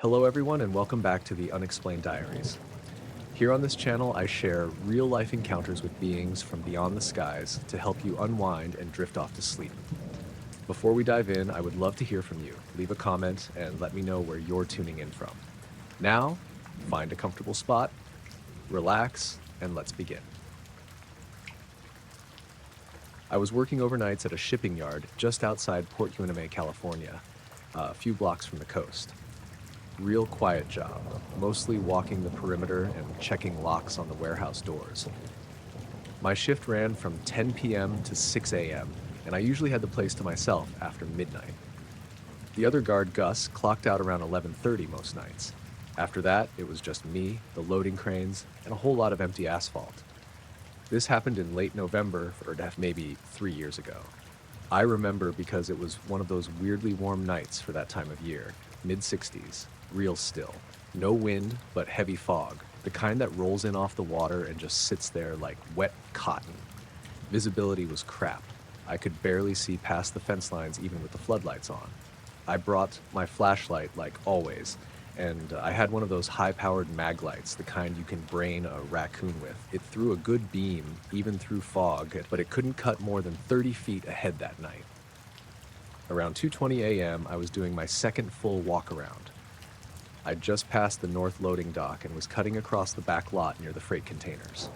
Hello everyone and welcome back to the Unexplained Diaries. Here on this channel I share real-life encounters with beings from beyond the skies to help you unwind and drift off to sleep. Before we dive in, I would love to hear from you. Leave a comment and let me know where you're tuning in from. Now, find a comfortable spot, relax, and let's begin. I was working overnights at a shipping yard just outside Port Hueneme, California, a few blocks from the coast. Real quiet job, mostly walking the perimeter and checking locks on the warehouse doors. My shift ran from 10 p.m. to 6 a.m., and I usually had the place to myself after midnight. The other guard, Gus, clocked out around 11:30 most nights. After that, it was just me, the loading cranes, and a whole lot of empty asphalt. This happened in late November, or maybe 3 years ago. I remember because it was one of those weirdly warm nights for that time of year, mid-60s. Real still. No wind, but heavy fog, the kind that rolls in off the water and just sits there like wet cotton. Visibility was crap. I could barely see past the fence lines even with the floodlights on. I brought my flashlight like always, and I had one of those high-powered mag lights, the kind you can brain a raccoon with. It threw a good beam, even through fog, but it couldn't cut more than 30 feet ahead that night. Around 2:20 a.m., I was doing my second full walk-around. I'd just passed the north loading dock and was cutting across the back lot near the freight containers.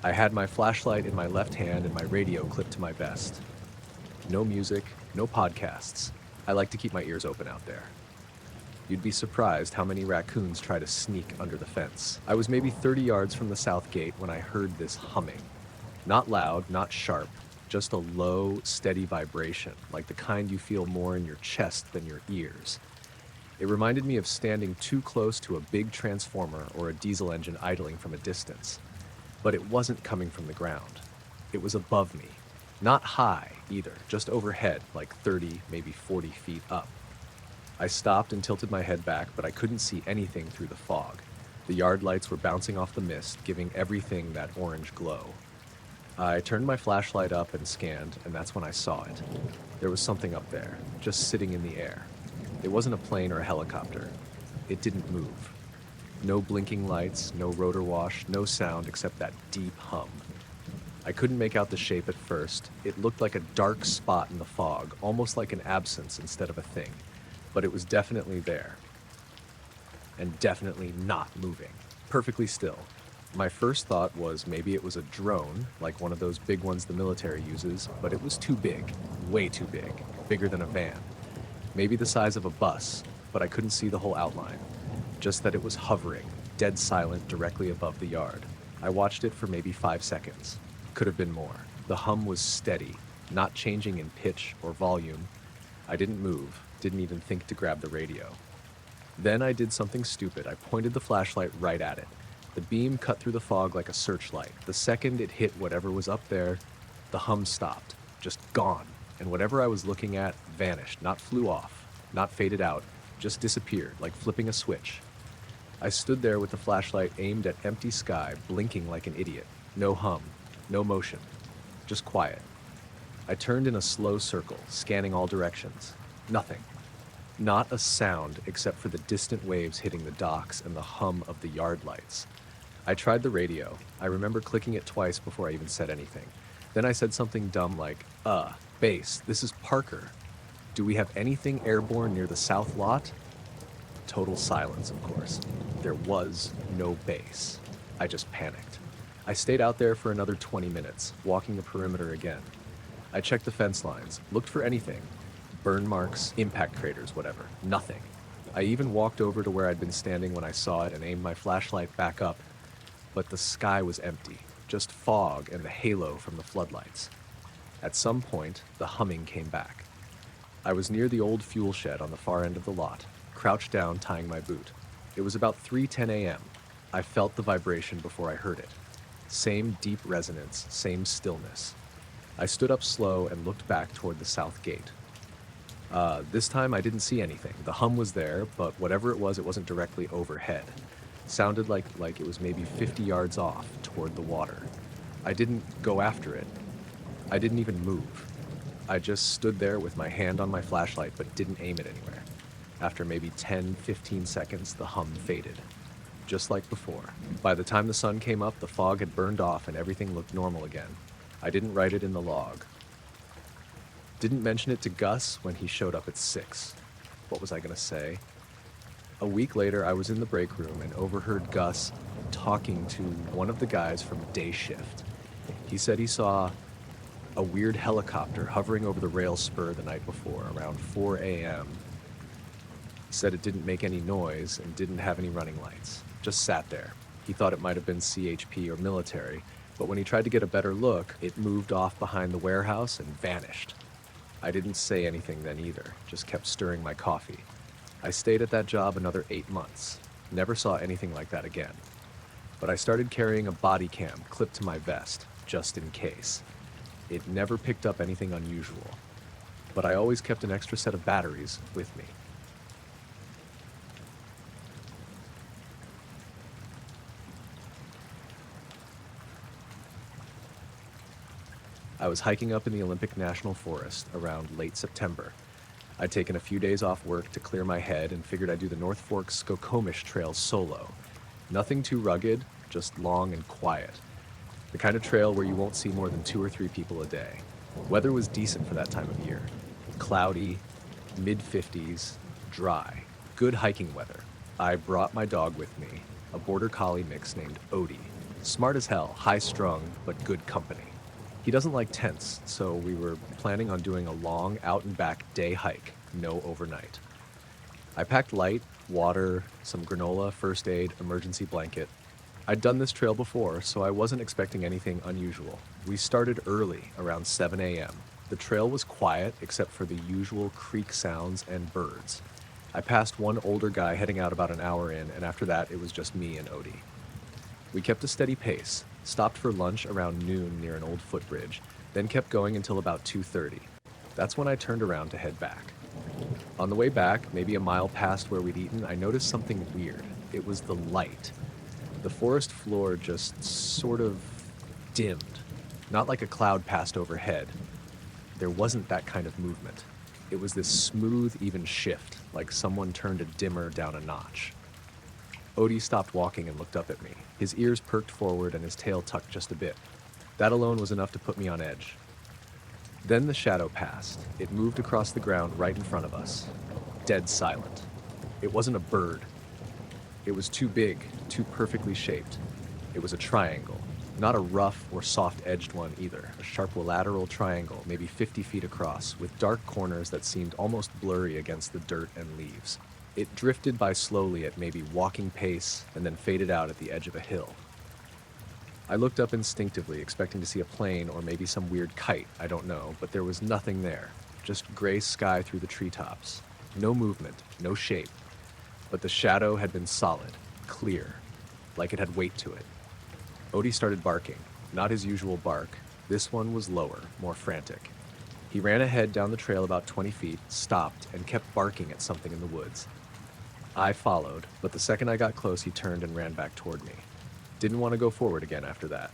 I had my flashlight in my left hand and my radio clipped to my vest. No music, no podcasts. I like to keep my ears open out there. You'd be surprised how many raccoons try to sneak under the fence. I was maybe 30 yards from the south gate when I heard this humming. Not loud, not sharp, just a low, steady vibration, like the kind you feel more in your chest than your ears. It reminded me of standing too close to a big transformer or a diesel engine idling from a distance. But it wasn't coming from the ground. It was above me. Not high, either, just overhead, like 30, maybe 40 feet up. I stopped and tilted my head back, but I couldn't see anything through the fog. The yard lights were bouncing off the mist, giving everything that orange glow. I turned my flashlight up and scanned, and that's when I saw it. There was something up there, just sitting in the air. It wasn't a plane or a helicopter. It didn't move. No blinking lights, no rotor wash, no sound except that deep hum. I couldn't make out the shape at first. It looked like a dark spot in the fog, almost like an absence instead of a thing. But it was definitely there. And definitely not moving. Perfectly still. My first thought was maybe it was a drone, like one of those big ones the military uses, but it was too big. Way too big. Bigger than a van. Maybe the size of a bus, but I couldn't see the whole outline. Just that it was hovering, dead silent directly above the yard. I watched it for maybe 5 seconds. Could have been more. The hum was steady, not changing in pitch or volume. I didn't move, didn't even think to grab the radio. Then I did something stupid. I pointed the flashlight right at it. The beam cut through the fog like a searchlight. The second it hit whatever was up there, the hum stopped, just gone. And whatever I was looking at vanished, not flew off, not faded out, just disappeared, like flipping a switch. I stood there with the flashlight aimed at empty sky, blinking like an idiot. No hum, no motion, just quiet. I turned in a slow circle, scanning all directions. Nothing. Not a sound except for the distant waves hitting the docks and the hum of the yard lights. I tried the radio. I remember clicking it twice before I even said anything. Then I said something dumb like, base, this is Parker. Do we have anything airborne near the south lot? Total silence, of course. There was no base. I just panicked. I stayed out there for another 20 minutes, walking the perimeter again. I checked the fence lines, looked for anything. Burn marks, impact craters, whatever. Nothing. I even walked over to where I'd been standing when I saw it and aimed my flashlight back up. But the sky was empty, just fog and the halo from the floodlights. At some point, the humming came back. I was near the old fuel shed on the far end of the lot, crouched down tying my boot. It was about 3:10 a.m. I felt the vibration before I heard it. Same deep resonance, same stillness. I stood up slow and looked back toward the south gate. This time I didn't see anything. The hum was there, but whatever it wasn't directly overhead. Sounded like it was maybe 50 yards off toward the water. I didn't go after it. I didn't even move. I just stood there with my hand on my flashlight but didn't aim it anywhere. After maybe 10-15 seconds, the hum faded, just like before. By the time the sun came up, the fog had burned off and everything looked normal again. I didn't write it in the log. Didn't mention it to Gus when he showed up at 6. What was I gonna say? A week later, I was in the break room and overheard Gus talking to one of the guys from day shift. He said he saw a weird helicopter hovering over the rail spur the night before, around 4 a.m. Said it didn't make any noise and didn't have any running lights. Just sat there. He thought it might have been CHP or military, but when he tried to get a better look, it moved off behind the warehouse and vanished. I didn't say anything then either, just kept stirring my coffee. I stayed at that job another 8 months. Never saw anything like that again. But I started carrying a body cam clipped to my vest, just in case. It never picked up anything unusual, but I always kept an extra set of batteries with me. I was hiking up in the Olympic National Forest around late September. I'd taken a few days off work to clear my head and figured I'd do the North Fork Skokomish Trail solo. Nothing too rugged, just long and quiet. The kind of trail where you won't see more than 2 or 3 people a day. Weather was decent for that time of year. Cloudy, mid-50s, dry. Good hiking weather. I brought my dog with me, a border collie mix named Odie. Smart as hell, high-strung, but good company. He doesn't like tents, so we were planning on doing a long out-and-back day hike, no overnight. I packed light, water, some granola, first aid, emergency blanket. I'd done this trail before, so I wasn't expecting anything unusual. We started early, around 7 a.m. The trail was quiet, except for the usual creek sounds and birds. I passed one older guy heading out about an hour in, and after that, it was just me and Odie. We kept a steady pace, stopped for lunch around noon near an old footbridge, then kept going until about 2:30. That's when I turned around to head back. On the way back, maybe a mile past where we'd eaten, I noticed something weird. It was the light. The forest floor just sort of dimmed. Not like a cloud passed overhead. There wasn't that kind of movement. It was this smooth, even shift, like someone turned a dimmer down a notch. Odie stopped walking and looked up at me. His ears perked forward and his tail tucked just a bit. That alone was enough to put me on edge. Then the shadow passed. It moved across the ground right in front of us. Dead silent. It wasn't a bird. It was too big, too perfectly shaped. It was a triangle. Not a rough or soft-edged one either. A sharp lateral triangle, maybe 50 feet across, with dark corners that seemed almost blurry against the dirt and leaves. It drifted by slowly at maybe walking pace and then faded out at the edge of a hill. I looked up instinctively, expecting to see a plane or maybe some weird kite, I don't know, but there was nothing there. Just gray sky through the treetops. No movement, no shape. But the shadow had been solid, clear, like it had weight to it. Odie started barking, not his usual bark. This one was lower, more frantic. He ran ahead down the trail about 20 feet, stopped, and kept barking at something in the woods. I followed, but the second I got close, he turned and ran back toward me. Didn't want to go forward again after that.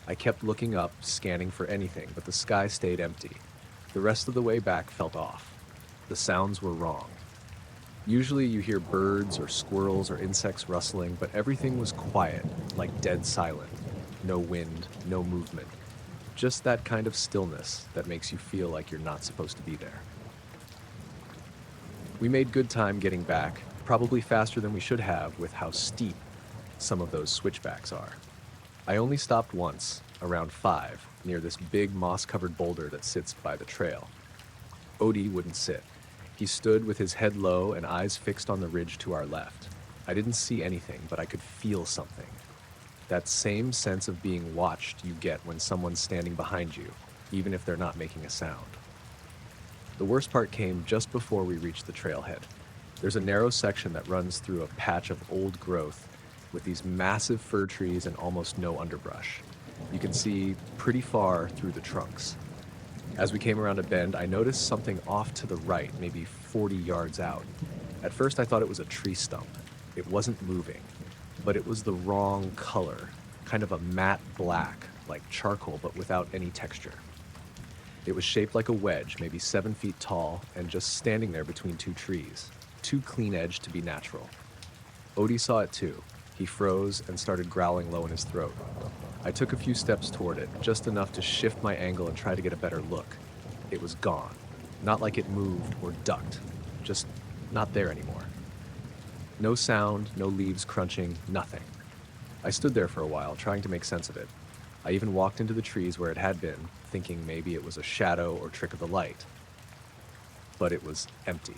I kept looking up, scanning for anything, but the sky stayed empty. The rest of the way back felt off. The sounds were wrong. Usually you hear birds or squirrels or insects rustling, but everything was quiet, like dead silent. No wind, no movement. Just that kind of stillness that makes you feel like you're not supposed to be there. We made good time getting back, probably faster than we should have with how steep some of those switchbacks are. I only stopped once, around 5, near this big moss-covered boulder that sits by the trail. Odie wouldn't sit. He stood with his head low and eyes fixed on the ridge to our left. I didn't see anything, but I could feel something. That same sense of being watched you get when someone's standing behind you, even if they're not making a sound. The worst part came just before we reached the trailhead. There's a narrow section that runs through a patch of old growth with these massive fir trees and almost no underbrush. You can see pretty far through the trunks. As we came around a bend, I noticed something off to the right, maybe 40 yards out. At first I thought it was a tree stump. It wasn't moving, but it was the wrong color, kind of a matte black, like charcoal, but without any texture. It was shaped like a wedge, maybe 7 feet tall, and just standing there between 2 trees. too clean-edged to be natural. Odie saw it too. He froze and started growling low in his throat. I took a few steps toward it, just enough to shift my angle and try to get a better look. It was gone. Not like it moved or ducked. Just not there anymore. No sound, no leaves crunching, nothing. I stood there for a while, trying to make sense of it. I even walked into the trees where it had been, thinking maybe it was a shadow or trick of the light. But it was empty.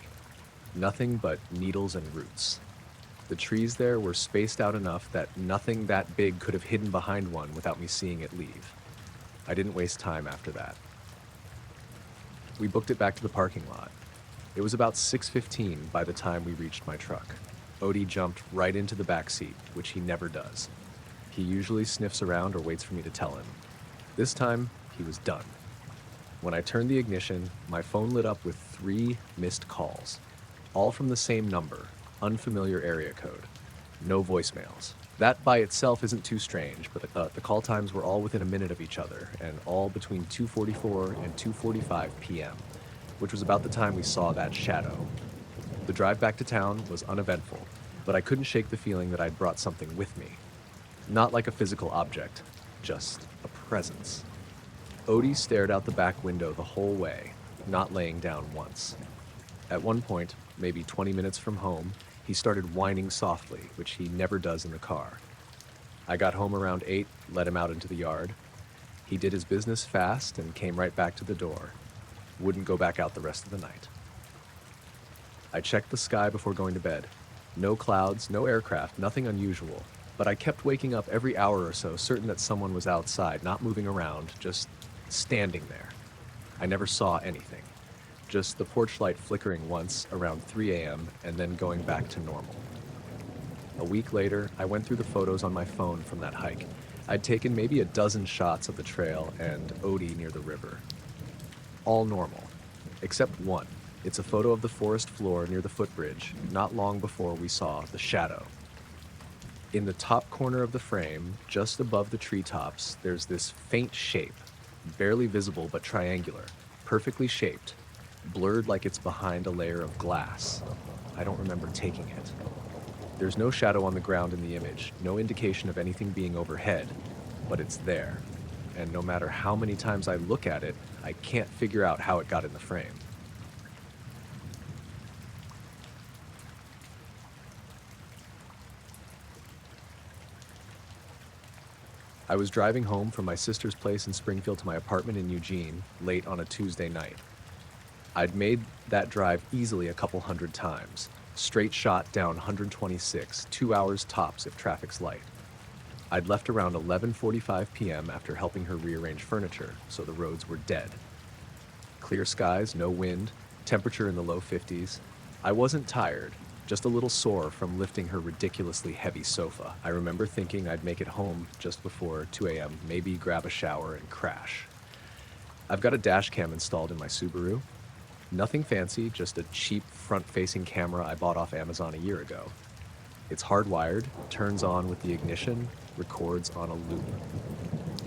Nothing but needles and roots. The trees there were spaced out enough that nothing that big could have hidden behind one without me seeing it leave. I didn't waste time after that. We booked it back to the parking lot. It was about 6:15 by the time we reached my truck. Odie jumped right into the back seat, which he never does. He usually sniffs around or waits for me to tell him. This time, he was done. When I turned the ignition, my phone lit up with 3 missed calls, all from the same number, unfamiliar area code. No voicemails. That by itself isn't too strange, but the call times were all within a minute of each other, and all between 2:44 and 2:45 p.m., which was about the time we saw that shadow. The drive back to town was uneventful, but I couldn't shake the feeling that I'd brought something with me. Not like a physical object, just a presence. Odie stared out the back window the whole way, not laying down once. At one point, maybe 20 minutes from home, he started whining softly, which he never does in the car. I got home around 8, let him out into the yard. He did his business fast and came right back to the door. Wouldn't go back out the rest of the night. I checked the sky before going to bed. No clouds, no aircraft, nothing unusual. But I kept waking up every hour or so, certain that someone was outside, not moving around, just standing there. I never saw anything. Just the porch light flickering once around 3 a.m. and then going back to normal. A week later, I went through the photos on my phone from that hike. I'd taken maybe a dozen shots of the trail and Odie near the river. All normal, except one. It's a photo of the forest floor near the footbridge, not long before we saw the shadow. In the top corner of the frame, just above the treetops, there's this faint shape, barely visible but triangular, perfectly shaped, blurred like it's behind a layer of glass. I don't remember taking it. There's no shadow on the ground in the image, no indication of anything being overhead, but it's there. And no matter how many times I look at it, I can't figure out how it got in the frame. I was driving home from my sister's place in Springfield to my apartment in Eugene late on a Tuesday night. I'd made that drive easily a couple hundred times, straight shot down 126, 2 hours tops if traffic's light. I'd left around 11:45 p.m. after helping her rearrange furniture, so the roads were dead. Clear skies, no wind, temperature in the low 50s. I wasn't tired, just a little sore from lifting her ridiculously heavy sofa. I remember thinking I'd make it home just before 2 a.m., maybe grab a shower and crash. I've got a dash cam installed in my Subaru. Nothing fancy, just a cheap front-facing camera I bought off Amazon a year ago. It's hardwired, turns on with the ignition, records on a loop.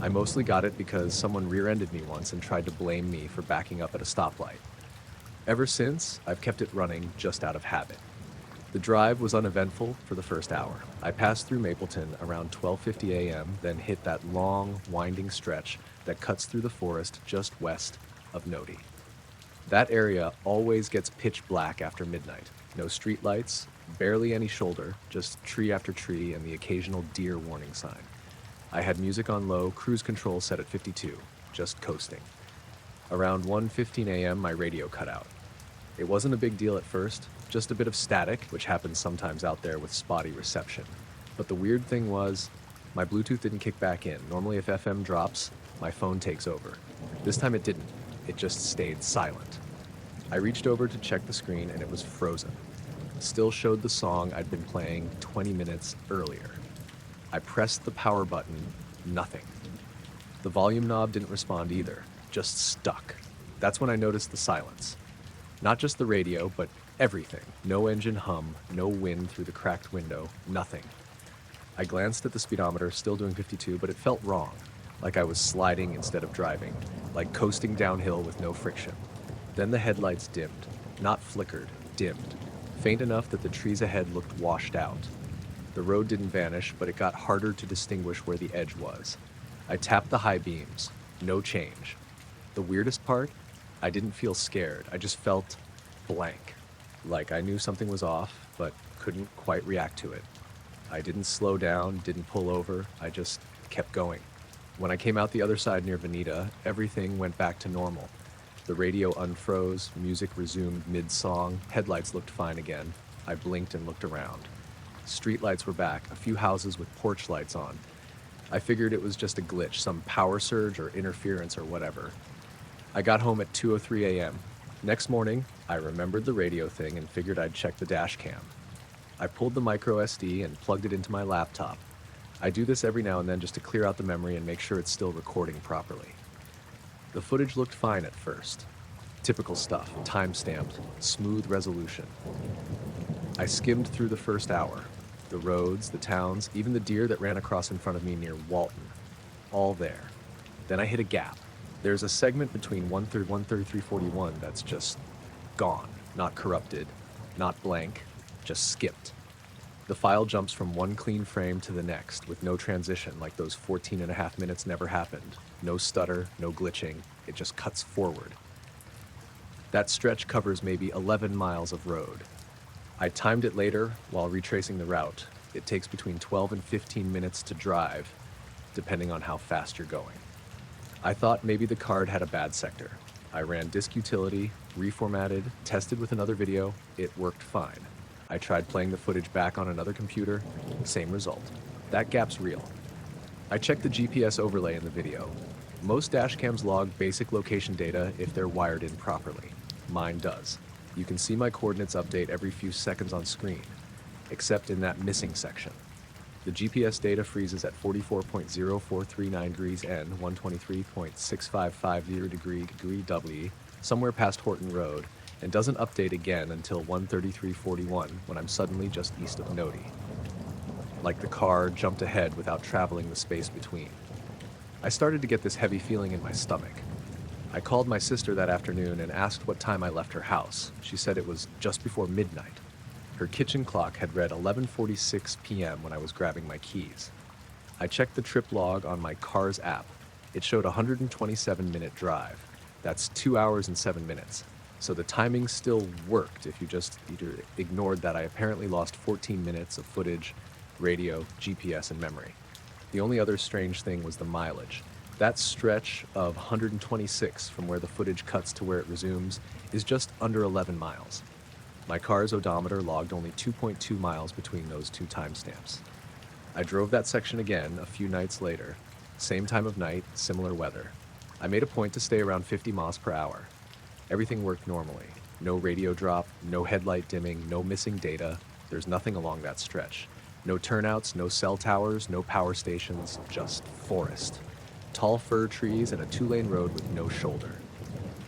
I mostly got it because someone rear-ended me once and tried to blame me for backing up at a stoplight. Ever since, I've kept it running just out of habit. The drive was uneventful for the first hour. I passed through Mapleton around 12:50 a.m., then hit that long, winding stretch that cuts through the forest just west of Noti. That area always gets pitch black after midnight. No streetlights, barely any shoulder, just tree after tree and the occasional deer warning sign. I had music on low, cruise control set at 52, just coasting. Around 1:15 a.m., my radio cut out. It wasn't a big deal at first, just a bit of static, which happens sometimes out there with spotty reception. But the weird thing was, my Bluetooth didn't kick back in. Normally if FM drops, my phone takes over. This time it didn't. It just stayed silent. I reached over to check the screen and it was frozen. Still showed the song I'd been playing 20 minutes earlier. I pressed the power button, nothing. The volume knob didn't respond either, just stuck. That's when I noticed the silence. Not just the radio, but everything. No engine hum, no wind through the cracked window, nothing. I glanced at the speedometer, still doing 52, but it felt wrong. Like I was sliding instead of driving, like coasting downhill with no friction. Then the headlights dimmed, not flickered, dimmed. faint enough that the trees ahead looked washed out. The road didn't vanish, but it got harder to distinguish where the edge was. I tapped the high beams. No change. The weirdest part? I didn't feel scared. I just felt blank. Like I knew something was off, but couldn't quite react to it. I didn't slow down, didn't pull over. I just kept going. When I came out the other side near Veneta, everything went back to normal. The radio unfroze, music resumed mid-song, headlights looked fine again. I blinked and looked around. Streetlights were back, a few houses with porch lights on. I figured it was just a glitch, some power surge or interference or whatever. I got home at 2:03 a.m. Next morning, I remembered the radio thing and figured I'd check the dash cam. I pulled the micro SD and plugged it into my laptop. I do this every now and then just to clear out the memory and make sure it's still recording properly. The footage looked fine at first. Typical stuff, time-stamped, smooth resolution. I skimmed through the first hour. The roads, the towns, even the deer that ran across in front of me near Walton. All there. Then I hit a gap. There's a segment between 13341 that's just gone, not corrupted, not blank, just skipped. The file jumps from one clean frame to the next with no transition, like those 14 and a half minutes never happened. No stutter, no glitching, it just cuts forward. That stretch covers maybe 11 miles of road. I timed it later while retracing the route. It takes between 12 and 15 minutes to drive, depending on how fast you're going. I thought maybe the card had a bad sector. I ran disk utility, reformatted, tested with another video. It worked fine. I tried playing the footage back on another computer, same result. That gap's real. I checked the GPS overlay in the video. Most dashcams log basic location data if they're wired in properly. Mine does. You can see my coordinates update every few seconds on screen, except in that missing section. The GPS data freezes at 44.0439 degrees N, 123.6550 degree W, somewhere past Horton Road, and doesn't update again until 13341 when I'm suddenly just east of Noti. Like the car jumped ahead without traveling the space between. I started to get this heavy feeling in my stomach. I called my sister that afternoon and asked what time I left her house. She said it was just before midnight. Her kitchen clock had read 11:46 p.m. when I was grabbing my keys. I checked the trip log on my car's app. It showed a 127-minute drive. That's 2 hours and 7 minutes. So the timing still worked if you just ignored that I apparently lost 14 minutes of footage, radio, GPS, and memory. The only other strange thing was the mileage. That stretch of 126 from where the footage cuts to where it resumes is just under 11 miles. My car's odometer logged only 2.2 miles between those two timestamps. I drove that section again a few nights later. Same time of night, similar weather. I made a point to stay around 50 miles per hour. Everything worked normally. No radio drop, no headlight dimming, no missing data. There's nothing along that stretch. No turnouts, no cell towers, no power stations, just forest. Tall fir trees and a 2-lane road with no shoulder.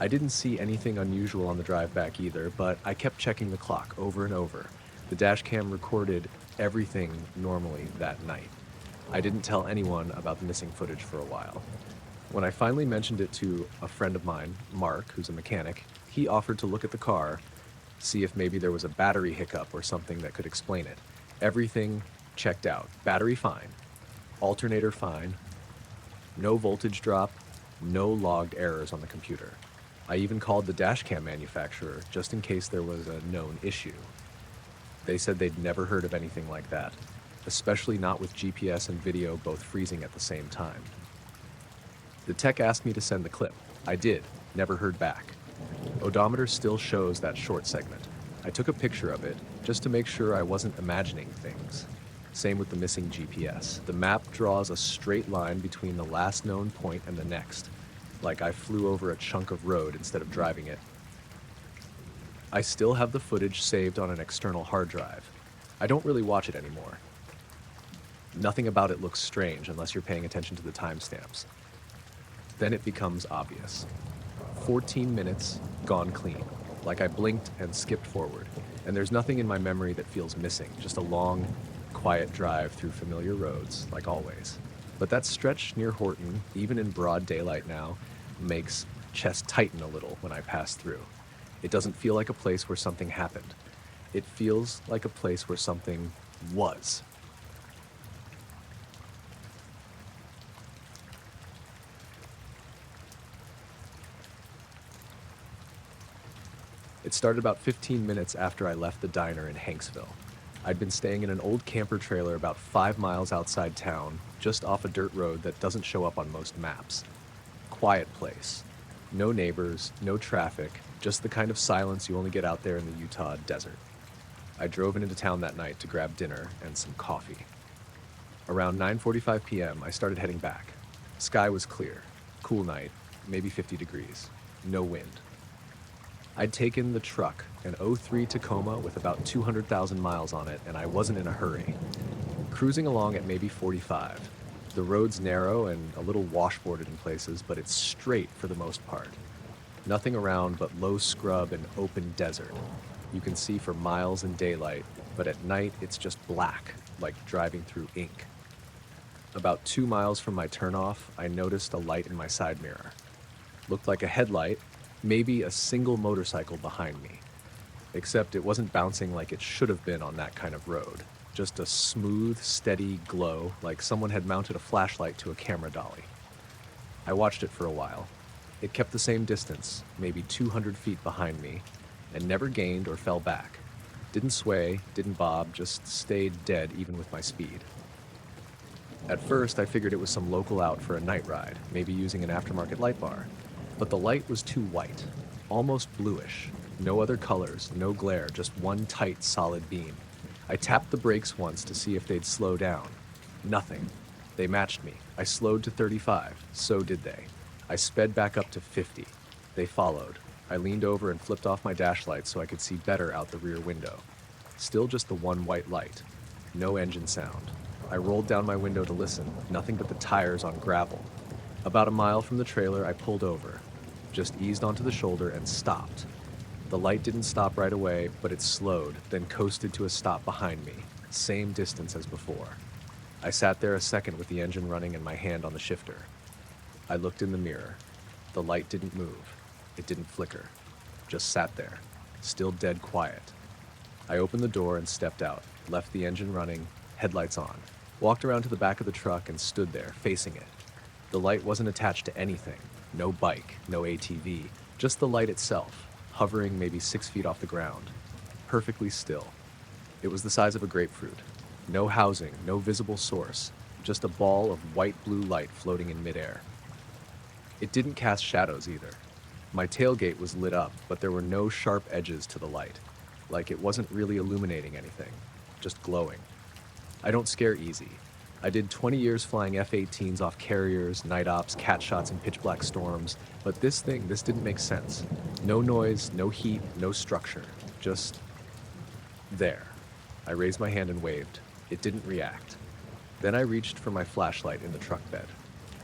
I didn't see anything unusual on the drive back either, but I kept checking the clock over and over. The dash cam recorded everything normally that night. I didn't tell anyone about the missing footage for a while. When I finally mentioned it to a friend of mine, Mark, who's a mechanic, he offered to look at the car, see if maybe there was a battery hiccup or something that could explain it. Everything checked out. Battery fine. Alternator fine. No voltage drop. No logged errors on the computer. I even called the dashcam manufacturer just in case there was a known issue. They said they'd never heard of anything like that, especially not with GPS and video both freezing at the same time. The tech asked me to send the clip. I did. Never heard back. Odometer still shows that short segment. I took a picture of it just to make sure I wasn't imagining things. Same with the missing GPS. The map draws a straight line between the last known point and the next, like I flew over a chunk of road instead of driving it. I still have the footage saved on an external hard drive. I don't really watch it anymore. Nothing about it looks strange unless you're paying attention to the timestamps. Then it becomes obvious. 14 minutes, gone clean. Like I blinked and skipped forward. And there's nothing in my memory that feels missing, just a long, quiet drive through familiar roads, like always. But that stretch near Horton, even in broad daylight now, makes chest tighten a little when I pass through. It doesn't feel like a place where something happened. It feels like a place where something was. It started about 15 minutes after I left the diner in Hanksville. I'd been staying in an old camper trailer about 5 miles outside town, just off a dirt road that doesn't show up on most maps. Quiet place. No neighbors, no traffic, just the kind of silence you only get out there in the Utah desert. I drove into town that night to grab dinner and some coffee. Around 9:45 p.m., I started heading back. Sky was clear. Cool night, maybe 50 degrees. No wind. I'd taken the truck, an '03 Tacoma with about 200,000 miles on it, and I wasn't in a hurry. Cruising along at maybe 45. The road's narrow and a little washboarded in places, but it's straight for the most part. Nothing around but low scrub and open desert. You can see for miles in daylight, but at night it's just black, like driving through ink. About 2 miles from my turnoff, I noticed a light in my side mirror. Looked like a headlight, maybe a single motorcycle behind me. Except it wasn't bouncing like it should have been on that kind of road. Just a smooth, steady glow, like someone had mounted a flashlight to a camera dolly. I watched it for a while. It kept the same distance, maybe 200 feet behind me, and never gained or fell back. Didn't sway, didn't bob, just stayed dead even with my speed. At first, I figured it was some local out for a night ride, maybe using an aftermarket light bar. But the light was too white, almost bluish. No other colors, no glare, just one tight, solid beam. I tapped the brakes once to see if they'd slow down. Nothing. They matched me. I slowed to 35. So did they. I sped back up to 50. They followed. I leaned over and flipped off my dash light so I could see better out the rear window. Still just the one white light. No engine sound. I rolled down my window to listen. Nothing but the tires on gravel. About a mile from the trailer, I pulled over. Just eased onto the shoulder and stopped. The light didn't stop right away, but it slowed, then coasted to a stop behind me. Same distance as before. I sat there a second with the engine running and my hand on the shifter. I looked in the mirror. The light didn't move. It didn't flicker. Just sat there, still dead quiet. I opened the door and stepped out, left the engine running, headlights on, walked around to the back of the truck and stood there, facing it. The light wasn't attached to anything. No bike, no ATV, just the light itself, hovering maybe 6 feet off the ground. Perfectly still. It was the size of a grapefruit. No housing, no visible source, just a ball of white-blue light floating in midair. It didn't cast shadows either. My tailgate was lit up, but there were no sharp edges to the light, like it wasn't really illuminating anything, just glowing. I don't scare easy. I did 20 years flying F-18s off carriers, night ops, cat shots in pitch black storms, but this didn't make sense. No noise, no heat, no structure, just there. I raised my hand and waved. It didn't react. Then I reached for my flashlight in the truck bed.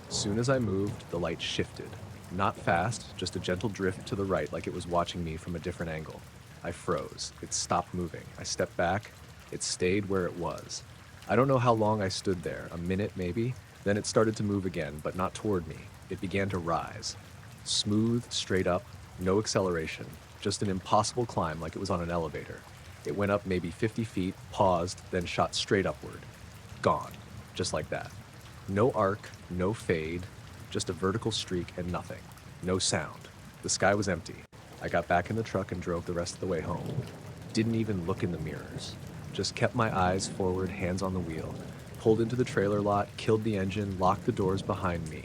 Soon as I moved, the light shifted. Not fast, just a gentle drift to the right like it was watching me from a different angle. I froze. It stopped moving. I stepped back. It stayed where it was. I don't know how long I stood there, a minute maybe. Then it started to move again, but not toward me. It began to rise. Smooth, straight up, no acceleration, just an impossible climb like it was on an elevator. It went up maybe 50 feet, paused, then shot straight upward. Gone. Just like that. No arc, no fade, just a vertical streak and nothing. No sound. The sky was empty. I got back in the truck and drove the rest of the way home. Didn't even look in the mirrors. Just kept my eyes forward, hands on the wheel. Pulled into the trailer lot, killed the engine, locked the doors behind me.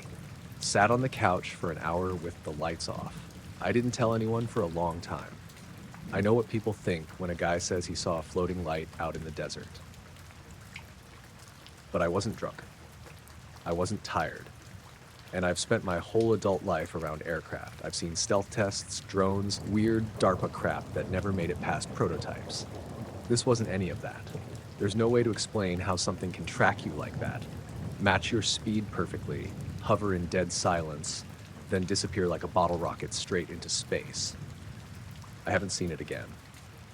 Sat on the couch for an hour with the lights off. I didn't tell anyone for a long time. I know what people think when a guy says he saw a floating light out in the desert. But I wasn't drunk. I wasn't tired. And I've spent my whole adult life around aircraft. I've seen stealth tests, drones, weird DARPA crap that never made it past prototypes. This wasn't any of that. There's no way to explain how something can track you like that, match your speed perfectly, hover in dead silence, then disappear like a bottle rocket straight into space. I haven't seen it again,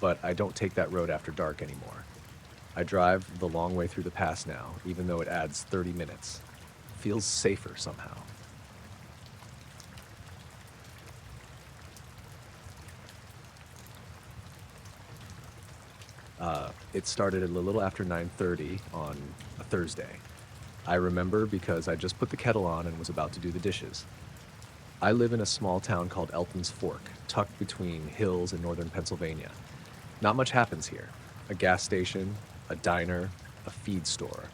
but I don't take that road after dark anymore. I drive the long way through the pass now, even though it adds 30 minutes. Feels safer somehow. It started a little after 9:30 on a Thursday. I remember because I just put the kettle on and was about to do the dishes. I live in a small town called Elton's Fork, tucked between hills in northern Pennsylvania. Not much happens here. A gas station, a diner, a feed store.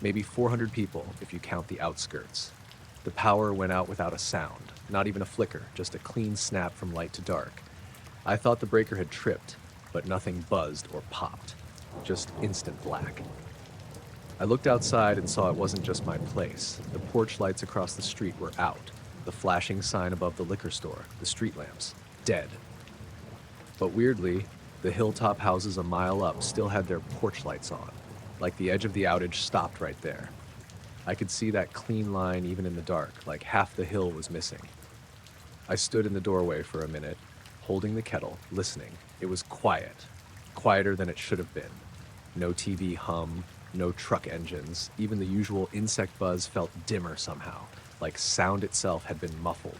Maybe 400 people if you count the outskirts. The power went out without a sound, not even a flicker, just a clean snap from light to dark. I thought the breaker had tripped, but nothing buzzed or popped. Just instant black. I looked outside and saw it wasn't just my place. The porch lights across the street were out. The flashing sign above the liquor store, the street lamps, dead. But weirdly, the hilltop houses a mile up still had their porch lights on, like the edge of the outage stopped right there. I could see that clean line even in the dark, like half the hill was missing. I stood in the doorway for a minute, holding the kettle, listening. It was quiet, quieter than it should have been. No TV hum, no truck engines, even the usual insect buzz felt dimmer somehow, like sound itself had been muffled.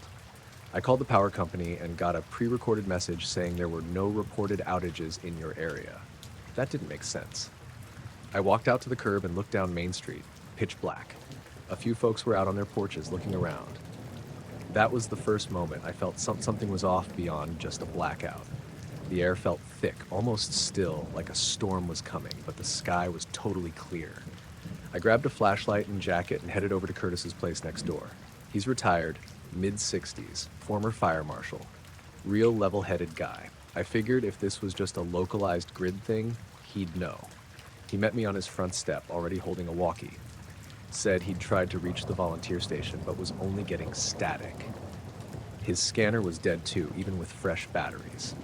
I called the power company and got a pre-recorded message saying there were no reported outages in your area. That didn't make sense. I walked out to the curb and looked down Main Street, pitch black. A few folks were out on their porches looking around. That was the first moment I felt something was off beyond just a blackout. The air felt thick, almost still, like a storm was coming, but the sky was totally clear. I grabbed a flashlight and jacket and headed over to Curtis's place next door. He's retired, mid-60s, former fire marshal. Real level-headed guy. I figured if this was just a localized grid thing, he'd know. He met me on his front step, already holding a walkie. Said he'd tried to reach the volunteer station, but was only getting static. His scanner was dead too, even with fresh batteries.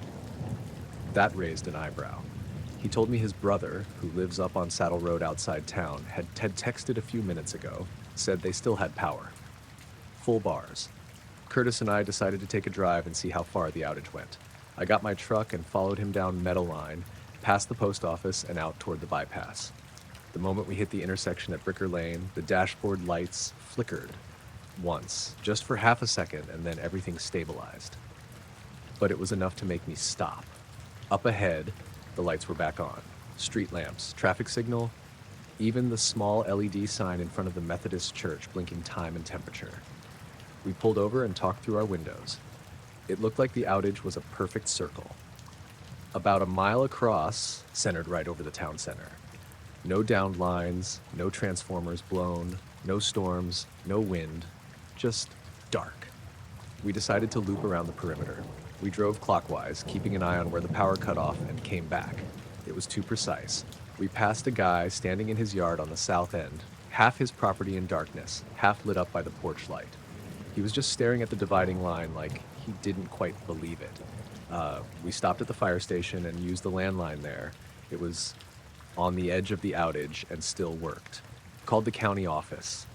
That raised an eyebrow. He told me his brother, who lives up on Saddle Road outside town, had texted a few minutes ago, said they still had power. Full bars. Curtis and I decided to take a drive and see how far the outage went. I got my truck and followed him down Meadowline, past the post office and out toward the bypass. The moment we hit the intersection at Bricker Lane, the dashboard lights flickered once, just for half a second, and then everything stabilized. But it was enough to make me stop. Up ahead, the lights were back on. Street lamps, traffic signal, even the small LED sign in front of the Methodist church blinking time and temperature. We pulled over and talked through our windows. It looked like the outage was a perfect circle. About a mile across, centered right over the town center. No downed lines, no transformers blown, no storms, no wind, just dark. We decided to loop around the perimeter. We drove clockwise, keeping an eye on where the power cut off, and came back. It was too precise. We passed a guy standing in his yard on the south end, half his property in darkness, half lit up by the porch light. He was just staring at the dividing line like he didn't quite believe it. We stopped at the fire station and used the landline there. It was on the edge of the outage and still worked. Called the county office.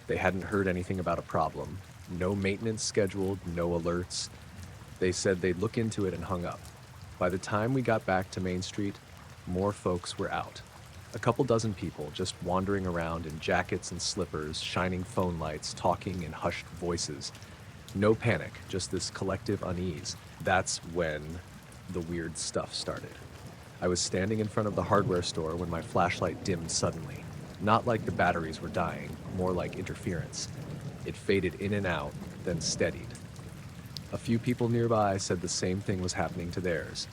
They hadn't heard anything about a problem. No maintenance scheduled, no alerts. They said they'd look into it and hung up. By the time we got back to Main Street, more folks were out. A couple dozen people just wandering around in jackets and slippers, shining phone lights, talking in hushed voices. No panic, just this collective unease. That's when the weird stuff started. I was standing in front of the hardware store when my flashlight dimmed suddenly. Not like the batteries were dying, more like interference. It faded in and out, then steadied. A few people nearby said the same thing was happening to theirs.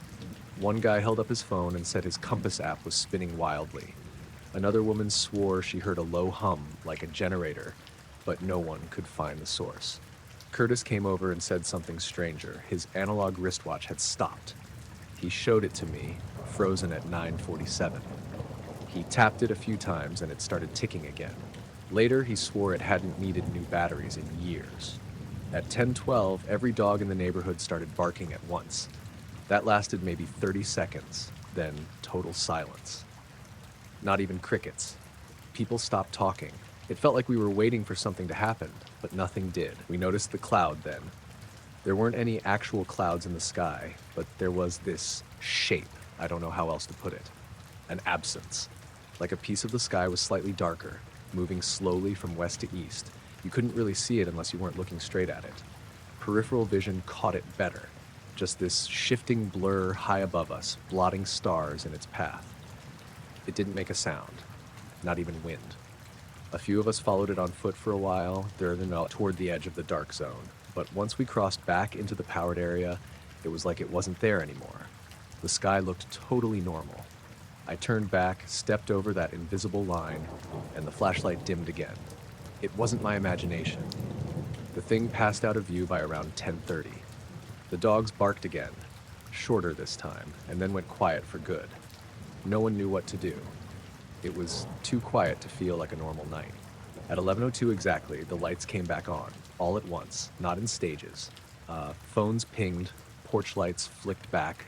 One guy held up his phone and said his compass app was spinning wildly. Another woman swore she heard a low hum, like a generator, but no one could find the source. Curtis came over and said something stranger. His analog wristwatch had stopped. He showed it to me, frozen at 9:47. He tapped it a few times and it started ticking again. Later, he swore it hadn't needed new batteries in years. At 10:12, every dog in the neighborhood started barking at once. That lasted maybe 30 seconds, then total silence. Not even crickets. People stopped talking. It felt like we were waiting for something to happen, but nothing did. We noticed the cloud then. There weren't any actual clouds in the sky, but there was this shape. I don't know how else to put it. An absence. Like a piece of the sky was slightly darker, moving slowly from west to east. You couldn't really see it unless you weren't looking straight at it. Peripheral vision caught it better. Just this shifting blur high above us, blotting stars in its path. It didn't make a sound, not even wind. A few of us followed it on foot for a while, then out toward the edge of the dark zone. But once we crossed back into the powered area, it was like it wasn't there anymore. The sky looked totally normal. I turned back, stepped over that invisible line, and the flashlight dimmed again. It wasn't my imagination. The thing passed out of view by around 10:30. The dogs barked again, shorter this time, and then went quiet for good. No one knew what to do. It was too quiet to feel like a normal night. At 11:02 exactly, the lights came back on, all at once, not in stages. Phones pinged, porch lights flicked back.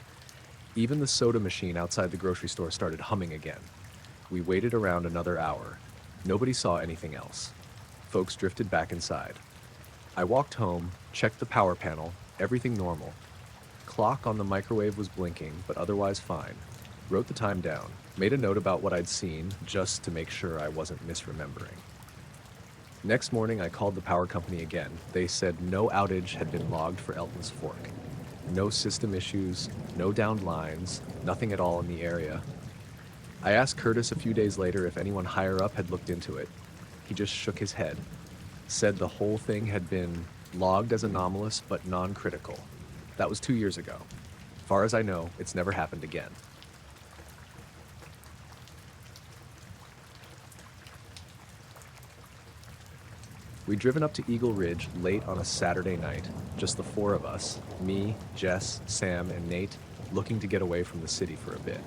Even the soda machine outside the grocery store started humming again. We waited around another hour. Nobody saw anything else. Folks drifted back inside. I walked home, checked the power panel, everything normal. Clock on the microwave was blinking, but otherwise fine. Wrote the time down, made a note about what I'd seen, just to make sure I wasn't misremembering. Next morning, I called the power company again. They said no outage had been logged for Elton's Fork. No system issues, no downed lines, nothing at all in the area. I asked Curtis a few days later if anyone higher up had looked into it. He just shook his head, said the whole thing had been logged as anomalous but non-critical. That was 2 years ago. Far as I know, it's never happened again. We'd driven up to Eagle Ridge late on a Saturday night, just the four of us, me, Jess, Sam, and Nate, looking to get away from the city for a bit.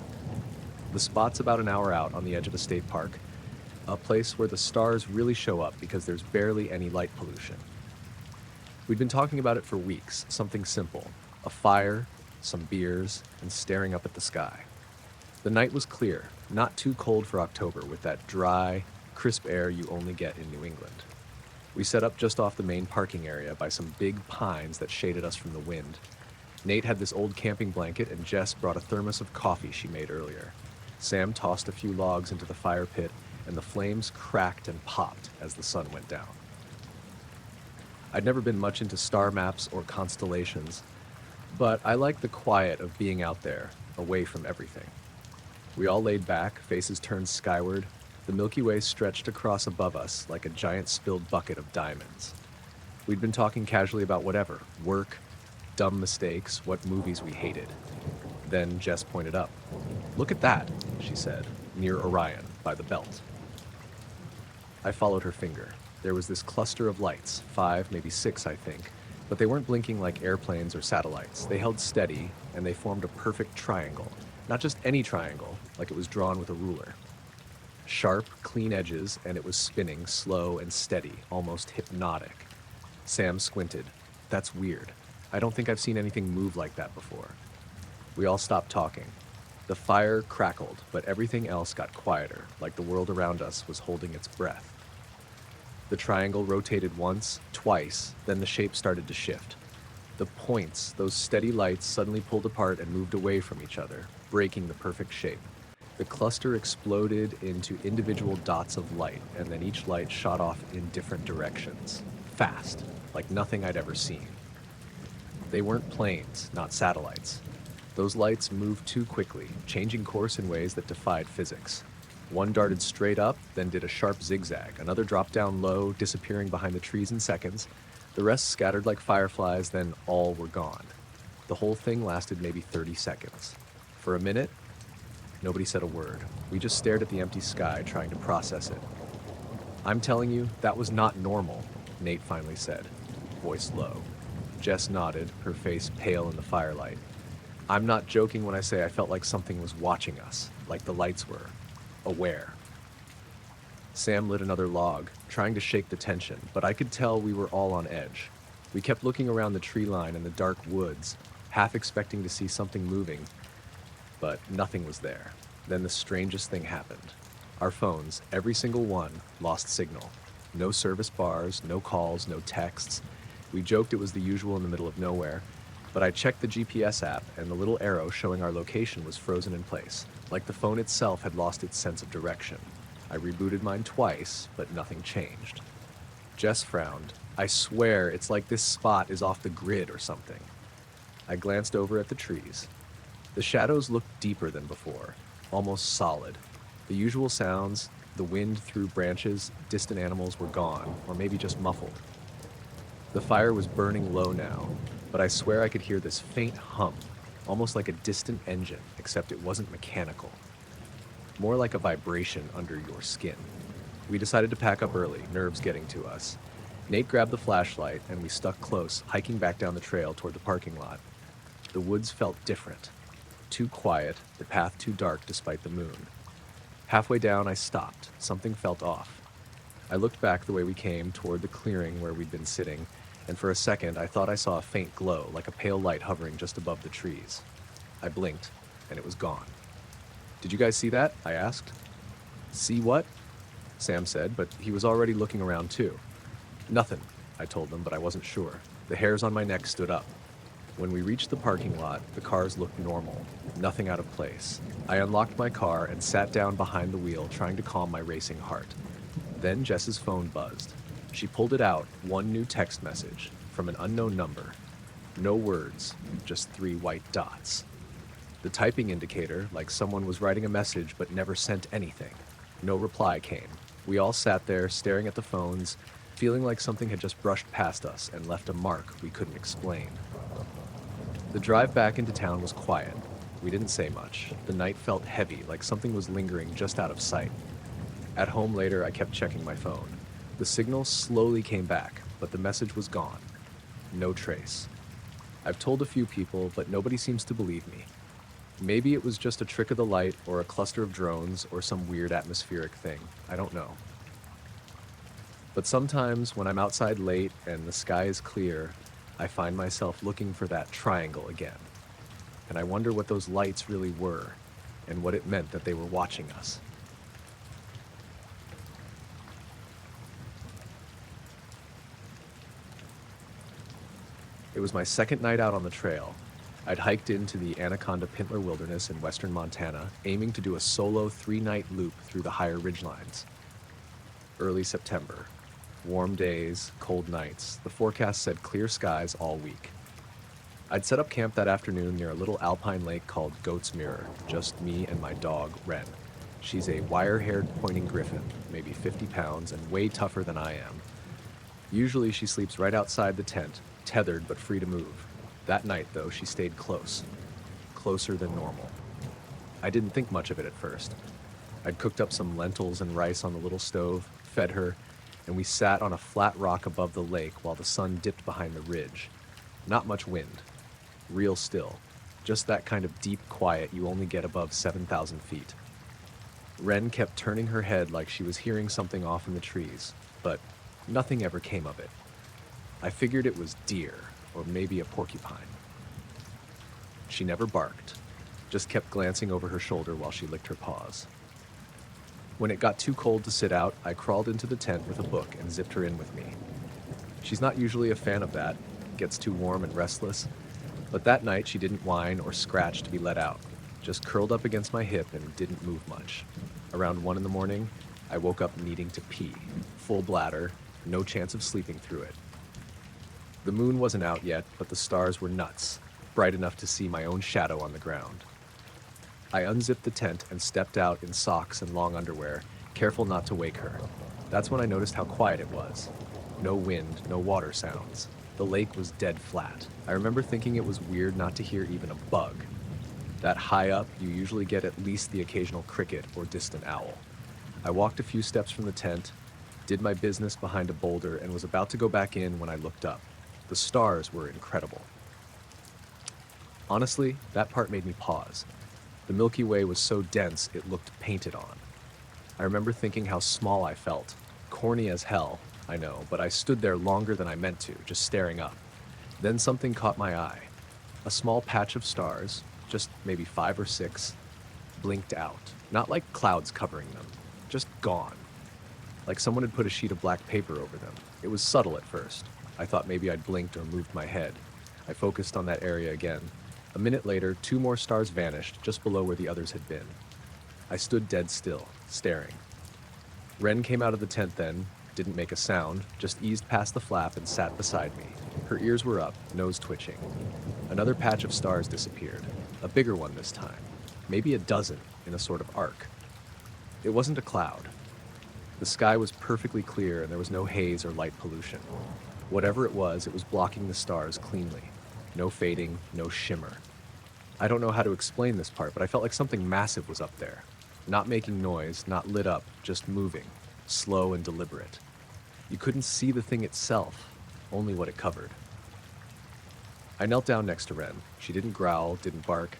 The spot's about an hour out on the edge of a state park, a place where the stars really show up because there's barely any light pollution. We'd been talking about it for weeks, something simple, a fire, some beers, and staring up at the sky. The night was clear, not too cold for October, with that dry, crisp air you only get in New England. We set up just off the main parking area by some big pines that shaded us from the wind. Nate had this old camping blanket, and Jess brought a thermos of coffee she made earlier. Sam tossed a few logs into the fire pit, and the flames cracked and popped as the sun went down. I'd never been much into star maps or constellations, but I liked the quiet of being out there, away from everything. We all laid back, faces turned skyward. The Milky Way stretched across above us like a giant spilled bucket of diamonds. We'd been talking casually about whatever, work, dumb mistakes, what movies we hated. Then Jess pointed up. "Look at that," she said, near Orion, by the belt. I followed her finger. There was this cluster of lights, 5, maybe 6, I think, but they weren't blinking like airplanes or satellites. They held steady, and they formed a perfect triangle. Not just any triangle, like it was drawn with a ruler. Sharp, clean edges, and it was spinning, slow and steady, almost hypnotic. Sam squinted. "That's weird. I don't think I've seen anything move like that before." We all stopped talking. The fire crackled, but everything else got quieter, like the world around us was holding its breath. The triangle rotated once, twice, then the shape started to shift. The points, those steady lights, suddenly pulled apart and moved away from each other, breaking the perfect shape. The cluster exploded into individual dots of light, and then each light shot off in different directions. Fast, like nothing I'd ever seen. They weren't planes, not satellites. Those lights moved too quickly, changing course in ways that defied physics. One darted straight up, then did a sharp zigzag. Another dropped down low, disappearing behind the trees in seconds. The rest scattered like fireflies, then all were gone. The whole thing lasted maybe 30 seconds. For a minute, nobody said a word. We just stared at the empty sky, trying to process it. "I'm telling you, that was not normal," Nate finally said, voice low. Jess nodded, her face pale in the firelight. "I'm not joking when I say I felt like something was watching us, like the lights were. Aware." Sam lit another log, trying to shake the tension, but I could tell we were all on edge. We kept looking around the tree line and the dark woods, half expecting to see something moving, but nothing was there. Then the strangest thing happened. Our phones, every single one, lost signal. No service bars, no calls, no texts. We joked it was the usual in the middle of nowhere, but I checked the GPS app and the little arrow showing our location was frozen in place, like the phone itself had lost its sense of direction. I rebooted mine twice, but nothing changed. Jess frowned. "I swear it's like this spot is off the grid or something." I glanced over at the trees. The shadows looked deeper than before, almost solid. The usual sounds, the wind through branches, distant animals were gone, or maybe just muffled. The fire was burning low now, but I swear I could hear this faint hum, almost like a distant engine, except it wasn't mechanical. More like a vibration under your skin. We decided to pack up early, nerves getting to us. Nate grabbed the flashlight, and we stuck close, hiking back down the trail toward the parking lot. The woods felt different. Too quiet, the path too dark despite the moon. Halfway down, I stopped. Something felt off. I looked back the way we came, toward the clearing where we'd been sitting, and for a second I thought I saw a faint glow, like a pale light hovering just above the trees. I blinked, and it was gone. "Did you guys see that?" I asked. "See what?" Sam said, but he was already looking around too. "Nothing," I told them, but I wasn't sure. The hairs on my neck stood up. When we reached the parking lot, the cars looked normal, nothing out of place. I unlocked my car and sat down behind the wheel, trying to calm my racing heart. Then Jess's phone buzzed. She pulled it out, one new text message from an unknown number. No words, just 3 white dots. The typing indicator, like someone was writing a message but never sent anything. No reply came. We all sat there, staring at the phones, feeling like something had just brushed past us and left a mark we couldn't explain. The drive back into town was quiet. We didn't say much. The night felt heavy, like something was lingering just out of sight. At home later, I kept checking my phone. The signal slowly came back, but the message was gone. No trace. I've told a few people, but nobody seems to believe me. Maybe it was just a trick of the light, or a cluster of drones, or some weird atmospheric thing. I don't know. But sometimes, when I'm outside late and the sky is clear, I find myself looking for that triangle again. And I wonder what those lights really were, and what it meant that they were watching us. It was my second night out on the trail. I'd hiked into the Anaconda Pintler Wilderness in western Montana, aiming to do a solo 3-night loop through the higher ridgelines. Early September. Warm days, cold nights. The forecast said clear skies all week. I'd set up camp that afternoon near a little alpine lake called Goat's Mirror, just me and my dog, Wren. She's a wire-haired pointing griffin, maybe 50 pounds, and way tougher than I am. Usually she sleeps right outside the tent, tethered but free to move. That night, though, she stayed close. Closer than normal. I didn't think much of it at first. I'd cooked up some lentils and rice on the little stove, fed her, and we sat on a flat rock above the lake while the sun dipped behind the ridge. Not much wind. Real still. Just that kind of deep quiet you only get above 7,000 feet. Wren kept turning her head like she was hearing something off in the trees, but nothing ever came of it. I figured it was deer, or maybe a porcupine. She never barked, just kept glancing over her shoulder while she licked her paws. When it got too cold to sit out, I crawled into the tent with a book and zipped her in with me. She's not usually a fan of that, gets too warm and restless, but that night she didn't whine or scratch to be let out, just curled up against my hip and didn't move much. Around 1 in the morning, I woke up needing to pee, full bladder, no chance of sleeping through it. The moon wasn't out yet, but the stars were nuts, bright enough to see my own shadow on the ground. I unzipped the tent and stepped out in socks and long underwear, careful not to wake her. That's when I noticed how quiet it was. No wind, no water sounds. The lake was dead flat. I remember thinking it was weird not to hear even a bug. That high up, you usually get at least the occasional cricket or distant owl. I walked a few steps from the tent, did my business behind a boulder, and was about to go back in when I looked up. The stars were incredible. Honestly, that part made me pause. The Milky Way was so dense it looked painted on. I remember thinking how small I felt. Corny as hell, I know, but I stood there longer than I meant to, just staring up. Then something caught my eye. A small patch of stars, just maybe 5 or 6, blinked out. Not like clouds covering them, just gone. Like someone had put a sheet of black paper over them. It was subtle at first. I thought maybe I'd blinked or moved my head. I focused on that area again. A minute later, 2 more stars vanished, just below where the others had been. I stood dead still, staring. Wren came out of the tent then, didn't make a sound, just eased past the flap and sat beside me. Her ears were up, nose twitching. Another patch of stars disappeared. A bigger one this time. Maybe a dozen, in a sort of arc. It wasn't a cloud. The sky was perfectly clear and there was no haze or light pollution. Whatever it was blocking the stars cleanly. No fading, no shimmer. I don't know how to explain this part, but I felt like something massive was up there. Not making noise, not lit up, just moving, slow and deliberate. You couldn't see the thing itself, only what it covered. I knelt down next to Ren. She didn't growl, didn't bark,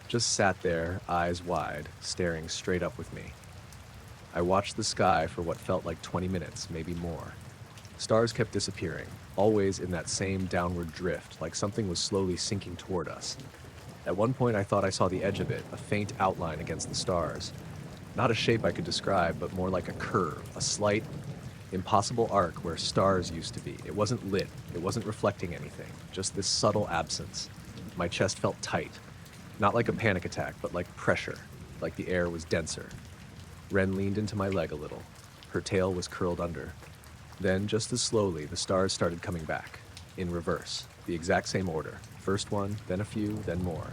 just sat there, eyes wide, staring straight up with me. I watched the sky for what felt like 20 minutes, maybe more. Stars kept disappearing, always in that same downward drift, like something was slowly sinking toward us. At one point I thought I saw the edge of it, a faint outline against the stars. Not a shape I could describe, but more like a curve, a slight, impossible arc where stars used to be. It wasn't lit, it wasn't reflecting anything, just this subtle absence. My chest felt tight, not like a panic attack, but like pressure, like the air was denser. Ren leaned into my leg a little. Her tail was curled under. Then, just as slowly, the stars started coming back, in reverse, the exact same order. First one, then a few, then more.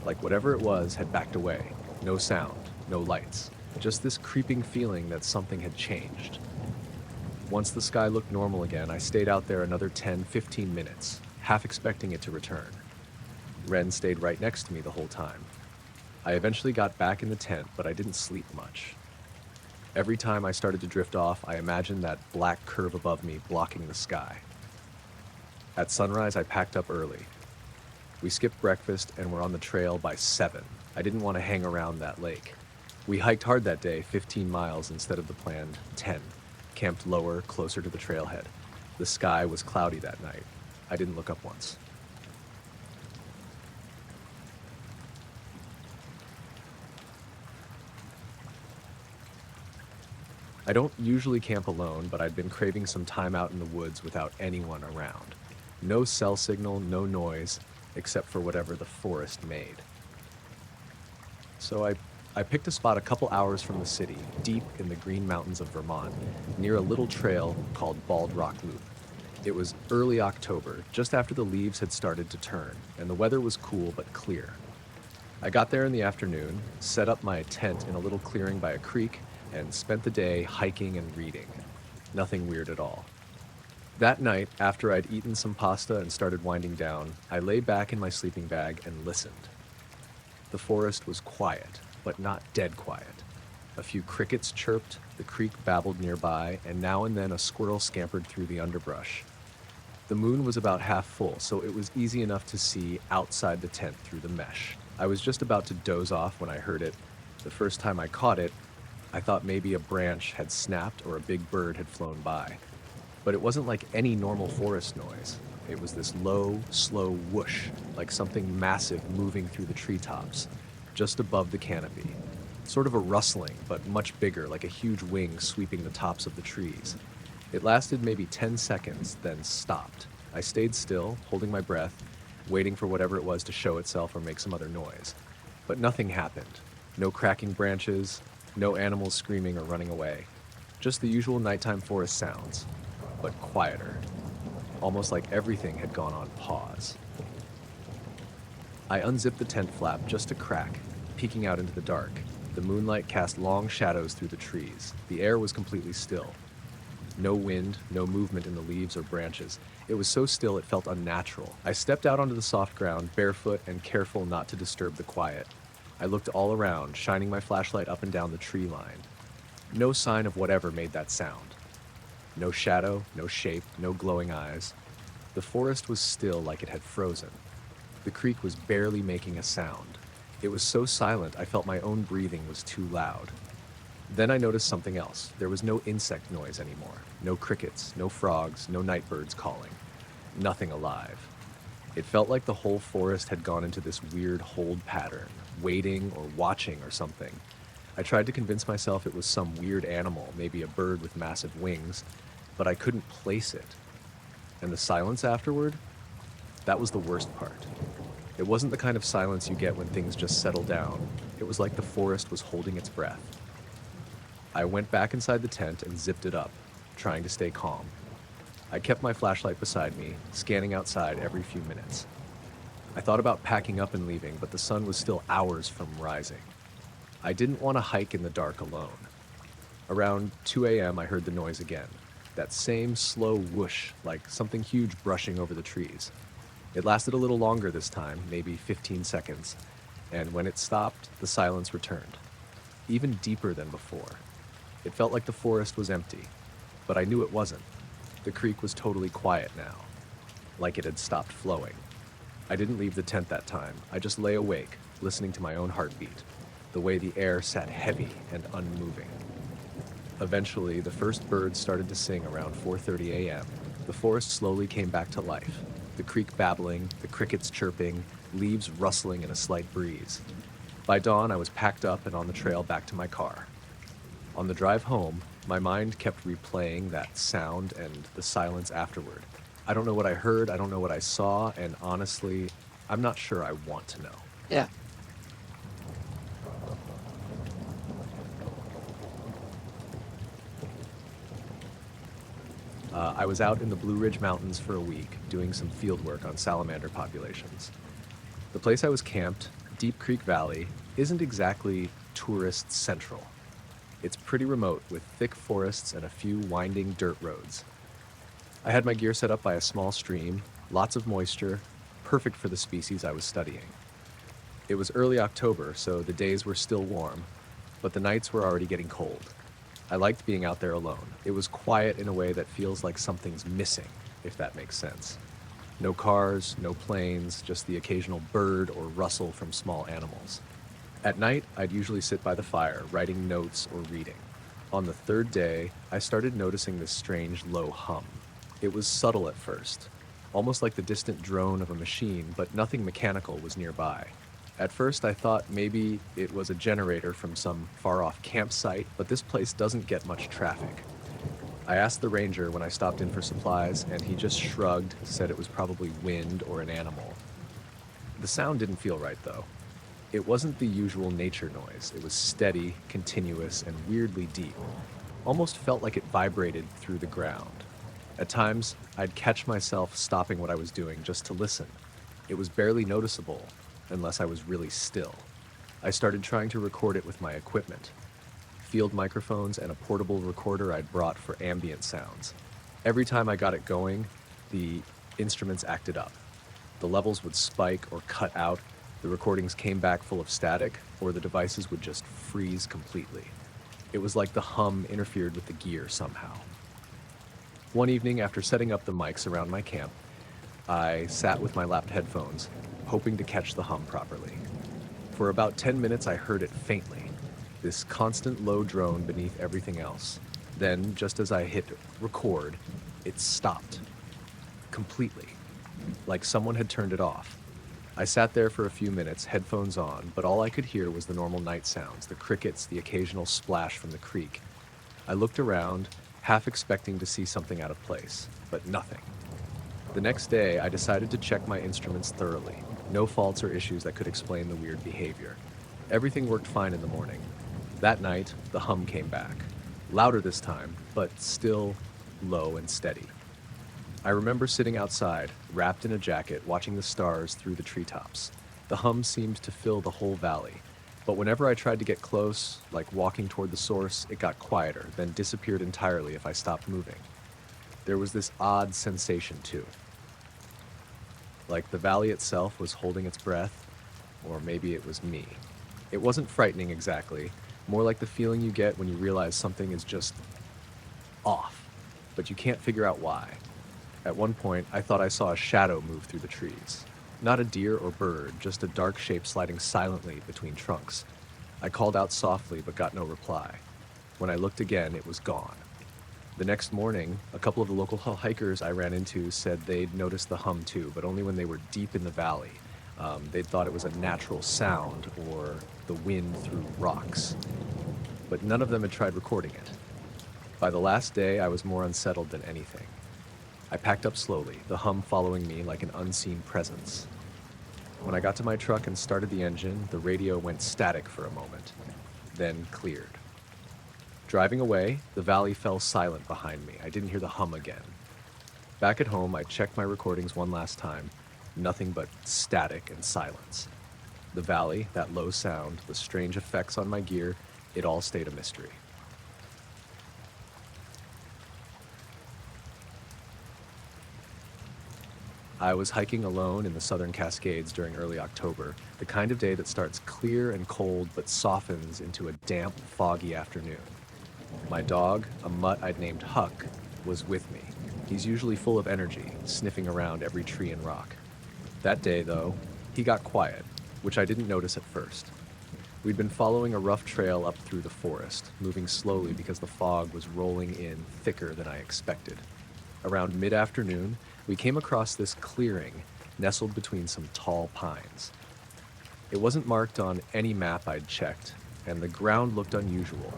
Like whatever it was had backed away. No sound, no lights. Just this creeping feeling that something had changed. Once the sky looked normal again, I stayed out there another 10-15 minutes, half expecting it to return. Ren stayed right next to me the whole time. I eventually got back in the tent, but I didn't sleep much. Every time I started to drift off, I imagined that black curve above me blocking the sky. At sunrise, I packed up early. We skipped breakfast and were on the trail by 7. I didn't want to hang around that lake. We hiked hard that day, 15 miles instead of the planned 10. Camped lower, closer to the trailhead. The sky was cloudy that night. I didn't look up once. I don't usually camp alone, but I'd been craving some time out in the woods without anyone around. No cell signal, no noise, except for whatever the forest made. So I picked a spot a couple hours from the city, deep in the Green Mountains of Vermont, near a little trail called Bald Rock Loop. It was early October, just after the leaves had started to turn, and the weather was cool but clear. I got there in the afternoon, set up my tent in a little clearing by a creek, and spent the day hiking and reading. Nothing weird at all. That night, after I'd eaten some pasta and started winding down, I lay back in my sleeping bag and listened. The forest was quiet, but not dead quiet. A few crickets chirped, the creek babbled nearby, and now and then a squirrel scampered through the underbrush. The moon was about half full, so it was easy enough to see outside the tent through the mesh. I was just about to doze off when I heard it. The first time I caught it, I thought maybe a branch had snapped or a big bird had flown by. But it wasn't like any normal forest noise. It was this low, slow whoosh, like something massive moving through the treetops, just above the canopy. Sort of a rustling, but much bigger, like a huge wing sweeping the tops of the trees. It lasted maybe 10 seconds, then stopped. I stayed still, holding my breath, waiting for whatever it was to show itself or make some other noise. But nothing happened. No cracking branches, no animals screaming or running away. Just the usual nighttime forest sounds, but quieter. Almost like everything had gone on pause. I unzipped the tent flap just a crack, peeking out into the dark. The moonlight cast long shadows through the trees. The air was completely still. No wind, no movement in the leaves or branches. It was so still it felt unnatural. I stepped out onto the soft ground, barefoot and careful not to disturb the quiet. I looked all around, shining my flashlight up and down the tree line. No sign of whatever made that sound. No shadow, no shape, no glowing eyes. The forest was still like it had frozen. The creek was barely making a sound. It was so silent I felt my own breathing was too loud. Then I noticed something else. There was no insect noise anymore. No crickets, no frogs, no night birds calling. Nothing alive. It felt like the whole forest had gone into this weird hold pattern, waiting or watching or something. I tried to convince myself it was some weird animal, maybe a bird with massive wings, but I couldn't place it. And the silence afterward? That was the worst part. It wasn't the kind of silence you get when things just settle down. It was like the forest was holding its breath. I went back inside the tent and zipped it up, trying to stay calm. I kept my flashlight beside me, scanning outside every few minutes. I thought about packing up and leaving, but the sun was still hours from rising. I didn't want to hike in the dark alone. Around 2 a.m., I heard the noise again. That same slow whoosh, like something huge brushing over the trees. It lasted a little longer this time, maybe 15 seconds, and when it stopped, the silence returned, even deeper than before. It felt like the forest was empty, but I knew it wasn't. The creek was totally quiet now, like it had stopped flowing. I didn't leave the tent that time. I just lay awake, listening to my own heartbeat, the way the air sat heavy and unmoving. Eventually, the first birds started to sing around 4:30 a.m. The forest slowly came back to life, the creek babbling, the crickets chirping, leaves rustling in a slight breeze. By dawn, I was packed up and on the trail back to my car. On the drive home, my mind kept replaying that sound and the silence afterward. I don't know what I heard, I don't know what I saw, and honestly, I'm not sure I want to know. Yeah. I was out in the Blue Ridge Mountains for a week, doing some field work on salamander populations. The place I was camped, Deep Creek Valley, isn't exactly tourist central. It's pretty remote, with thick forests and a few winding dirt roads. I had my gear set up by a small stream, lots of moisture, perfect for the species I was studying. It was early October, so the days were still warm, but the nights were already getting cold. I liked being out there alone. It was quiet in a way that feels like something's missing, if that makes sense. No cars, no planes, just the occasional bird or rustle from small animals. At night, I'd usually sit by the fire, writing notes or reading. On the third day, I started noticing this strange low hum. It was subtle at first, almost like the distant drone of a machine, but nothing mechanical was nearby. At first, I thought maybe it was a generator from some far-off campsite, but this place doesn't get much traffic. I asked the ranger when I stopped in for supplies, and he just shrugged, said it was probably wind or an animal. The sound didn't feel right, though. It wasn't the usual nature noise. It was steady, continuous, and weirdly deep. Almost felt like it vibrated through the ground. At times, I'd catch myself stopping what I was doing just to listen. It was barely noticeable, unless I was really still. I started trying to record it with my equipment. Field microphones and a portable recorder I'd brought for ambient sounds. Every time I got it going, the instruments acted up. The levels would spike or cut out, the recordings came back full of static, or the devices would just freeze completely. It was like the hum interfered with the gear somehow. One evening, after setting up the mics around my camp, I sat with my lapped headphones, hoping to catch the hum properly. For about 10 minutes, I heard it faintly, this constant low drone beneath everything else. Then, just as I hit record, it stopped. Completely. Like someone had turned it off. I sat there for a few minutes, headphones on, but all I could hear was the normal night sounds, the crickets, the occasional splash from the creek. I looked around, half expecting to see something out of place, but nothing. The next day, I decided to check my instruments thoroughly. No faults or issues that could explain the weird behavior. Everything worked fine in the morning. That night, the hum came back. Louder this time, but still low and steady. I remember sitting outside, wrapped in a jacket, watching the stars through the treetops. The hum seemed to fill the whole valley. But whenever I tried to get close, like walking toward the source, it got quieter, then disappeared entirely if I stopped moving. There was this odd sensation, too. Like the valley itself was holding its breath, or maybe it was me. It wasn't frightening exactly, more like the feeling you get when you realize something is just off, but you can't figure out why. At one point, I thought I saw a shadow move through the trees. Not a deer or bird, just a dark shape sliding silently between trunks. I called out softly, but got no reply. When I looked again, it was gone. The next morning, a couple of the local hikers I ran into said they'd noticed the hum too, but only when they were deep in the valley. They'd thought it was a natural sound or the wind through rocks. But none of them had tried recording it. By the last day, I was more unsettled than anything. I packed up slowly, the hum following me like an unseen presence. When I got to my truck and started the engine, the radio went static for a moment, then cleared. Driving away, the valley fell silent behind me. I didn't hear the hum again. Back at home, I checked my recordings one last time. Nothing but static and silence. The valley, that low sound, the strange effects on my gear, it all stayed a mystery. I was hiking alone in the southern Cascades during early October, the kind of day that starts clear and cold but softens into a damp, foggy afternoon. My dog, a mutt I'd named Huck, was with me. He's usually full of energy, sniffing around every tree and rock. That day, though, he got quiet, which I didn't notice at first. We'd been following a rough trail up through the forest, moving slowly because the fog was rolling in thicker than I expected. Around mid-afternoon, we came across this clearing nestled between some tall pines. It wasn't marked on any map I'd checked, and the ground looked unusual,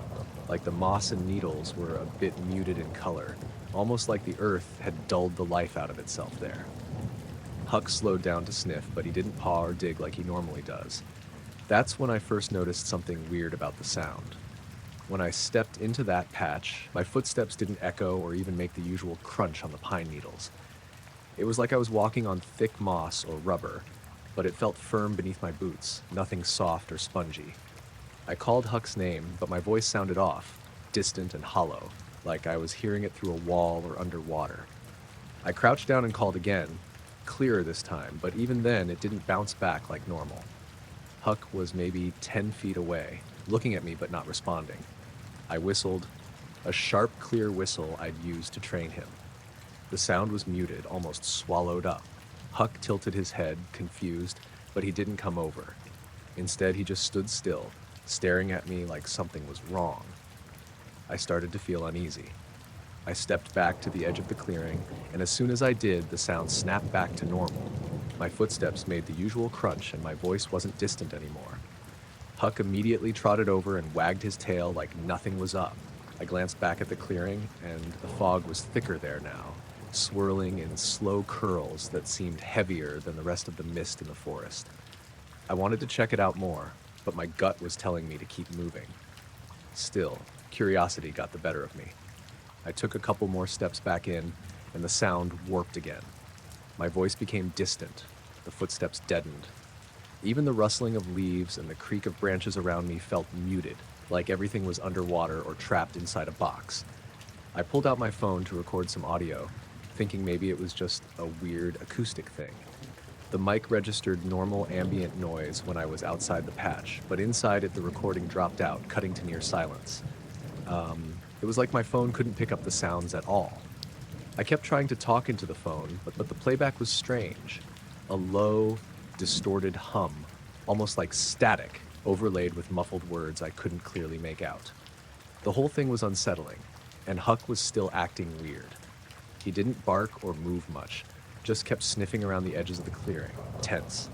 like the moss and needles were a bit muted in color, almost like the earth had dulled the life out of itself there. Huck slowed down to sniff, but he didn't paw or dig like he normally does. That's when I first noticed something weird about the sound. When I stepped into that patch, my footsteps didn't echo or even make the usual crunch on the pine needles. It was like I was walking on thick moss or rubber, but it felt firm beneath my boots, nothing soft or spongy. I called Huck's name, but my voice sounded off, distant and hollow, like I was hearing it through a wall or underwater. I crouched down and called again, clearer this time, but even then it didn't bounce back like normal. Huck was maybe 10 feet away, looking at me but not responding. I whistled, a sharp, clear whistle I'd used to train him. The sound was muted, almost swallowed up. Huck tilted his head, confused, but he didn't come over. Instead, he just stood still, staring at me like something was wrong. I started to feel uneasy. I stepped back to the edge of the clearing, and as soon as I did, the sound snapped back to normal. My footsteps made the usual crunch, and my voice wasn't distant anymore. Huck immediately trotted over and wagged his tail like nothing was up. I glanced back at the clearing, and the fog was thicker there now, swirling in slow curls that seemed heavier than the rest of the mist in the forest. I wanted to check it out more, but my gut was telling me to keep moving. Still, curiosity got the better of me. I took a couple more steps back in, and the sound warped again. My voice became distant, the footsteps deadened. Even the rustling of leaves and the creak of branches around me felt muted, like everything was underwater or trapped inside a box. I pulled out my phone to record some audio, thinking maybe it was just a weird acoustic thing. The mic registered normal ambient noise when I was outside the patch, but inside it the recording dropped out, cutting to near silence. It was like my phone couldn't pick up the sounds at all. I kept trying to talk into the phone, but the playback was strange. A low, distorted hum, almost like static, overlaid with muffled words I couldn't clearly make out. The whole thing was unsettling, and Huck was still acting weird. He didn't bark or move much, just kept sniffing around the edges of the clearing, tense.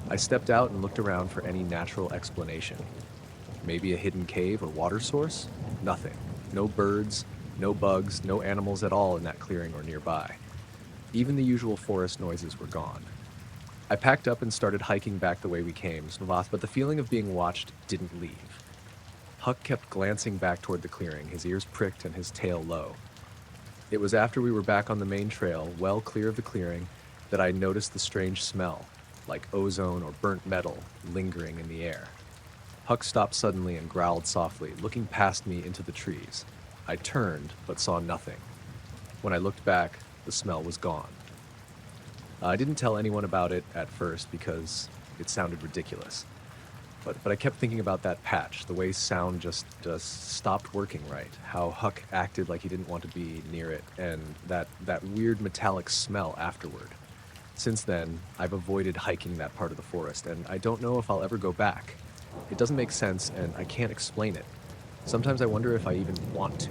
I stepped out and looked around for any natural explanation. Maybe a hidden cave or water source? Nothing. No birds, no bugs, no animals at all in that clearing or nearby. Even the usual forest noises were gone. I packed up and started hiking back the way we came, but the feeling of being watched didn't leave. Huck kept glancing back toward the clearing, his ears pricked and his tail low. It was after we were back on the main trail, well clear of the clearing, that I noticed the strange smell, like ozone or burnt metal, lingering in the air. Huck stopped suddenly and growled softly, looking past me into the trees. I turned, but saw nothing. When I looked back, the smell was gone. I didn't tell anyone about it at first because it sounded ridiculous. But I kept thinking about that patch, the way sound just stopped working right, how Huck acted like he didn't want to be near it, and that weird metallic smell afterward. Since then, I've avoided hiking that part of the forest, and I don't know if I'll ever go back. It doesn't make sense, and I can't explain it. Sometimes I wonder if I even want to.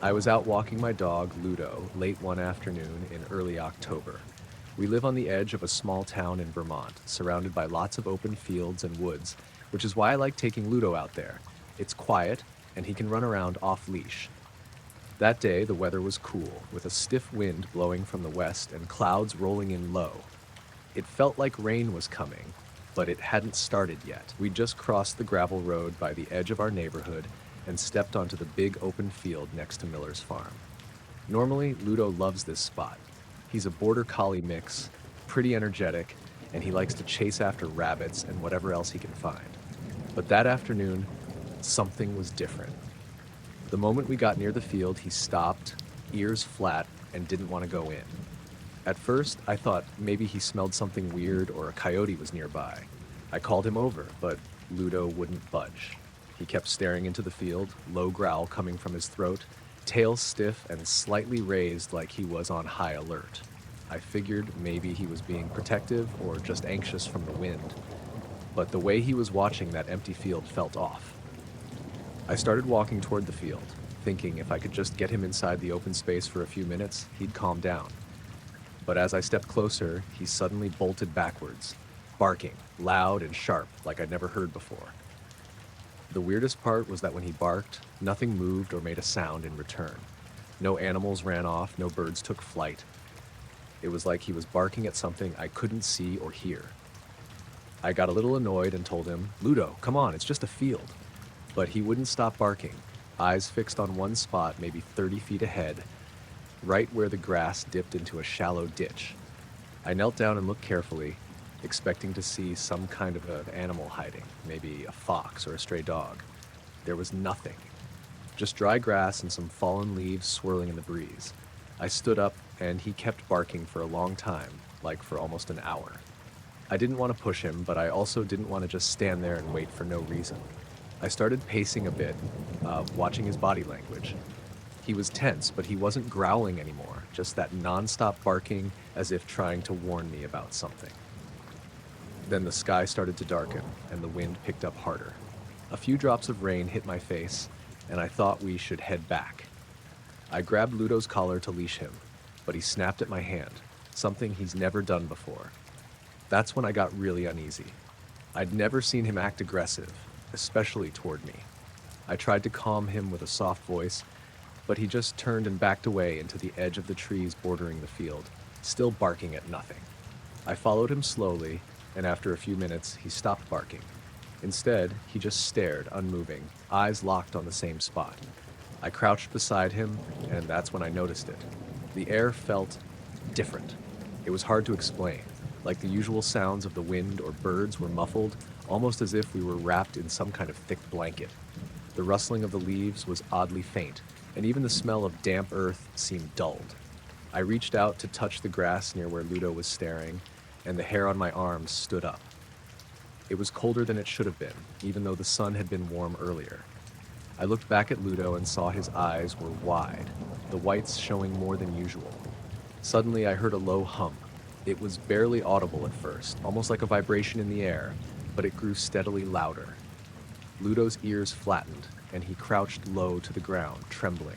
I was out walking my dog, Ludo, late one afternoon in early October. We live on the edge of a small town in Vermont, surrounded by lots of open fields and woods, which is why I like taking Ludo out there. It's quiet, and he can run around off-leash. That day, the weather was cool, with a stiff wind blowing from the west and clouds rolling in low. It felt like rain was coming, but it hadn't started yet. We just crossed the gravel road by the edge of our neighborhood and stepped onto the big open field next to Miller's farm. Normally, Ludo loves this spot. He's a border collie mix, pretty energetic, and he likes to chase after rabbits and whatever else he can find. But that afternoon, something was different. The moment we got near the field, he stopped, ears flat, and didn't want to go in. At first, I thought maybe he smelled something weird or a coyote was nearby. I called him over, but Ludo wouldn't budge. He kept staring into the field, low growl coming from his throat, tail stiff and slightly raised like he was on high alert. I figured maybe he was being protective or just anxious from the wind, but the way he was watching that empty field felt off. I started walking toward the field, thinking if I could just get him inside the open space for a few minutes, he'd calm down. But as I stepped closer, he suddenly bolted backwards, barking, loud and sharp like I'd never heard before. The weirdest part was that when he barked, nothing moved or made a sound in return. No animals ran off, no birds took flight. It was like he was barking at something I couldn't see or hear. I got a little annoyed and told him, "Ludo, come on, it's just a field." But he wouldn't stop barking, eyes fixed on one spot maybe 30 feet ahead, right where the grass dipped into a shallow ditch. I knelt down and looked carefully, expecting to see some kind of an animal hiding, maybe a fox or a stray dog. There was nothing, just dry grass and some fallen leaves swirling in the breeze. I stood up and he kept barking for a long time, like for almost an hour. I didn't want to push him, but I also didn't want to just stand there and wait for no reason. I started pacing a bit, watching his body language. He was tense, but he wasn't growling anymore, just that nonstop barking as if trying to warn me about something. Then the sky started to darken, and the wind picked up harder. A few drops of rain hit my face, and I thought we should head back. I grabbed Ludo's collar to leash him, but he snapped at my hand, something he's never done before. That's when I got really uneasy. I'd never seen him act aggressive, especially toward me. I tried to calm him with a soft voice, but he just turned and backed away into the edge of the trees bordering the field, still barking at nothing. I followed him slowly, and after a few minutes, he stopped barking. Instead, he just stared, unmoving, eyes locked on the same spot. I crouched beside him, and that's when I noticed it. The air felt different. It was hard to explain, like the usual sounds of the wind or birds were muffled, almost as if we were wrapped in some kind of thick blanket. The rustling of the leaves was oddly faint, and even the smell of damp earth seemed dulled. I reached out to touch the grass near where Ludo was staring, and the hair on my arms stood up. It was colder than it should have been, even though the sun had been warm earlier. I looked back at Ludo and saw his eyes were wide, the whites showing more than usual. Suddenly I heard a low hum. It was barely audible at first, almost like a vibration in the air, but it grew steadily louder. Ludo's ears flattened, and he crouched low to the ground, trembling.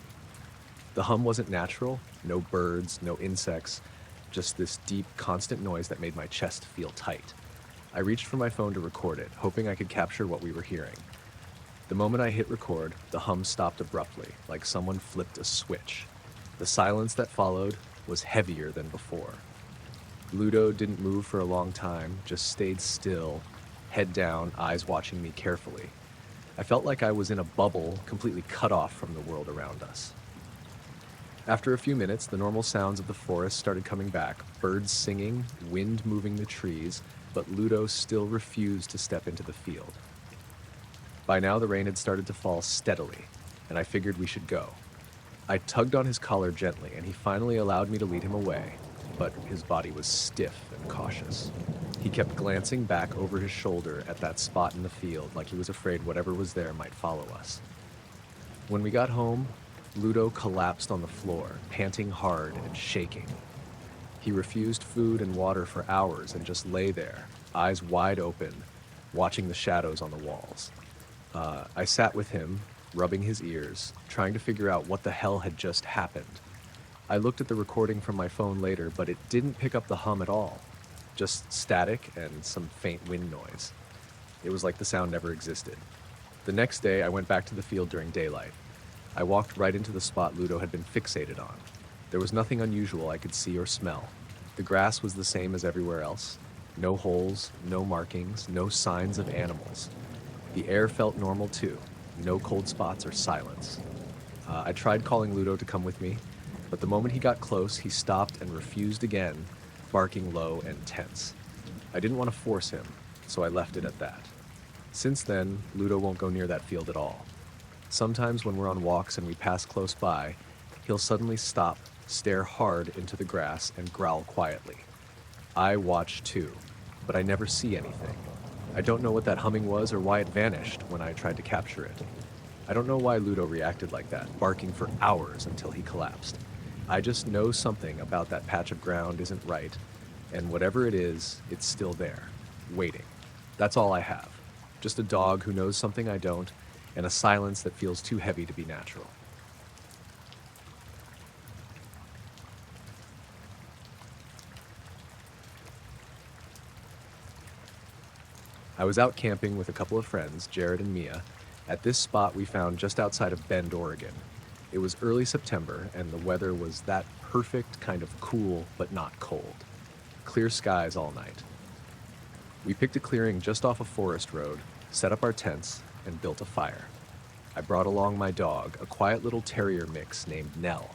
The hum wasn't natural, no birds, no insects, just this deep, constant noise that made my chest feel tight. I reached for my phone to record it, hoping I could capture what we were hearing. The moment I hit record, the hum stopped abruptly, like someone flipped a switch. The silence that followed was heavier than before. Ludo didn't move for a long time, just stayed still, head down, eyes watching me carefully. I felt like I was in a bubble, completely cut off from the world around us. After a few minutes, the normal sounds of the forest started coming back, birds singing, wind moving the trees, but Ludo still refused to step into the field. By now, the rain had started to fall steadily, and I figured we should go. I tugged on his collar gently, and he finally allowed me to lead him away, but his body was stiff and cautious. He kept glancing back over his shoulder at that spot in the field, like he was afraid whatever was there might follow us. When we got home, Ludo collapsed on the floor, panting hard and shaking. He refused food and water for hours and just lay there, eyes wide open, watching the shadows on the walls. I sat with him, rubbing his ears, trying to figure out what the hell had just happened. I looked at the recording from my phone later, but it didn't pick up the hum at all, just static and some faint wind noise. It was like the sound never existed. The next day, I went back to the field during daylight. I walked right into the spot Ludo had been fixated on. There was nothing unusual I could see or smell. The grass was the same as everywhere else. No holes, no markings, no signs of animals. The air felt normal too. No cold spots or silence. I tried calling Ludo to come with me, but the moment he got close, he stopped and refused again, barking low and tense. I didn't want to force him, so I left it at that. Since then, Ludo won't go near that field at all. Sometimes when we're on walks and we pass close by, he'll suddenly stop, stare hard into the grass, and growl quietly. I watch too, but I never see anything. I don't know what that humming was or why it vanished when I tried to capture it. I don't know why Ludo reacted like that, barking for hours until he collapsed. I just know something about that patch of ground isn't right, and whatever it is, it's still there, waiting. That's all I have. Just a dog who knows something I don't, and a silence that feels too heavy to be natural. I was out camping with a couple of friends, Jared and Mia, at this spot we found just outside of Bend, Oregon. It was early September, and the weather was that perfect kind of cool but not cold. Clear skies all night. We picked a clearing just off a forest road, set up our tents, and built a fire. I brought along my dog, a quiet little terrier mix named Nell,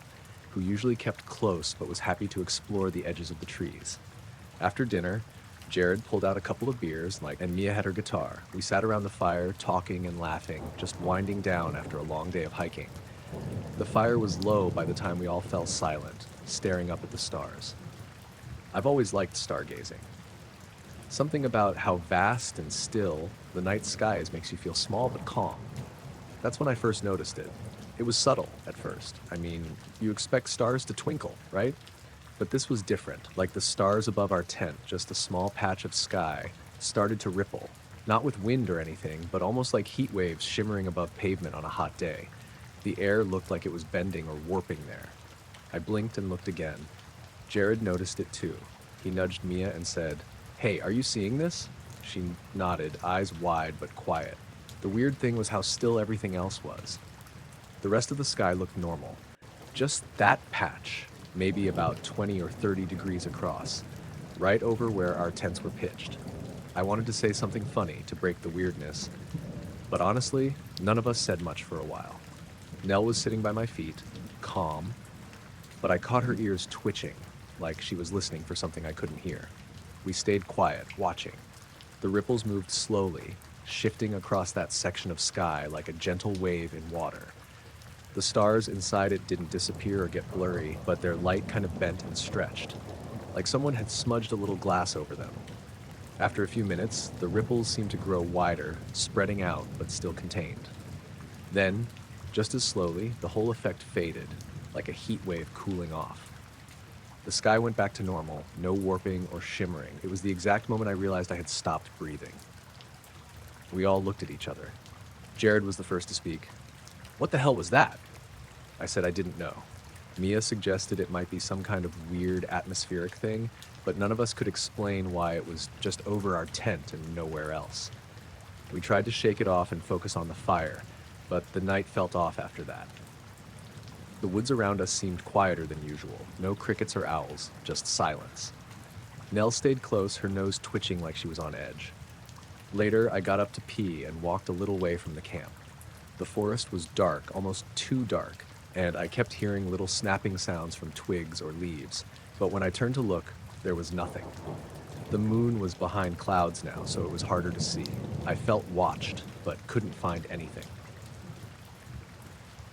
who usually kept close but was happy to explore the edges of the trees. After dinner, Jared pulled out a couple of beers, and Mia had her guitar. We sat around the fire, talking and laughing, just winding down after a long day of hiking. The fire was low by the time we all fell silent, staring up at the stars. I've always liked stargazing. Something about how vast and still the night sky is makes you feel small but calm. That's when I first noticed it. It was subtle at first. I mean, you expect stars to twinkle, right? But this was different, like the stars above our tent, just a small patch of sky, started to ripple. Not with wind or anything, but almost like heat waves shimmering above pavement on a hot day. The air looked like it was bending or warping there. I blinked and looked again. Jared noticed it too. He nudged Mia and said, "Hey, are you seeing this?" She nodded, eyes wide but quiet. The weird thing was how still everything else was. The rest of the sky looked normal. Just that patch, maybe about 20 or 30 degrees across, right over where our tents were pitched. I wanted to say something funny to break the weirdness, but honestly, none of us said much for a while. Nell was sitting by my feet, calm, but I caught her ears twitching, like she was listening for something I couldn't hear. We stayed quiet, watching. The ripples moved slowly, shifting across that section of sky like a gentle wave in water. The stars inside it didn't disappear or get blurry, but their light kind of bent and stretched, like someone had smudged a little glass over them. After a few minutes, the ripples seemed to grow wider, spreading out but still contained. Then, just as slowly, the whole effect faded, like a heat wave cooling off. The sky went back to normal, no warping or shimmering. It was the exact moment I realized I had stopped breathing. We all looked at each other. Jared was the first to speak. "What the hell was that?" I said I didn't know. Mia suggested it might be some kind of weird atmospheric thing, but none of us could explain why it was just over our tent and nowhere else. We tried to shake it off and focus on the fire, but the night felt off after that. The woods around us seemed quieter than usual. No crickets or owls, just silence. Nell stayed close, her nose twitching like she was on edge. Later, I got up to pee and walked a little way from the camp. The forest was dark, almost too dark, and I kept hearing little snapping sounds from twigs or leaves. But when I turned to look, there was nothing. The moon was behind clouds now, so it was harder to see. I felt watched, but couldn't find anything.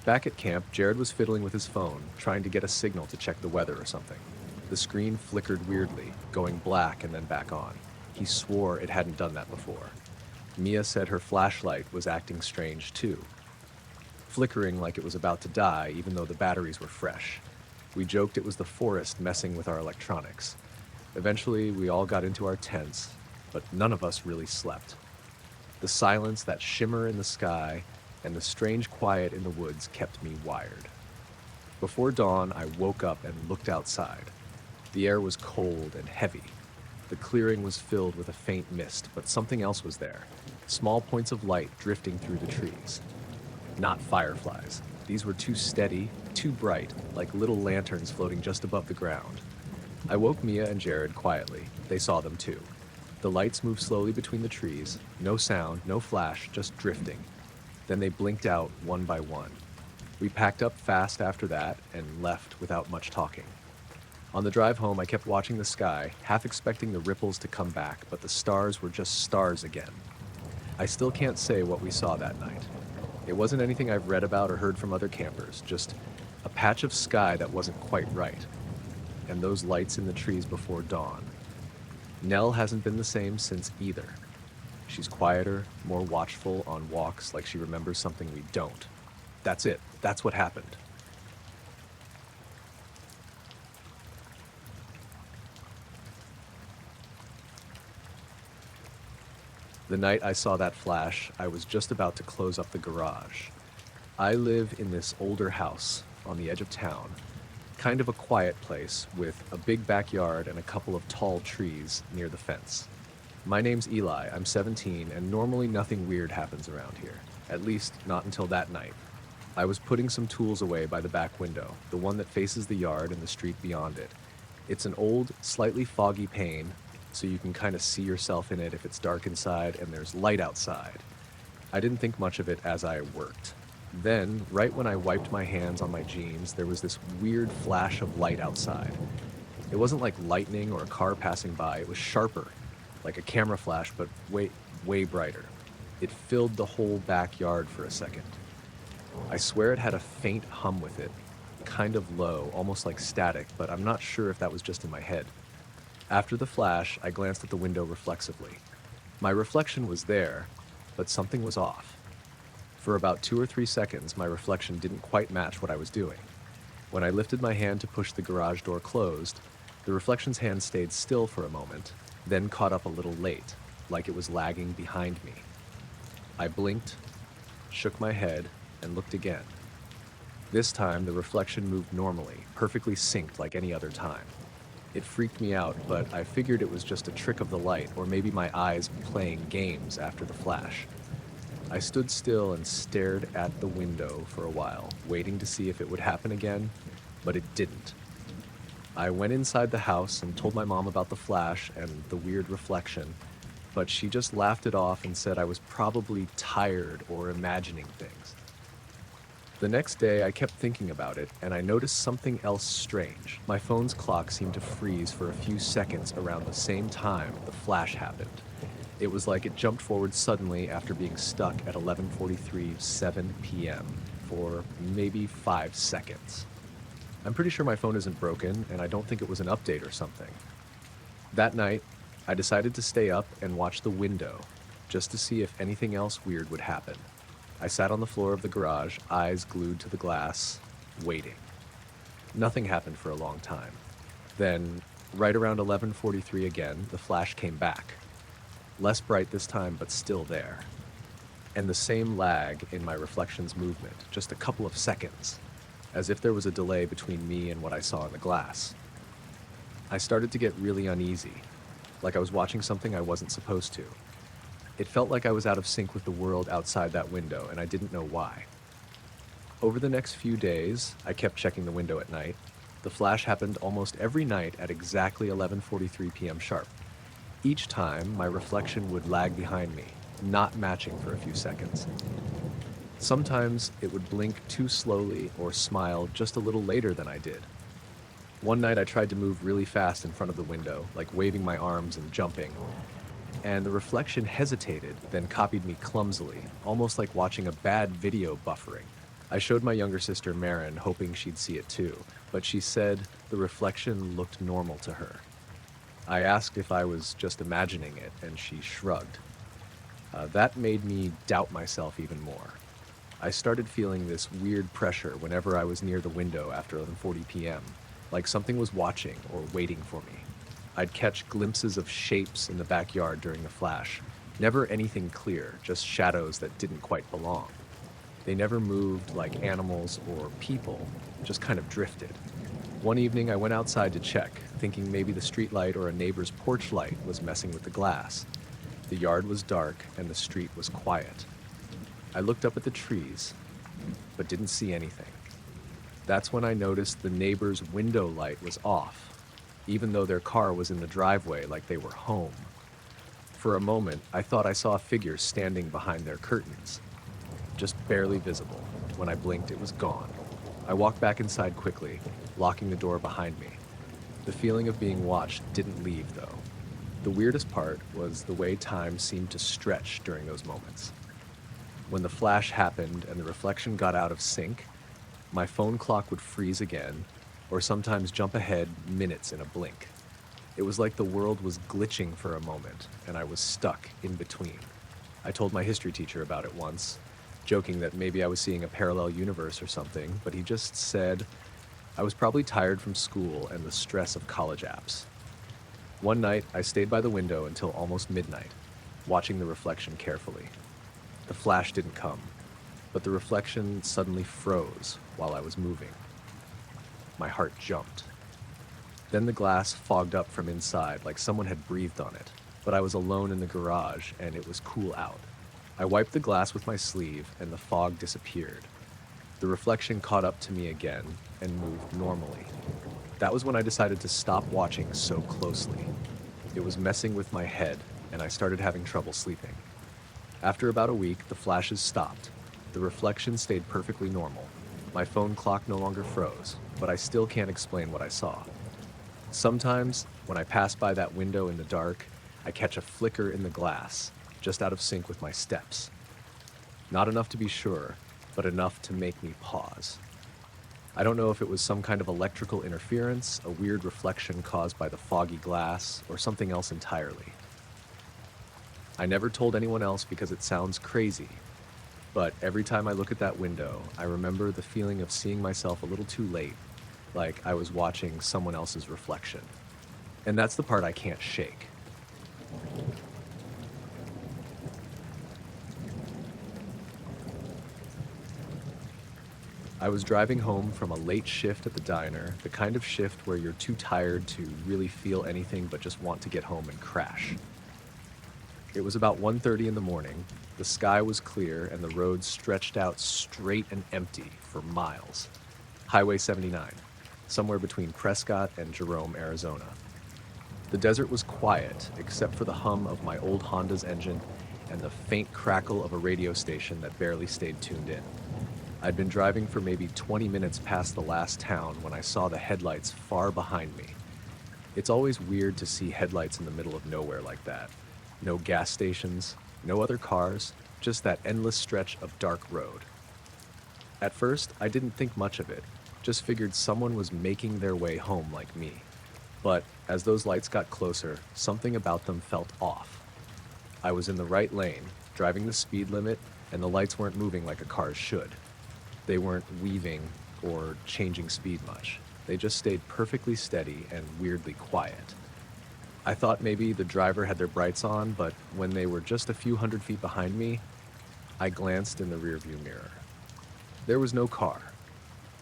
Back at camp, Jared was fiddling with his phone, trying to get a signal to check the weather or something. The screen flickered weirdly, going black and then back on. He swore it hadn't done that before. Mia said her flashlight was acting strange too, flickering like it was about to die even though the batteries were fresh. We joked it was the forest messing with our electronics. Eventually, we all got into our tents, but none of us really slept. The silence, that shimmer in the sky, and the strange quiet in the woods kept me wired. Before dawn, I woke up and looked outside. The air was cold and heavy. The clearing was filled with a faint mist, but something else was there. Small points of light drifting through the trees. Not fireflies. These were too steady, too bright, like little lanterns floating just above the ground. I woke Mia and Jared quietly. They saw them too. The lights moved slowly between the trees. No sound, no flash, just drifting. Then they blinked out one by one. We packed up fast after that and left without much talking. On the drive home, I kept watching the sky, half expecting the ripples to come back, but the stars were just stars again. I still can't say what we saw that night. It wasn't anything I've read about or heard from other campers, just a patch of sky that wasn't quite right, and those lights in the trees before dawn. Nell hasn't been the same since either. She's quieter, more watchful on walks, like she remembers something we don't. That's it. That's what happened. The night I saw that flash, I was just about to close up the garage. I live in this older house on the edge of town, kind of a quiet place with a big backyard and a couple of tall trees near the fence. My name's Eli, I'm 17, and normally nothing weird happens around here. At least, not until that night. I was putting some tools away by the back window, the one that faces the yard and the street beyond it. It's an old, slightly foggy pane, so you can kind of see yourself in it if it's dark inside and there's light outside. I didn't think much of it as I worked. Then, right when I wiped my hands on my jeans, there was this weird flash of light outside. It wasn't like lightning or a car passing by, it was sharper, like a camera flash, but way brighter. It filled the whole backyard for a second. I swear it had a faint hum with it, kind of low, almost like static, but I'm not sure if that was just in my head. After the flash, I glanced at the window reflexively. My reflection was there, but something was off. For about 2 or 3 seconds, my reflection didn't quite match what I was doing. When I lifted my hand to push the garage door closed, the reflection's hand stayed still for a moment, then caught up a little late, like it was lagging behind me. I blinked, shook my head, and looked again. This time, the reflection moved normally, perfectly synced like any other time. It freaked me out, but I figured it was just a trick of the light, or maybe my eyes playing games after the flash. I stood still and stared at the window for a while, waiting to see if it would happen again, but it didn't. I went inside the house and told my mom about the flash and the weird reflection, but she just laughed it off and said I was probably tired or imagining things. The next day, I kept thinking about it, and I noticed something else strange. My phone's clock seemed to freeze for a few seconds around the same time the flash happened. It was like it jumped forward suddenly after being stuck at 11:43, 7 p.m. for maybe 5 seconds. I'm pretty sure my phone isn't broken, and I don't think it was an update or something. That night, I decided to stay up and watch the window, just to see if anything else weird would happen. I sat on the floor of the garage, eyes glued to the glass, waiting. Nothing happened for a long time. Then, right around 11:43 again, the flash came back. Less bright this time, but still there. And the same lag in my reflection's movement, just a couple of seconds, as if there was a delay between me and what I saw in the glass. I started to get really uneasy, like I was watching something I wasn't supposed to. It felt like I was out of sync with the world outside that window, and I didn't know why. Over the next few days, I kept checking the window at night. The flash happened almost every night at exactly 11:43 p.m. sharp. Each time, my reflection would lag behind me, not matching for a few seconds. Sometimes it would blink too slowly or smile just a little later than I did. One night I tried to move really fast in front of the window, like waving my arms and jumping, and the reflection hesitated, then copied me clumsily, almost like watching a bad video buffering. I showed my younger sister Marin, hoping she'd see it too, but she said the reflection looked normal to her. I asked if I was just imagining it, and she shrugged. That made me doubt myself even more. I started feeling this weird pressure whenever I was near the window after 11:40 p.m., like something was watching or waiting for me. I'd catch glimpses of shapes in the backyard during the flash. Never anything clear, just shadows that didn't quite belong. They never moved like animals or people, just kind of drifted. One evening I went outside to check, thinking maybe the streetlight or a neighbor's porch light was messing with the glass. The yard was dark and the street was quiet. I looked up at the trees, but didn't see anything. That's when I noticed the neighbor's window light was off, even though their car was in the driveway like they were home. For a moment, I thought I saw a figure standing behind their curtains, just barely visible. When I blinked, it was gone. I walked back inside quickly, locking the door behind me. The feeling of being watched didn't leave, though. The weirdest part was the way time seemed to stretch during those moments. When the flash happened and the reflection got out of sync, my phone clock would freeze again, or sometimes jump ahead minutes in a blink. It was like the world was glitching for a moment, and I was stuck in between. I told my history teacher about it once, joking that maybe I was seeing a parallel universe or something, but he just said I was probably tired from school and the stress of college apps. One night, I stayed by the window until almost midnight, watching the reflection carefully. The flash didn't come, but the reflection suddenly froze while I was moving. My heart jumped. Then the glass fogged up from inside like someone had breathed on it, but I was alone in the garage and it was cool out. I wiped the glass with my sleeve and the fog disappeared. The reflection caught up to me again and moved normally. That was when I decided to stop watching so closely. It was messing with my head and I started having trouble sleeping. After about a week, the flashes stopped. The reflection stayed perfectly normal. My phone clock no longer froze, but I still can't explain what I saw. Sometimes, when I pass by that window in the dark, I catch a flicker in the glass, just out of sync with my steps. Not enough to be sure, but enough to make me pause. I don't know if it was some kind of electrical interference, a weird reflection caused by the foggy glass, or something else entirely. I never told anyone else because it sounds crazy, but every time I look at that window, I remember the feeling of seeing myself a little too late, like I was watching someone else's reflection. And that's the part I can't shake. I was driving home from a late shift at the diner, the kind of shift where you're too tired to really feel anything but just want to get home and crash. It was about 1:30 in the morning, the sky was clear, and the road stretched out straight and empty for miles. Highway 79, somewhere between Prescott and Jerome, Arizona. The desert was quiet, except for the hum of my old Honda's engine and the faint crackle of a radio station that barely stayed tuned in. I'd been driving for maybe 20 minutes past the last town when I saw the headlights far behind me. It's always weird to see headlights in the middle of nowhere like that. No gas stations, no other cars, just that endless stretch of dark road. At first, I didn't think much of it, just figured someone was making their way home like me. But as those lights got closer, something about them felt off. I was in the right lane, driving the speed limit, and the lights weren't moving like a car should. They weren't weaving or changing speed much. They just stayed perfectly steady and weirdly quiet. I thought maybe the driver had their brights on, but when they were just a few hundred feet behind me, I glanced in the rearview mirror. There was no car,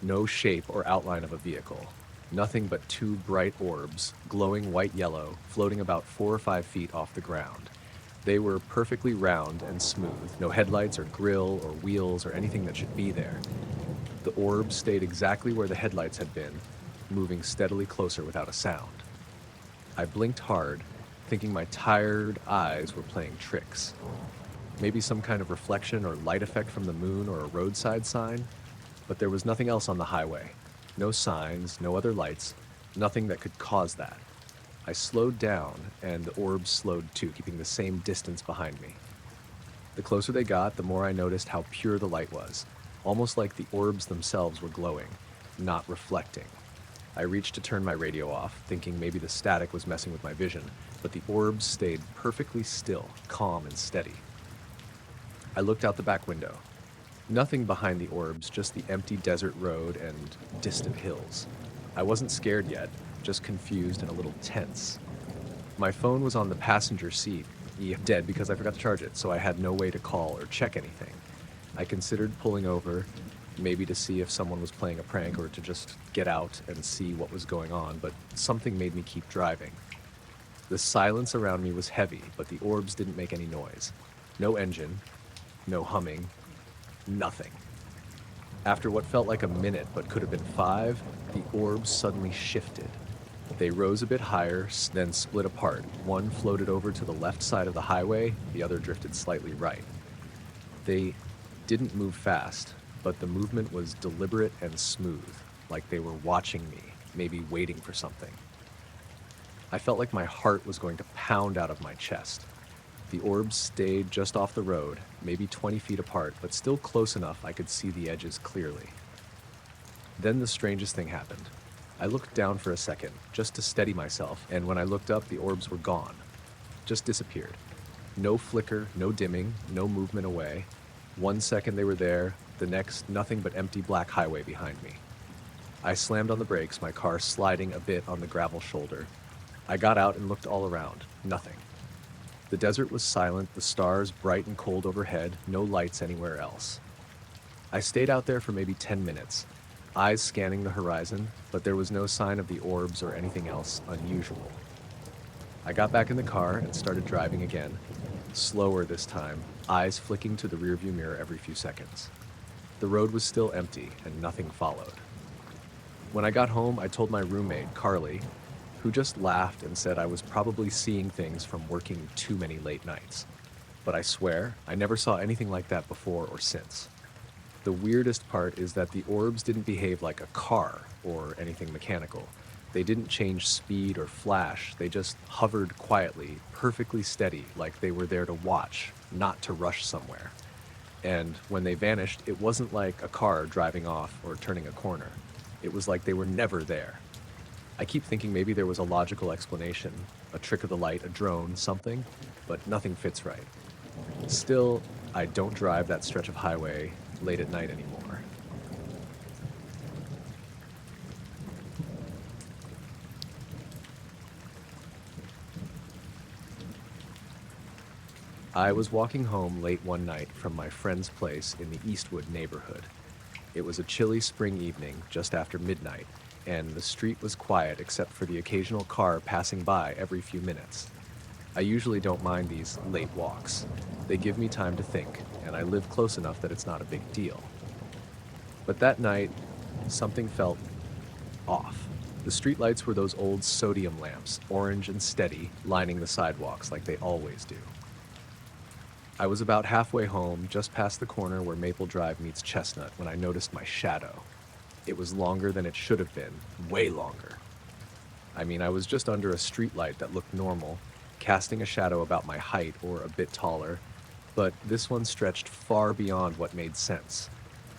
no shape or outline of a vehicle, nothing but two bright orbs, glowing white-yellow, floating about 4 or 5 feet off the ground. They were perfectly round and smooth, no headlights or grill or wheels or anything that should be there. The orbs stayed exactly where the headlights had been, moving steadily closer without a sound. I blinked hard, thinking my tired eyes were playing tricks. Maybe some kind of reflection or light effect from the moon or a roadside sign, but there was nothing else on the highway. No signs, no other lights, nothing that could cause that. I slowed down, and the orbs slowed too, keeping the same distance behind me. The closer they got, the more I noticed how pure the light was, almost like the orbs themselves were glowing, not reflecting. I reached to turn my radio off, thinking maybe the static was messing with my vision, but the orbs stayed perfectly still, calm and steady. I looked out the back window. Nothing behind the orbs, just the empty desert road and distant hills. I wasn't scared yet, just confused and a little tense. My phone was on the passenger seat, dead because I forgot to charge it, so I had no way to call or check anything. I considered pulling over, maybe to see if someone was playing a prank or to just get out and see what was going on, but something made me keep driving. The silence around me was heavy, but the orbs didn't make any noise. No engine, no humming, nothing. After what felt like a minute but could have been 5, the orbs suddenly shifted. They rose a bit higher, then split apart. One floated over to the left side of the highway, the other drifted slightly right. They didn't move fast, but the movement was deliberate and smooth, like they were watching me, maybe waiting for something. I felt like my heart was going to pound out of my chest. The orbs stayed just off the road, maybe 20 feet apart, but still close enough I could see the edges clearly. Then the strangest thing happened. I looked down for a second, just to steady myself, and when I looked up, the orbs were gone. Just disappeared. No flicker, no dimming, no movement away. 1 second they were there, the next, nothing but empty black highway behind me. I slammed on the brakes, my car sliding a bit on the gravel shoulder. I got out and looked all around. Nothing. The desert was silent, the stars bright and cold overhead, no lights anywhere else. I stayed out there for maybe 10 minutes, eyes scanning the horizon, but there was no sign of the orbs or anything else unusual. I got back in the car and started driving again, slower this time, eyes flicking to the rearview mirror every few seconds. The road was still empty and nothing followed. When I got home, I told my roommate, Carly, who just laughed and said I was probably seeing things from working too many late nights. But I swear, I never saw anything like that before or since. The weirdest part is that the orbs didn't behave like a car or anything mechanical. They didn't change speed or flash, they just hovered quietly, perfectly steady, like they were there to watch, not to rush somewhere. And when they vanished, it wasn't like a car driving off or turning a corner. It was like they were never there. I keep thinking maybe there was a logical explanation, a trick of the light, a drone, something, but nothing fits right. Still, I don't drive that stretch of highway late at night anymore. I was walking home late one night from my friend's place in the Eastwood neighborhood. It was a chilly spring evening just after midnight, and the street was quiet except for the occasional car passing by every few minutes. I usually don't mind these late walks. They give me time to think, and I live close enough that it's not a big deal. But that night, something felt off. The streetlights were those old sodium lamps, orange and steady, lining the sidewalks like they always do. I was about halfway home, just past the corner where Maple Drive meets Chestnut, when I noticed my shadow. It was longer than it should have been, way longer. I mean, I was just under a streetlight that looked normal, casting a shadow about my height or a bit taller, but this one stretched far beyond what made sense,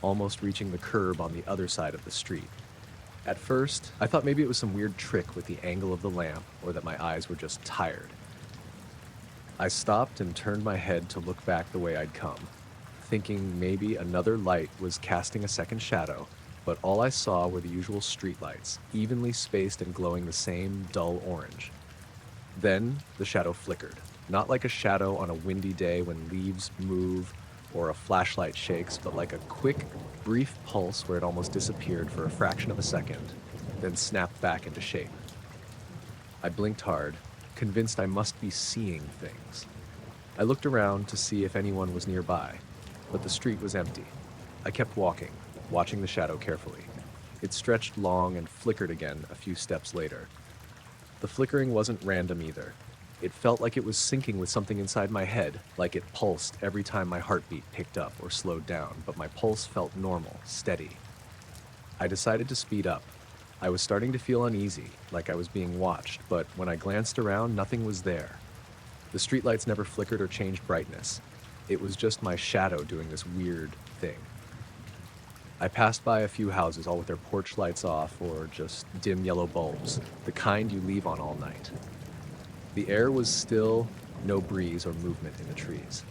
almost reaching the curb on the other side of the street. At first, I thought maybe it was some weird trick with the angle of the lamp, or that my eyes were just tired. I stopped and turned my head to look back the way I'd come, thinking maybe another light was casting a second shadow, but all I saw were the usual streetlights, evenly spaced and glowing the same dull orange. Then the shadow flickered, not like a shadow on a windy day when leaves move or a flashlight shakes, but like a quick, brief pulse where it almost disappeared for a fraction of a second, then snapped back into shape. I blinked hard, convinced I must be seeing things. I looked around to see if anyone was nearby, but the street was empty. I kept walking, watching the shadow carefully. It stretched long and flickered again a few steps later. The flickering wasn't random either. It felt like it was syncing with something inside my head, like it pulsed every time my heartbeat picked up or slowed down, but my pulse felt normal, steady. I decided to speed up. I was starting to feel uneasy, like I was being watched, but when I glanced around, nothing was there. The streetlights never flickered or changed brightness. It was just my shadow doing this weird thing. I passed by a few houses, all with their porch lights off or just dim yellow bulbs, the kind you leave on all night. The air was still, no breeze or movement in the trees.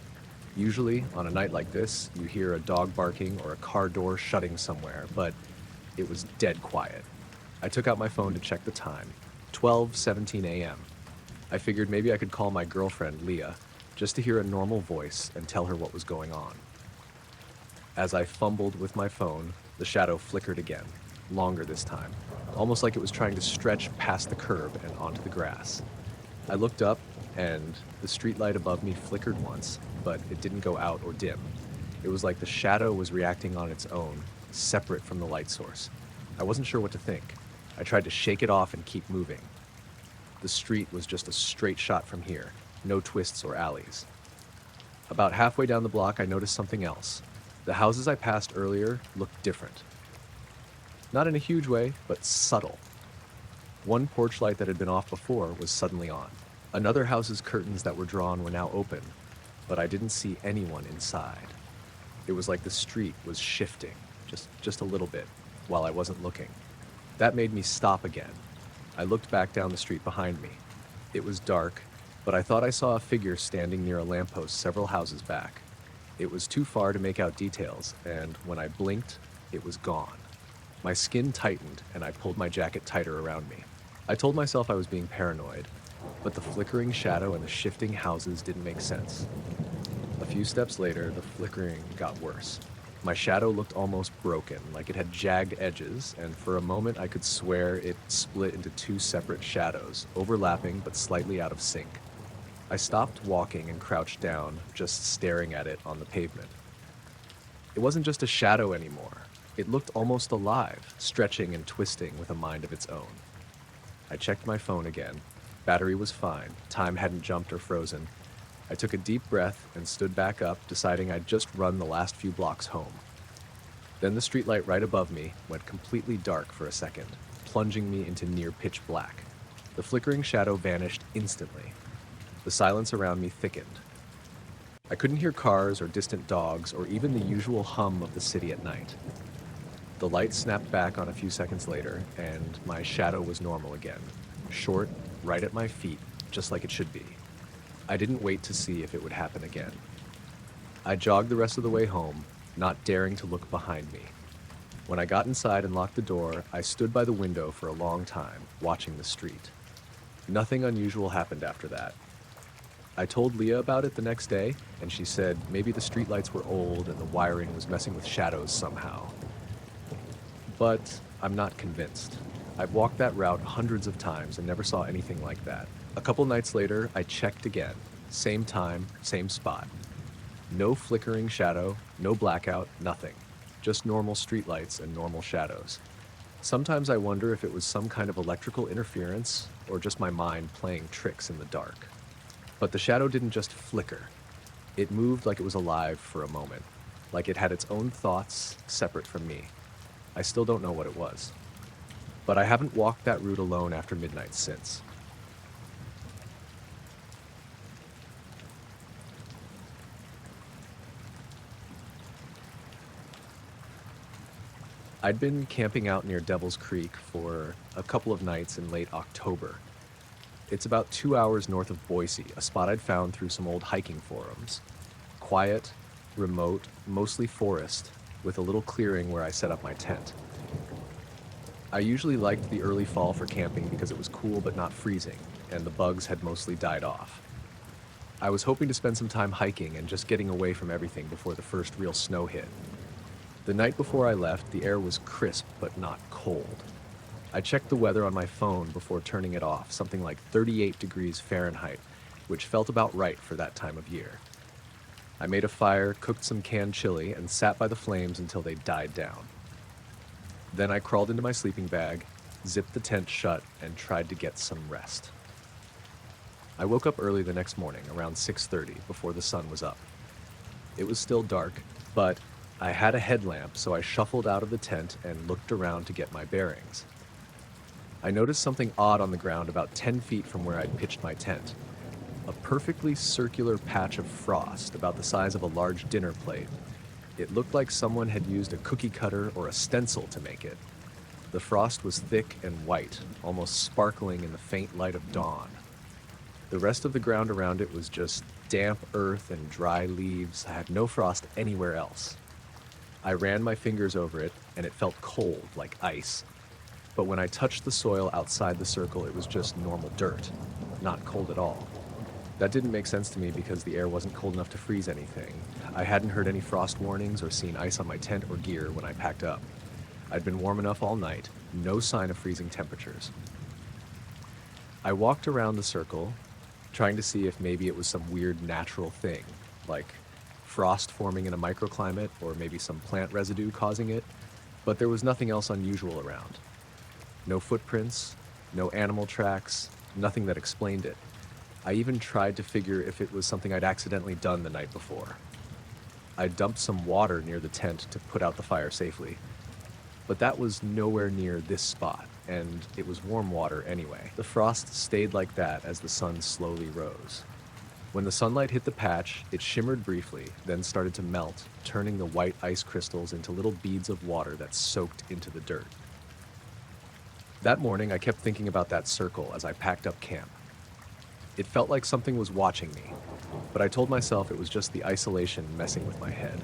Usually, on a night like this, you hear a dog barking or a car door shutting somewhere, but it was dead quiet. I took out my phone to check the time, 12:17 a.m. I figured maybe I could call my girlfriend, Leah, just to hear a normal voice and tell her what was going on. As I fumbled with my phone, the shadow flickered again, longer this time, almost like it was trying to stretch past the curb and onto the grass. I looked up, and the streetlight above me flickered once, but it didn't go out or dim. It was like the shadow was reacting on its own, separate from the light source. I wasn't sure what to think. I tried to shake it off and keep moving. The street was just a straight shot from here, no twists or alleys. About halfway down the block, I noticed something else. The houses I passed earlier looked different. Not in a huge way, but subtle. One porch light that had been off before was suddenly on. Another house's curtains that were drawn were now open, but I didn't see anyone inside. It was like the street was shifting, just a little bit, while I wasn't looking. That made me stop again. I looked back down the street behind me. It was dark, but I thought I saw a figure standing near a lamppost several houses back. It was too far to make out details, and when I blinked, it was gone. My skin tightened, and I pulled my jacket tighter around me. I told myself I was being paranoid, but the flickering shadow and the shifting houses didn't make sense. A few steps later, the flickering got worse. My shadow looked almost broken, like it had jagged edges, and for a moment I could swear it split into two separate shadows, overlapping but slightly out of sync. I stopped walking and crouched down, just staring at it on the pavement. It wasn't just a shadow anymore. It looked almost alive, stretching and twisting with a mind of its own. I checked my phone again. Battery was fine. Time hadn't jumped or frozen. I took a deep breath and stood back up, deciding I'd just run the last few blocks home. Then the streetlight right above me went completely dark for a second, plunging me into near pitch black. The flickering shadow vanished instantly. The silence around me thickened. I couldn't hear cars or distant dogs or even the usual hum of the city at night. The light snapped back on a few seconds later, and my shadow was normal again, short, right at my feet, just like it should be. I didn't wait to see if it would happen again. I jogged the rest of the way home, not daring to look behind me. When I got inside and locked the door, I stood by the window for a long time, watching the street. Nothing unusual happened after that. I told Leah about it the next day, and she said maybe the streetlights were old and the wiring was messing with shadows somehow. But I'm not convinced. I've walked that route hundreds of times and never saw anything like that. A couple nights later, I checked again. Same time, same spot. No flickering shadow, no blackout, nothing. Just normal streetlights and normal shadows. Sometimes I wonder if it was some kind of electrical interference or just my mind playing tricks in the dark. But the shadow didn't just flicker. It moved like it was alive for a moment, like it had its own thoughts separate from me. I still don't know what it was. But I haven't walked that route alone after midnight since. I'd been camping out near Devil's Creek for a couple of nights in late October. It's about 2 hours north of Boise, a spot I'd found through some old hiking forums. Quiet, remote, mostly forest, with a little clearing where I set up my tent. I usually liked the early fall for camping because it was cool but not freezing, and the bugs had mostly died off. I was hoping to spend some time hiking and just getting away from everything before the first real snow hit. The night before I left, the air was crisp but not cold. I checked the weather on my phone before turning it off, something like 38 degrees Fahrenheit, which felt about right for that time of year. I made a fire, cooked some canned chili, and sat by the flames until they died down. Then I crawled into my sleeping bag, zipped the tent shut, and tried to get some rest. I woke up early the next morning, around 6:30, before the sun was up. It was still dark, but I had a headlamp, so I shuffled out of the tent and looked around to get my bearings. I noticed something odd on the ground about 10 feet from where I'd pitched my tent. A perfectly circular patch of frost about the size of a large dinner plate. It looked like someone had used a cookie cutter or a stencil to make it. The frost was thick and white, almost sparkling in the faint light of dawn. The rest of the ground around it was just damp earth and dry leaves. I had no frost anywhere else. I ran my fingers over it, and it felt cold, like ice. But when I touched the soil outside the circle, it was just normal dirt, not cold at all. That didn't make sense to me because the air wasn't cold enough to freeze anything. I hadn't heard any frost warnings or seen ice on my tent or gear when I packed up. I'd been warm enough all night, no sign of freezing temperatures. I walked around the circle, trying to see if maybe it was some weird natural thing, like frost forming in a microclimate or maybe some plant residue causing it, but there was nothing else unusual around. No footprints, no animal tracks, nothing that explained it. I even tried to figure if it was something I'd accidentally done the night before. I dumped some water near the tent to put out the fire safely, but that was nowhere near this spot. and it was warm water anyway. The frost stayed like that as the sun slowly rose. When the sunlight hit the patch, it shimmered briefly, then started to melt, turning the white ice crystals into little beads of water that soaked into the dirt. That morning, I kept thinking about that circle as I packed up camp. It felt like something was watching me, but I told myself it was just the isolation messing with my head.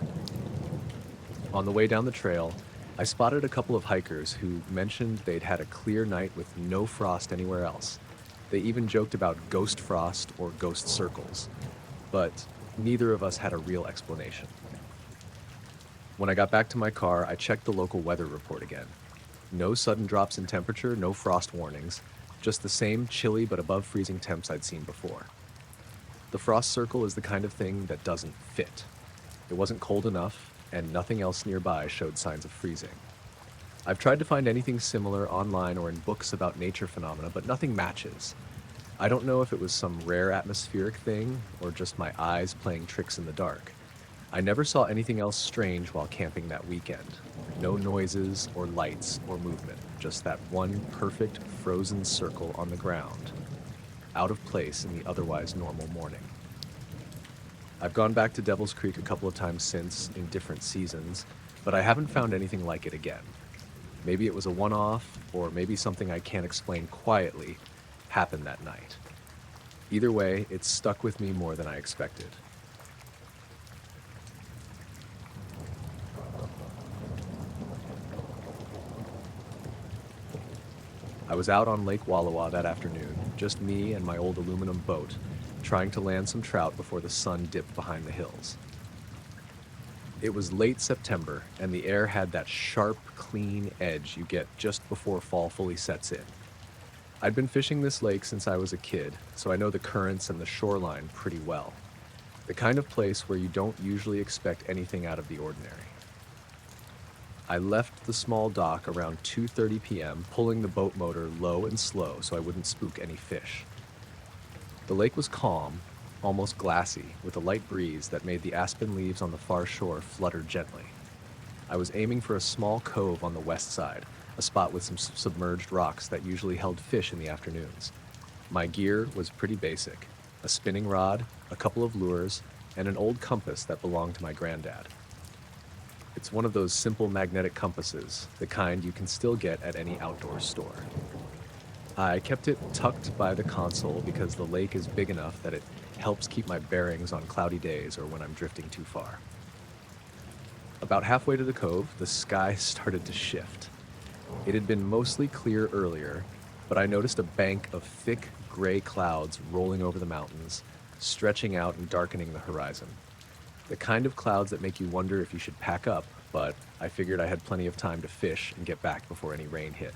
On the way down the trail, I spotted a couple of hikers who mentioned they'd had a clear night with no frost anywhere else. They even joked about ghost frost or ghost circles, but neither of us had a real explanation. When I got back to my car, I checked the local weather report again. No sudden drops in temperature, no frost warnings, just the same chilly but above freezing temps I'd seen before. The frost circle is the kind of thing that doesn't fit. It wasn't cold enough, and nothing else nearby showed signs of freezing. I've tried to find anything similar online or in books about nature phenomena, but nothing matches. I don't know if it was some rare atmospheric thing or just my eyes playing tricks in the dark. I never saw anything else strange while camping that weekend. No noises or lights or movement, just that one perfect frozen circle on the ground, out of place in the otherwise normal morning. I've gone back to Devil's Creek a couple of times since, in different seasons, but I haven't found anything like it again. Maybe it was a one-off, or maybe something I can't explain quietly happened that night. Either way, it stuck with me more than I expected. I was out on Lake Wallowa that afternoon, just me and my old aluminum boat, trying to land some trout before the sun dipped behind the hills. It was late September, and the air had that sharp, clean edge you get just before fall fully sets in. I'd been fishing this lake since I was a kid, so I know the currents and the shoreline pretty well. The kind of place where you don't usually expect anything out of the ordinary. I left the small dock around 2:30 p.m., pulling the boat motor low and slow so I wouldn't spook any fish. The lake was calm, almost glassy, with a light breeze that made the aspen leaves on the far shore flutter gently. I was aiming for a small cove on the west side, a spot with some submerged rocks that usually held fish in the afternoons. My gear was pretty basic: a spinning rod, a couple of lures, and an old compass that belonged to my granddad. It's one of those simple magnetic compasses, the kind you can still get at any outdoor store. I kept it tucked by the console because the lake is big enough that it helps keep my bearings on cloudy days or when I'm drifting too far. About halfway to the cove, the sky started to shift. It had been mostly clear earlier, but I noticed a bank of thick gray clouds rolling over the mountains, stretching out and darkening the horizon. The kind of clouds that make you wonder if you should pack up, but I figured I had plenty of time to fish and get back before any rain hit.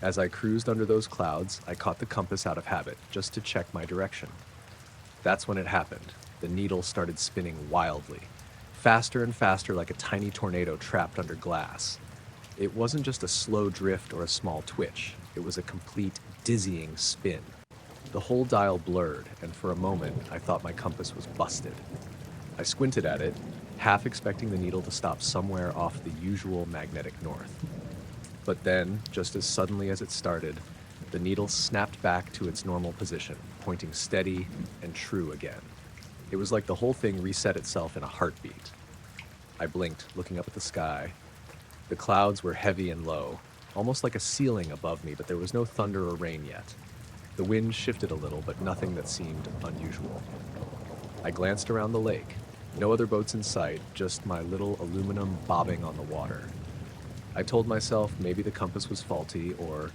As I cruised under those clouds, I caught the compass out of habit, just to check my direction. That's when it happened. The needle started spinning wildly, faster and faster like a tiny tornado trapped under glass. It wasn't just a slow drift or a small twitch. It was a complete, dizzying spin. The whole dial blurred, and for a moment, I thought my compass was busted. I squinted at it, half expecting the needle to stop somewhere off the usual magnetic north. But then, just as suddenly as it started, the needle snapped back to its normal position, pointing steady and true again. It was like the whole thing reset itself in a heartbeat. I blinked, looking up at the sky. The clouds were heavy and low, almost like a ceiling above me, but there was no thunder or rain yet. The wind shifted a little, but nothing that seemed unusual. I glanced around the lake. No other boats in sight, just my little aluminum bobbing on the water. I told myself maybe the compass was faulty, or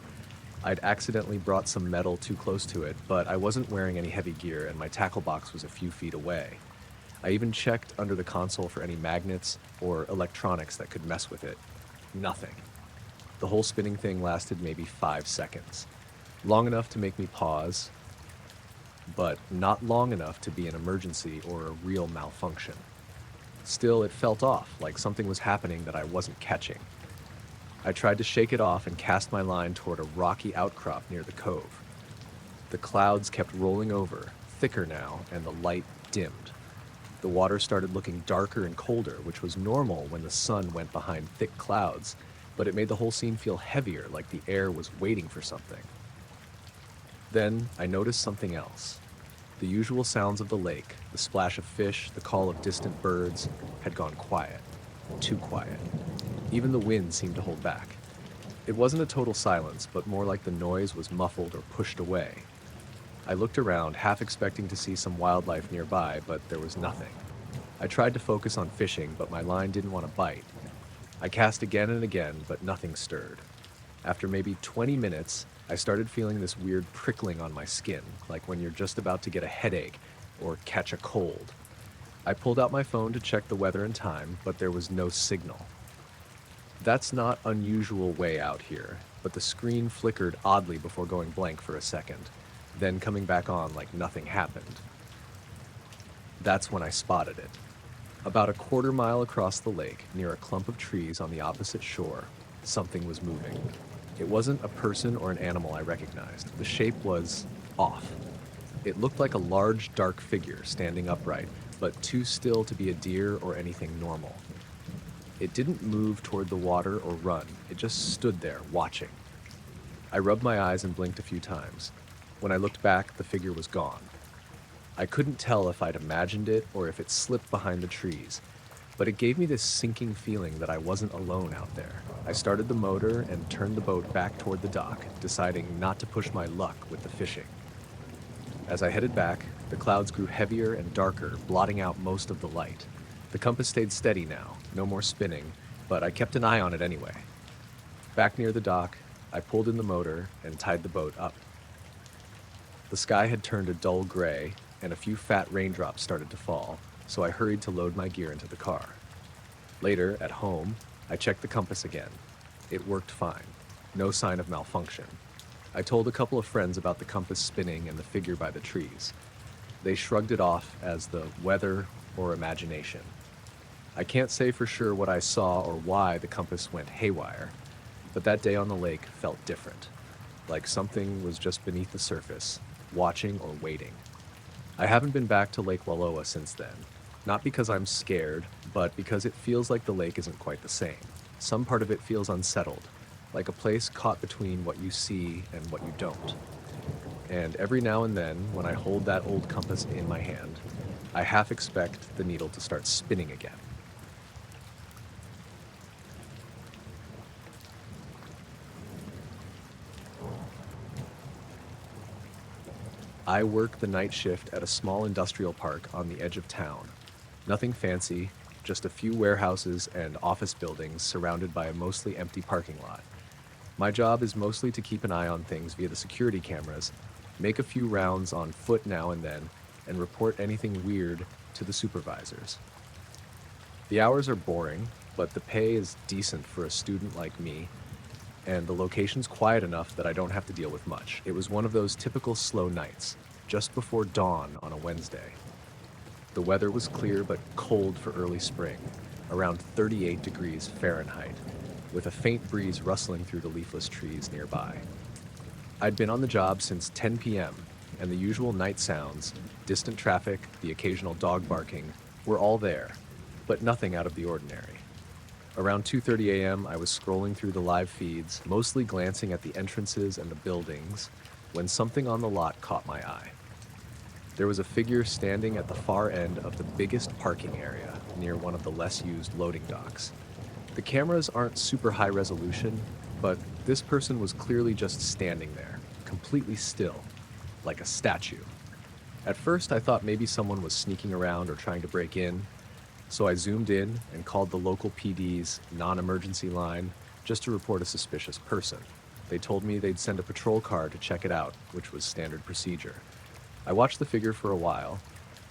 I'd accidentally brought some metal too close to it, but I wasn't wearing any heavy gear and my tackle box was a few feet away. I even checked under the console for any magnets or electronics that could mess with it. Nothing. The whole spinning thing lasted maybe 5 seconds. Long enough to make me pause, but not long enough to be an emergency or a real malfunction. Still, it felt off, like something was happening that I wasn't catching. I tried to shake it off and cast my line toward a rocky outcrop near the cove. The clouds kept rolling over, thicker now, and the light dimmed. The water started looking darker and colder, which was normal when the sun went behind thick clouds, but it made the whole scene feel heavier, like the air was waiting for something. Then I noticed something else. The usual sounds of the lake, the splash of fish, the call of distant birds, had gone quiet. Too quiet. Even the wind seemed to hold back. It wasn't a total silence, but more like the noise was muffled or pushed away. I looked around, half expecting to see some wildlife nearby, but there was nothing. I tried to focus on fishing, but my line didn't want to bite. I cast again and again, but nothing stirred. After maybe 20 minutes, I started feeling this weird prickling on my skin, like when you're just about to get a headache or catch a cold. I pulled out my phone to check the weather and time, but there was no signal. That's not unusual way out here, but the screen flickered oddly before going blank for a second, then coming back on like nothing happened. That's when I spotted it. About a quarter mile across the lake, near a clump of trees on the opposite shore, something was moving. It wasn't a person or an animal I recognized. The shape was off. It looked like a large, dark figure standing upright, but too still to be a deer or anything normal. It didn't move toward the water or run. It just stood there, watching. I rubbed my eyes and blinked a few times. When I looked back, the figure was gone. I couldn't tell if I'd imagined it or if it slipped behind the trees, but it gave me this sinking feeling that I wasn't alone out there. I started the motor and turned the boat back toward the dock, deciding not to push my luck with the fishing. As I headed back, the clouds grew heavier and darker, blotting out most of the light. The compass stayed steady now, no more spinning, but I kept an eye on it anyway. Back near the dock, I pulled in the motor and tied the boat up. The sky had turned a dull gray, and a few fat raindrops started to fall, so I hurried to load my gear into the car. Later, at home, I checked the compass again. It worked fine. No sign of malfunction. I told a couple of friends about the compass spinning and the figure by the trees. They shrugged it off as the weather or imagination. I can't say for sure what I saw or why the compass went haywire, but that day on the lake felt different, like something was just beneath the surface, watching or waiting. I haven't been back to Lake Wallowa since then, not because I'm scared, but because it feels like the lake isn't quite the same. Some part of it feels unsettled, like a place caught between what you see and what you don't. And every now and then, when I hold that old compass in my hand, I half expect the needle to start spinning again. I work the night shift at a small industrial park on the edge of town. Nothing fancy, just a few warehouses and office buildings surrounded by a mostly empty parking lot. My job is mostly to keep an eye on things via the security cameras, make a few rounds on foot now and then, and report anything weird to the supervisors. The hours are boring, but the pay is decent for a student like me, and the location's quiet enough that I don't have to deal with much. It was one of those typical slow nights, just before dawn on a Wednesday. The weather was clear but cold for early spring, around 38 degrees Fahrenheit, with a faint breeze rustling through the leafless trees nearby. I'd been on the job since 10 p.m., and the usual night sounds, distant traffic, the occasional dog barking, were all there, but nothing out of the ordinary. Around 2:30 a.m., I was scrolling through the live feeds, mostly glancing at the entrances and the buildings, when something on the lot caught my eye. There was a figure standing at the far end of the biggest parking area, near one of the less used loading docks. The cameras aren't super high resolution, but this person was clearly just standing there, completely still, like a statue. At first, I thought maybe someone was sneaking around or trying to break in, so I zoomed in and called the local PD's non-emergency line just to report a suspicious person. They told me they'd send a patrol car to check it out, which was standard procedure. I watched the figure for a while.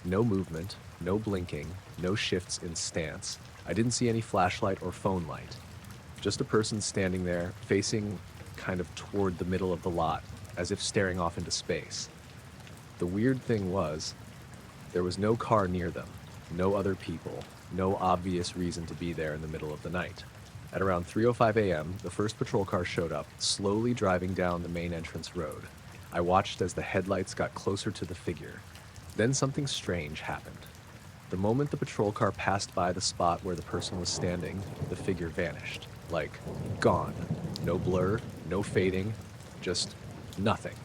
No movement, no blinking, no shifts in stance. I didn't see any flashlight or phone light. Just a person standing there, facing kind of toward the middle of the lot, as if staring off into space. The weird thing was, there was no car near them, no other people, no obvious reason to be there in the middle of the night. At around 3:05 a.m., the first patrol car showed up, slowly driving down the main entrance road. I watched as the headlights got closer to the figure. Then something strange happened. The moment the patrol car passed by the spot where the person was standing, the figure vanished. like gone. No blur, no fading, just nothing.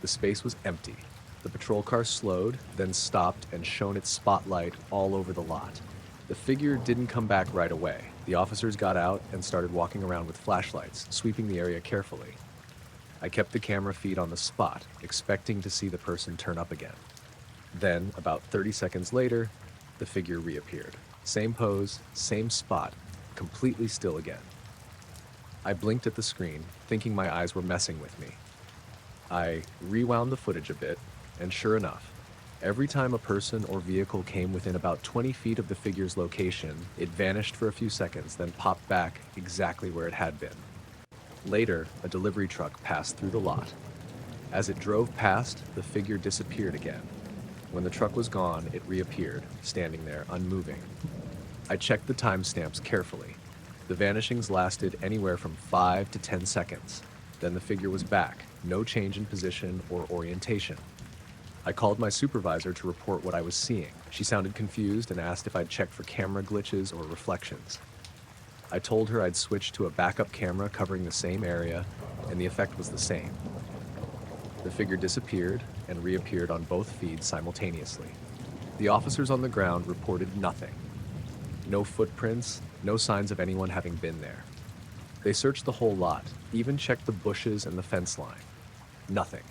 The space was empty. The patrol car slowed, then stopped and shone its spotlight all over the lot. The figure didn't come back right away. The officers got out and started walking around with flashlights, sweeping the area carefully. I kept the camera feed on the spot, expecting to see the person turn up again. Then, about 30 seconds later, the figure reappeared. Same pose, same spot, completely still again. I blinked at the screen, thinking my eyes were messing with me. I rewound the footage a bit, and sure enough, every time a person or vehicle came within about 20 feet of the figure's location, it vanished for a few seconds, then popped back exactly where it had been. Later, a delivery truck passed through the lot. As it drove past, the figure disappeared again. When the truck was gone, it reappeared, standing there, unmoving. I checked the timestamps carefully. The vanishings lasted anywhere from 5 to 10 seconds. Then the figure was back, no change in position or orientation. I called my supervisor to report what I was seeing. She sounded confused and asked if I'd checked for camera glitches or reflections. I told her I'd switched to a backup camera covering the same area, and the effect was the same. The figure disappeared and reappeared on both feeds simultaneously. The officers on the ground reported nothing. No footprints, no signs of anyone having been there. They searched the whole lot, even checked the bushes and the fence line. Nothing.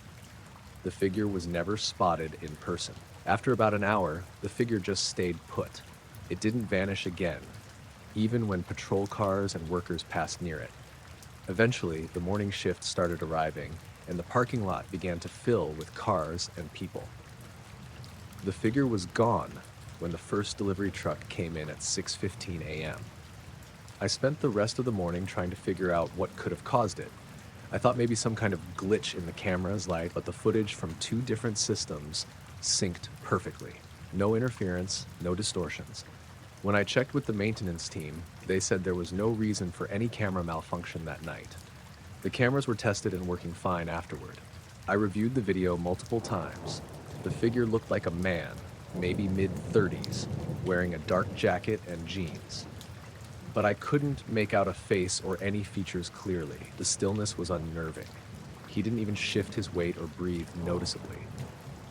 The figure was never spotted in person. After about an hour, the figure just stayed put. It didn't vanish again, even when patrol cars and workers passed near it. Eventually, the morning shift started arriving, and the parking lot began to fill with cars and people. The figure was gone when the first delivery truck came in at 6:15 a.m. I spent the rest of the morning trying to figure out what could have caused it. I thought maybe some kind of glitch in the camera's light, but the footage from two different systems synced perfectly. No interference, no distortions. When I checked with the maintenance team, they said there was no reason for any camera malfunction that night. The cameras were tested and working fine afterward. I reviewed the video multiple times. The figure looked like a man, maybe mid-30s, wearing a dark jacket and jeans. But I couldn't make out a face or any features clearly. The stillness was unnerving. He didn't even shift his weight or breathe noticeably.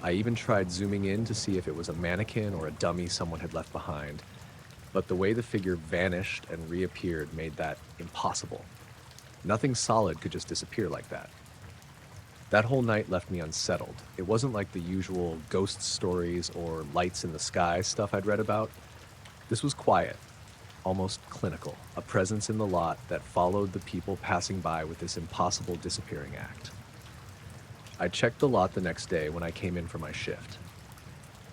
I even tried zooming in to see if it was a mannequin or a dummy someone had left behind, but the way the figure vanished and reappeared made that impossible. Nothing solid could just disappear like that. That whole night left me unsettled. It wasn't like the usual ghost stories or lights in the sky stuff I'd read about. This was quiet, almost clinical, a presence in the lot that followed the people passing by with this impossible disappearing act. I checked the lot the next day when I came in for my shift.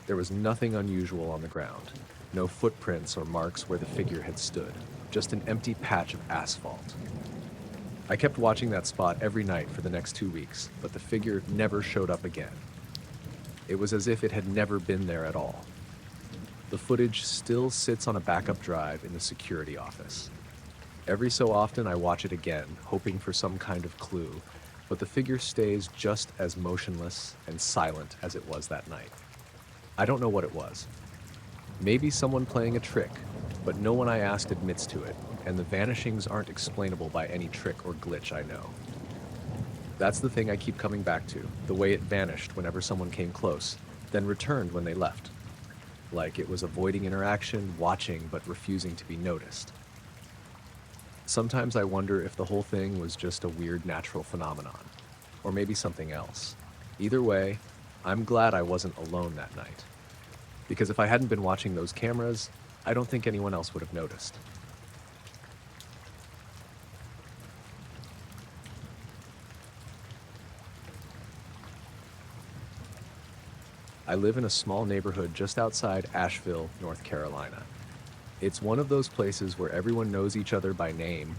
There was nothing unusual on the ground, no footprints or marks where the figure had stood, just an empty patch of asphalt. I kept watching that spot every night for the next 2 weeks, but the figure never showed up again. It was as if it had never been there at all. The footage still sits on a backup drive in the security office. Every so often I watch it again, hoping for some kind of clue, but the figure stays just as motionless and silent as it was that night. I don't know what it was. Maybe someone playing a trick, but no one I asked admits to it, and the vanishings aren't explainable by any trick or glitch I know. That's the thing I keep coming back to, the way it vanished whenever someone came close, then returned when they left. Like it was avoiding interaction, watching, but refusing to be noticed. Sometimes I wonder if the whole thing was just a weird natural phenomenon, or maybe something else. Either way, I'm glad I wasn't alone that night. Because if I hadn't been watching those cameras, I don't think anyone else would have noticed. I live in a small neighborhood just outside Asheville, North Carolina. It's one of those places where everyone knows each other by name,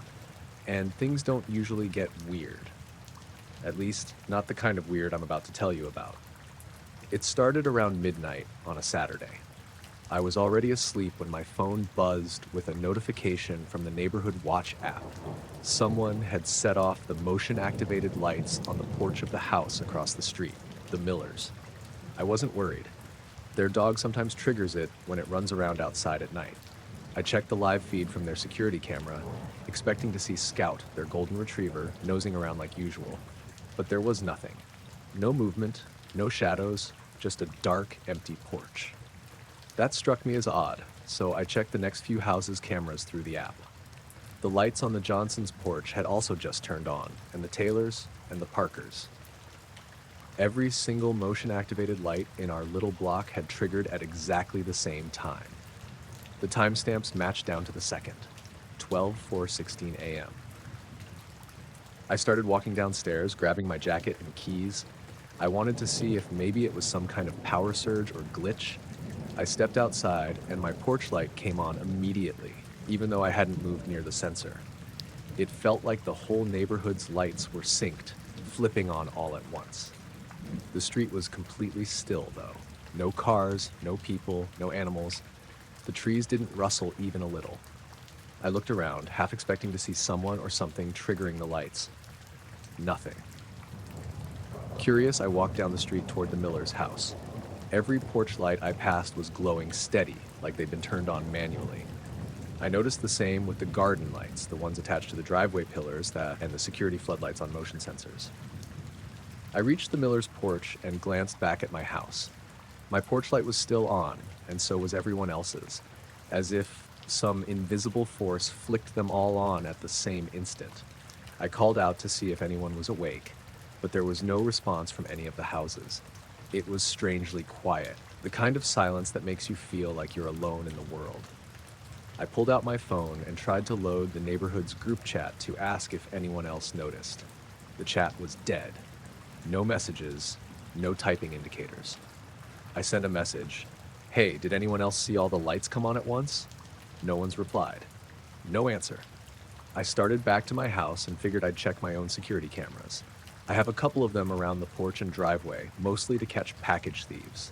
and things don't usually get weird. At least, not the kind of weird I'm about to tell you about. It started around midnight on a Saturday. I was already asleep when my phone buzzed with a notification from the Neighborhood Watch app. Someone had set off the motion-activated lights on the porch of the house across the street, the Millers. I wasn't worried. Their dog sometimes triggers it when it runs around outside at night. I checked the live feed from their security camera, expecting to see Scout, their golden retriever, nosing around like usual. But there was nothing. No movement, no shadows, just a dark, empty porch. That struck me as odd, so I checked the next few houses' cameras through the app. The lights on the Johnsons' porch had also just turned on, and the Taylors and the Parkers. Every single motion-activated light in our little block had triggered at exactly the same time. The timestamps matched down to the second, 12:16 a.m. I started walking downstairs, grabbing my jacket and keys. I wanted to see if maybe it was some kind of power surge or glitch. I stepped outside, and my porch light came on immediately, even though I hadn't moved near the sensor. It felt like the whole neighborhood's lights were synced, flipping on all at once. The street was completely still, though. No cars, no people, no animals. The trees didn't rustle even a little. I looked around, half expecting to see someone or something triggering the lights. Nothing. Curious, I walked down the street toward the Miller's house. Every porch light I passed was glowing steady, like they'd been turned on manually. I noticed the same with the garden lights, the ones attached to the driveway pillars and the security floodlights on motion sensors. I reached the Miller's porch and glanced back at my house. My porch light was still on, and so was everyone else's, as if some invisible force flicked them all on at the same instant. I called out to see if anyone was awake, but there was no response from any of the houses. It was strangely quiet, the kind of silence that makes you feel like you're alone in the world. I pulled out my phone and tried to load the neighborhood's group chat to ask if anyone else noticed. The chat was dead. No messages, no typing indicators. I sent a message. Hey, did anyone else see all the lights come on at once? No one's replied. No answer. I started back to my house and figured I'd check my own security cameras. I have a couple of them around the porch and driveway, mostly to catch package thieves.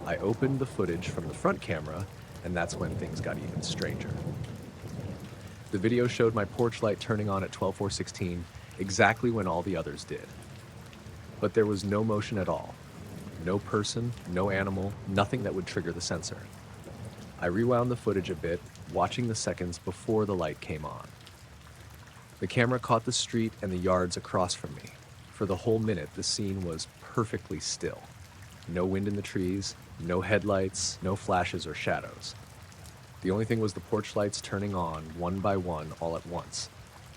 I opened the footage from the front camera, and that's when things got even stranger. The video showed my porch light turning on at 12:16, exactly when all the others did. But there was no motion at all. No person, no animal, nothing that would trigger the sensor. I rewound the footage a bit, watching the seconds before the light came on. The camera caught the street and the yards across from me. For the whole minute, the scene was perfectly still. No wind in the trees, no headlights, no flashes or shadows. The only thing was the porch lights turning on, one by one, all at once.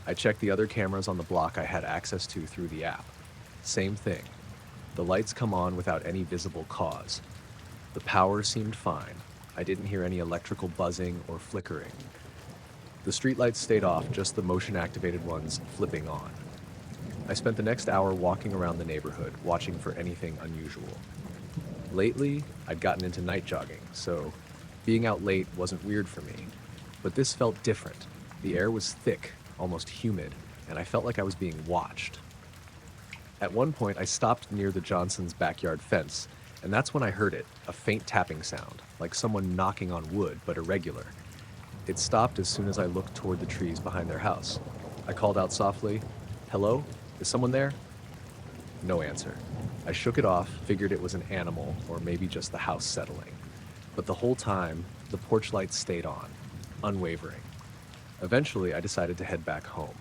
I checked the other cameras on the block I had access to through the app. Same thing. The lights come on without any visible cause. The power seemed fine. I didn't hear any electrical buzzing or flickering. The streetlights stayed off, just the motion-activated ones flipping on. I spent the next hour walking around the neighborhood, watching for anything unusual. Lately, I'd gotten into night jogging, so being out late wasn't weird for me. But this felt different. The air was thick, almost humid, and I felt like I was being watched. At one point, I stopped near the Johnsons' backyard fence, and that's when I heard it, a faint tapping sound, like someone knocking on wood, but irregular. It stopped as soon as I looked toward the trees behind their house. I called out softly, "Hello? Is someone there?" No answer. I shook it off, figured it was an animal, or maybe just the house settling. But the whole time, the porch lights stayed on, unwavering. Eventually, I decided to head back home.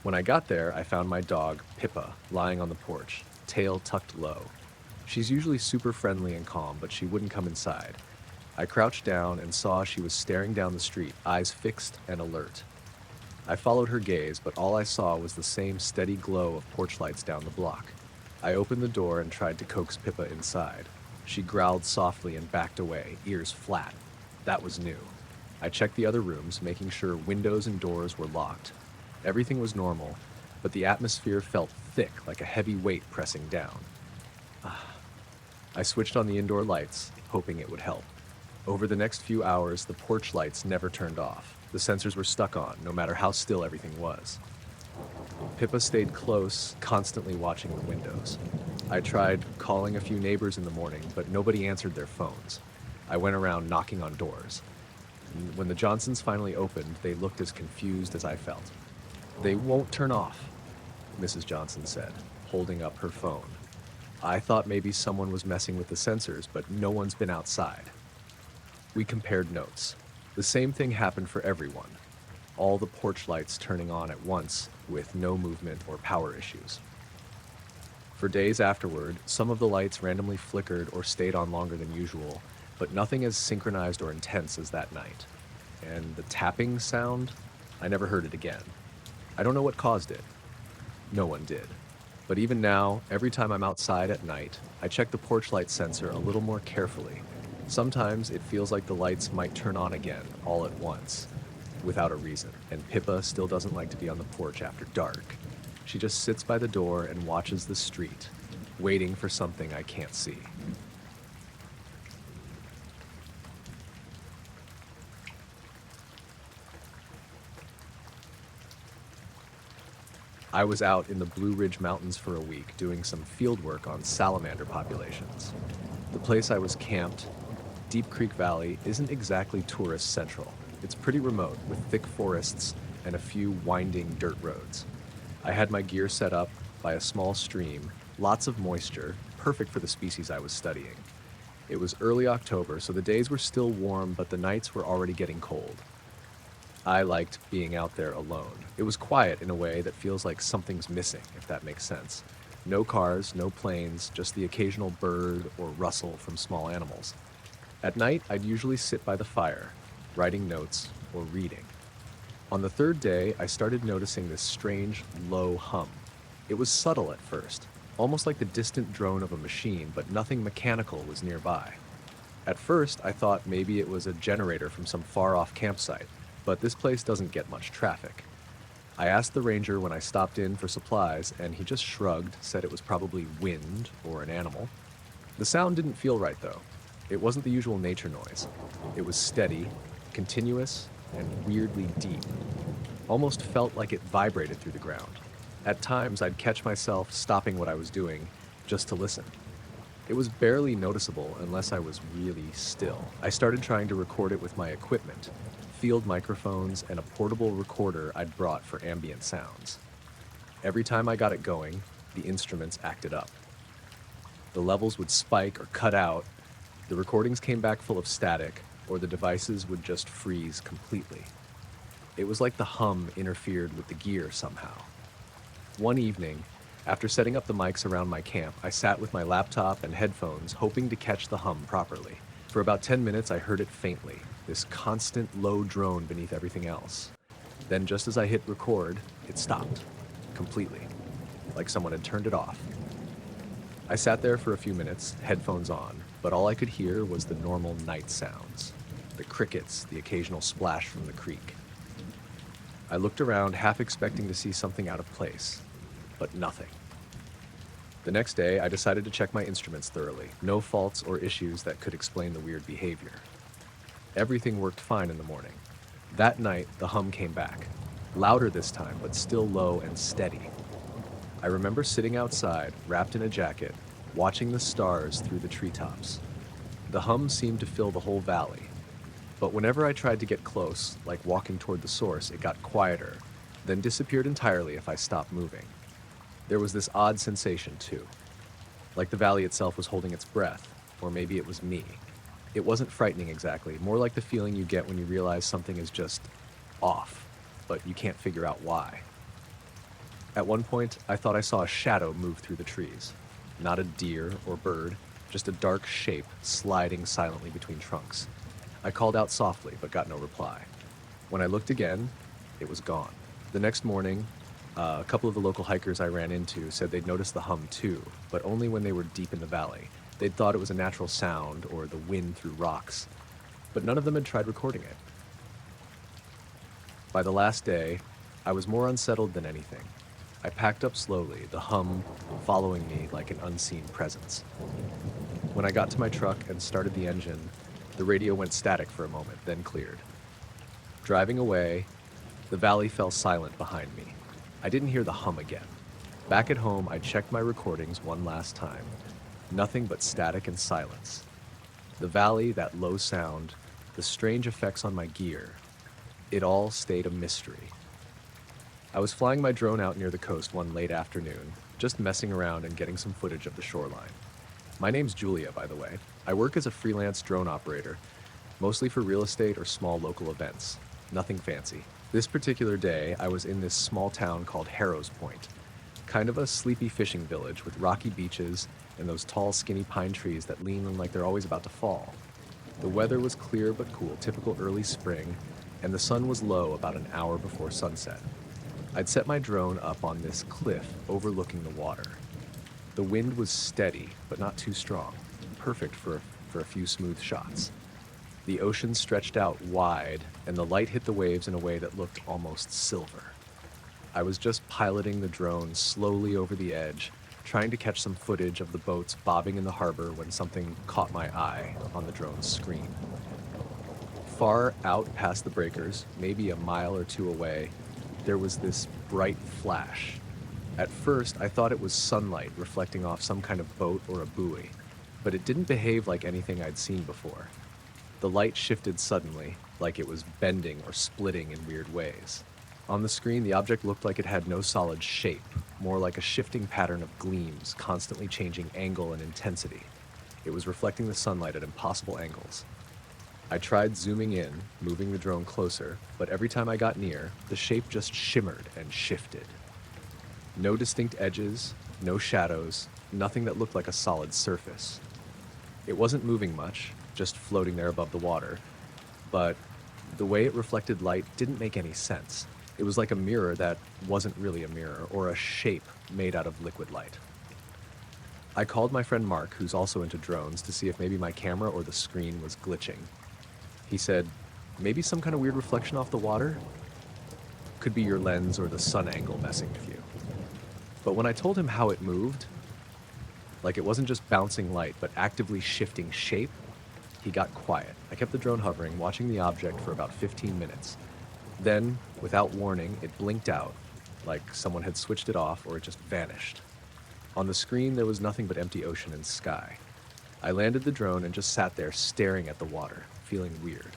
When I got there, I found my dog, Pippa, lying on the porch, tail tucked low. She's usually super friendly and calm, but she wouldn't come inside. I crouched down and saw she was staring down the street, eyes fixed and alert. I followed her gaze, but all I saw was the same steady glow of porch lights down the block. I opened the door and tried to coax Pippa inside. She growled softly and backed away, ears flat. That was new. I checked the other rooms, making sure windows and doors were locked. Everything was normal, but the atmosphere felt thick, like a heavy weight pressing down. I switched on the indoor lights, hoping it would help. Over the next few hours, the porch lights never turned off. The sensors were stuck on, no matter how still everything was. Pippa stayed close, constantly watching the windows. I tried calling a few neighbors in the morning, but nobody answered their phones. I went around knocking on doors. When the Johnsons finally opened, they looked as confused as I felt. "They won't turn off," Mrs. Johnson said, holding up her phone. I thought maybe someone was messing with the sensors, but no one's been outside. We compared notes. The same thing happened for everyone, all the porch lights turning on at once with no movement or power issues. For days afterward, some of the lights randomly flickered or stayed on longer than usual, but nothing as synchronized or intense as that night. And the tapping sound, I never heard it again. I don't know what caused it. No one did. But even now, every time I'm outside at night, I check the porch light sensor a little more carefully. Sometimes it feels like the lights might turn on again, all at once, without a reason. And Pippa still doesn't like to be on the porch after dark. She just sits by the door and watches the street, waiting for something I can't see. I was out in the Blue Ridge Mountains for a week doing some field work on salamander populations. The place I was camped, Deep Creek Valley, isn't exactly tourist central. It's pretty remote, with thick forests and a few winding dirt roads. I had my gear set up by a small stream, lots of moisture, perfect for the species I was studying. It was early October, so the days were still warm, but the nights were already getting cold. I liked being out there alone. It was quiet in a way that feels like something's missing, if that makes sense. No cars, no planes, just the occasional bird or rustle from small animals. At night, I'd usually sit by the fire, writing notes or reading. On the third day, I started noticing this strange, low hum. It was subtle at first, almost like the distant drone of a machine, but nothing mechanical was nearby. At first, I thought maybe it was a generator from some far-off campsite, but this place doesn't get much traffic. I asked the ranger when I stopped in for supplies, and he just shrugged, said it was probably wind or an animal. The sound didn't feel right, though. It wasn't the usual nature noise. It was steady, continuous, and weirdly deep. Almost felt like it vibrated through the ground. At times, I'd catch myself stopping what I was doing just to listen. It was barely noticeable unless I was really still. I started trying to record it with my equipment, field microphones, and a portable recorder I'd brought for ambient sounds. Every time I got it going, the instruments acted up. The levels would spike or cut out, the recordings came back full of static, or the devices would just freeze completely. It was like the hum interfered with the gear somehow. One evening, after setting up the mics around my camp, I sat with my laptop and headphones hoping to catch the hum properly. For about 10 minutes, I heard it faintly, this constant low drone beneath everything else. Then just as I hit record, it stopped, completely, like someone had turned it off. I sat there for a few minutes, headphones on, but all I could hear was the normal night sounds, the crickets, the occasional splash from the creek. I looked around, half expecting to see something out of place, but nothing. The next day, I decided to check my instruments thoroughly. No faults or issues that could explain the weird behavior. Everything worked fine in the morning. That night, the hum came back. Louder this time, but still low and steady. I remember sitting outside, wrapped in a jacket, watching the stars through the treetops. The hum seemed to fill the whole valley. But whenever I tried to get close, like walking toward the source, it got quieter, then disappeared entirely if I stopped moving. There was this odd sensation, too. Like the valley itself was holding its breath, or maybe it was me. It wasn't frightening exactly, more like the feeling you get when you realize something is just off, but you can't figure out why. At one point, I thought I saw a shadow move through the trees. Not a deer or bird, just a dark shape sliding silently between trunks. I called out softly, but got no reply. When I looked again, it was gone. The next morning, a couple of the local hikers I ran into said they'd noticed the hum too, but only when they were deep in the valley. They'd thought it was a natural sound or the wind through rocks, but none of them had tried recording it. By the last day, I was more unsettled than anything. I packed up slowly, the hum following me like an unseen presence. When I got to my truck and started the engine, the radio went static for a moment, then cleared. Driving away, the valley fell silent behind me. I didn't hear the hum again. Back at home, I checked my recordings one last time. Nothing but static and silence. The valley, that low sound, the strange effects on my gear, it all stayed a mystery. I was flying my drone out near the coast one late afternoon, just messing around and getting some footage of the shoreline. My name's Julia, by the way. I work as a freelance drone operator, mostly for real estate or small local events. Nothing fancy. This particular day, I was in this small town called Harrow's Point, kind of a sleepy fishing village with rocky beaches and those tall, skinny pine trees that lean like they're always about to fall. The weather was clear but cool, typical early spring, and the sun was low about an hour before sunset. I'd set my drone up on this cliff overlooking the water. The wind was steady, but not too strong, perfect for a few smooth shots. The ocean stretched out wide, and the light hit the waves in a way that looked almost silver. I was just piloting the drone slowly over the edge, trying to catch some footage of the boats bobbing in the harbor when something caught my eye on the drone's screen. Far out past the breakers, maybe a mile or two away, there was this bright flash. At first, I thought it was sunlight reflecting off some kind of boat or a buoy, but it didn't behave like anything I'd seen before. The light shifted suddenly, like it was bending or splitting in weird ways. On the screen, the object looked like it had no solid shape, more like a shifting pattern of gleams, constantly changing angle and intensity. It was reflecting the sunlight at impossible angles. I tried zooming in, moving the drone closer, but every time I got near, the shape just shimmered and shifted. No distinct edges, no shadows, nothing that looked like a solid surface. It wasn't moving much, just floating there above the water, but the way it reflected light didn't make any sense. It was like a mirror that wasn't really a mirror, or a shape made out of liquid light. I called my friend Mark, who's also into drones, to see if maybe my camera or the screen was glitching. He said, maybe some kind of weird reflection off the water? Could be your lens or the sun angle messing with you. But when I told him how it moved, like it wasn't just bouncing light, but actively shifting shape, he got quiet. I kept the drone hovering, watching the object for about 15 minutes. Then, without warning, it blinked out, like someone had switched it off or it just vanished. On the screen, there was nothing but empty ocean and sky. I landed the drone and just sat there staring at the water, feeling weird.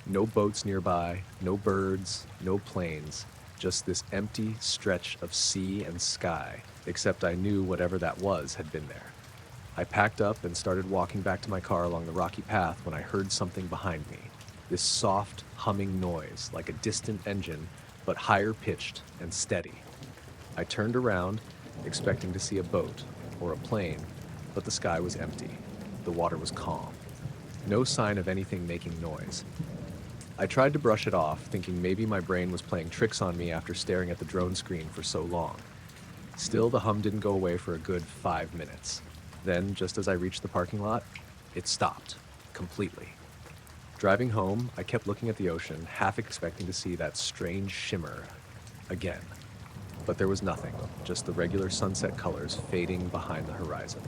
No boats nearby, no birds, no planes, just this empty stretch of sea and sky, except I knew whatever that was had been there. I packed up and started walking back to my car along the rocky path when I heard something behind me. This soft, humming noise, like a distant engine, but higher pitched and steady. I turned around, expecting to see a boat or a plane, but the sky was empty. The water was calm. No sign of anything making noise. I tried to brush it off, thinking maybe my brain was playing tricks on me after staring at the drone screen for so long. Still, the hum didn't go away for a good 5 minutes. Then, just as I reached the parking lot, it stopped, completely. Driving home, I kept looking at the ocean, half expecting to see that strange shimmer again. But there was nothing, just the regular sunset colors fading behind the horizon.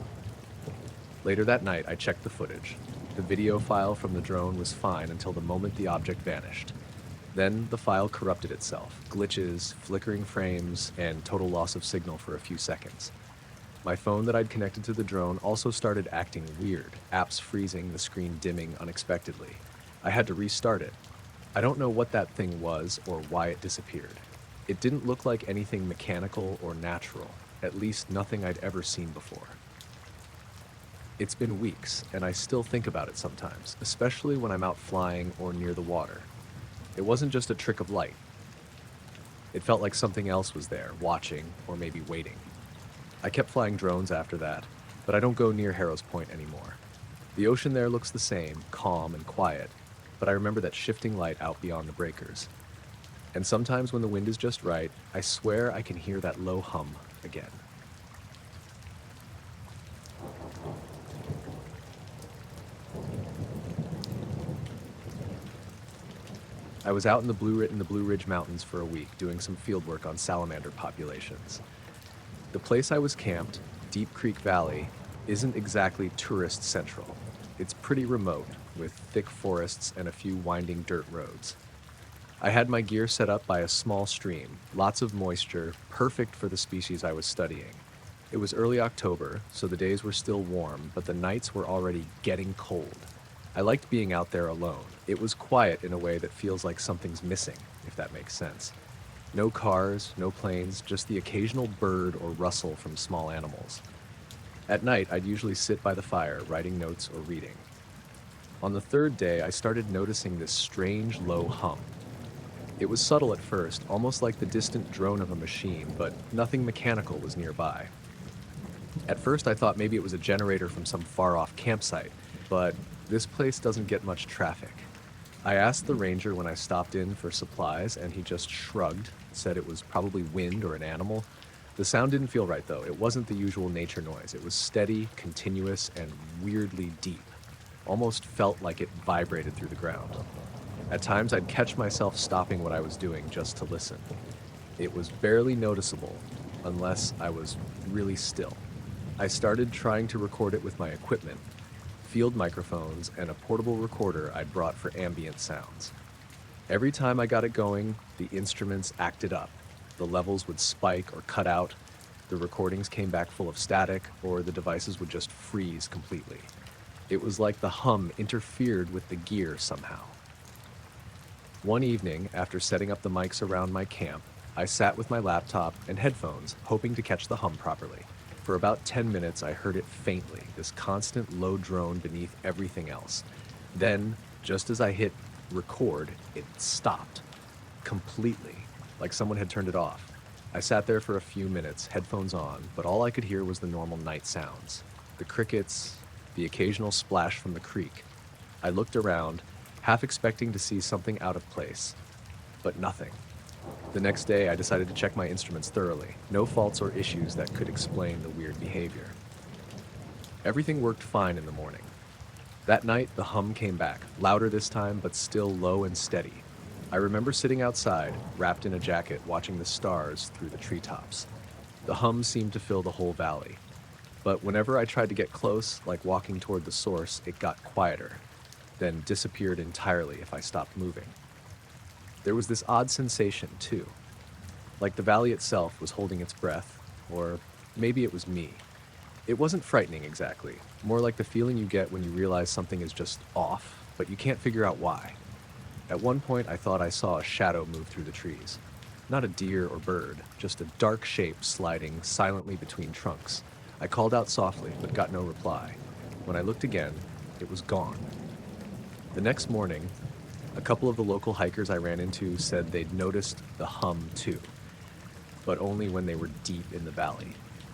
Later that night, I checked the footage. The video file from the drone was fine until the moment the object vanished. Then the file corrupted itself, glitches, flickering frames, and total loss of signal for a few seconds. My phone that I'd connected to the drone also started acting weird, apps freezing, the screen dimming unexpectedly. I had to restart it. I don't know what that thing was or why it disappeared. It didn't look like anything mechanical or natural, at least nothing I'd ever seen before. It's been weeks, and I still think about it sometimes, especially when I'm out flying or near the water. It wasn't just a trick of light. It felt like something else was there, watching or maybe waiting. I kept flying drones after that, but I don't go near Harrow's Point anymore. The ocean there looks the same, calm and quiet, but I remember that shifting light out beyond the breakers. And sometimes when the wind is just right, I swear I can hear that low hum again. I was out in the Blue Ridge Mountains for a week doing some field work on salamander populations. The place I was camped, Deep Creek Valley, isn't exactly tourist central. It's pretty remote, with thick forests and a few winding dirt roads. I had my gear set up by a small stream, lots of moisture, perfect for the species I was studying. It was early October, so the days were still warm, but the nights were already getting cold. I liked being out there alone. It was quiet in a way that feels like something's missing, if that makes sense. No cars, no planes, just the occasional bird or rustle from small animals. At night, I'd usually sit by the fire, writing notes or reading. On the third day, I started noticing this strange low hum. It was subtle at first, almost like the distant drone of a machine, but nothing mechanical was nearby. At first, I thought maybe it was a generator from some far-off campsite, but this place doesn't get much traffic. I asked the ranger when I stopped in for supplies, and he just shrugged, said it was probably wind or an animal. The sound didn't feel right, though. It wasn't the usual nature noise. It was steady, continuous, and weirdly deep. Almost felt like it vibrated through the ground. At times, I'd catch myself stopping what I was doing just to listen. It was barely noticeable, unless I was really still. I started trying to record it with my equipment, field microphones, and a portable recorder I'd brought for ambient sounds. Every time I got it going, the instruments acted up. The levels would spike or cut out, the recordings came back full of static, or the devices would just freeze completely. It was like the hum interfered with the gear somehow. One evening, after setting up the mics around my camp, I sat with my laptop and headphones, hoping to catch the hum properly. For about 10 minutes, I heard it faintly, this constant low drone beneath everything else. Then, just as I hit record, it stopped. Completely, like someone had turned it off. I sat there for a few minutes, headphones on, but all I could hear was the normal night sounds. The crickets, the occasional splash from the creek. I looked around, half expecting to see something out of place, but nothing. The next day, I decided to check my instruments thoroughly. No faults or issues that could explain the weird behavior. Everything worked fine in the morning. That night, the hum came back, louder this time, but still low and steady. I remember sitting outside, wrapped in a jacket, watching the stars through the treetops. The hum seemed to fill the whole valley. But whenever I tried to get close, like walking toward the source, it got quieter, then disappeared entirely if I stopped moving. There was this odd sensation, too. Like the valley itself was holding its breath, or maybe it was me. It wasn't frightening exactly, more like the feeling you get when you realize something is just off, but you can't figure out why. At one point, I thought I saw a shadow move through the trees. Not a deer or bird, just a dark shape sliding silently between trunks. I called out softly, but got no reply. When I looked again, it was gone. The next morning, a couple of the local hikers I ran into said they'd noticed the hum too, but only when they were deep in the valley.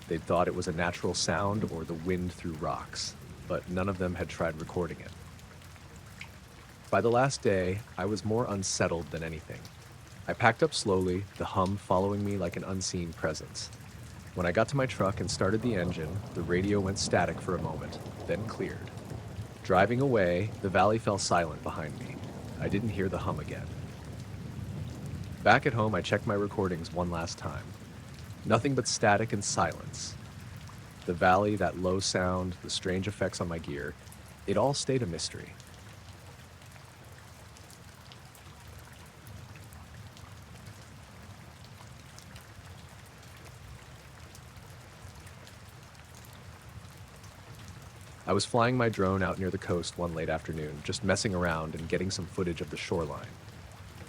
They'd thought it was a natural sound or the wind through rocks, but none of them had tried recording it. By the last day, I was more unsettled than anything. I packed up slowly, the hum following me like an unseen presence. When I got to my truck and started the engine, the radio went static for a moment, then cleared. Driving away, the valley fell silent behind me. I didn't hear the hum again. Back at home, I checked my recordings one last time. Nothing but static and silence. The valley, that low sound, the strange effects on my gear, it all stayed a mystery. I was flying my drone out near the coast one late afternoon, just messing around and getting some footage of the shoreline.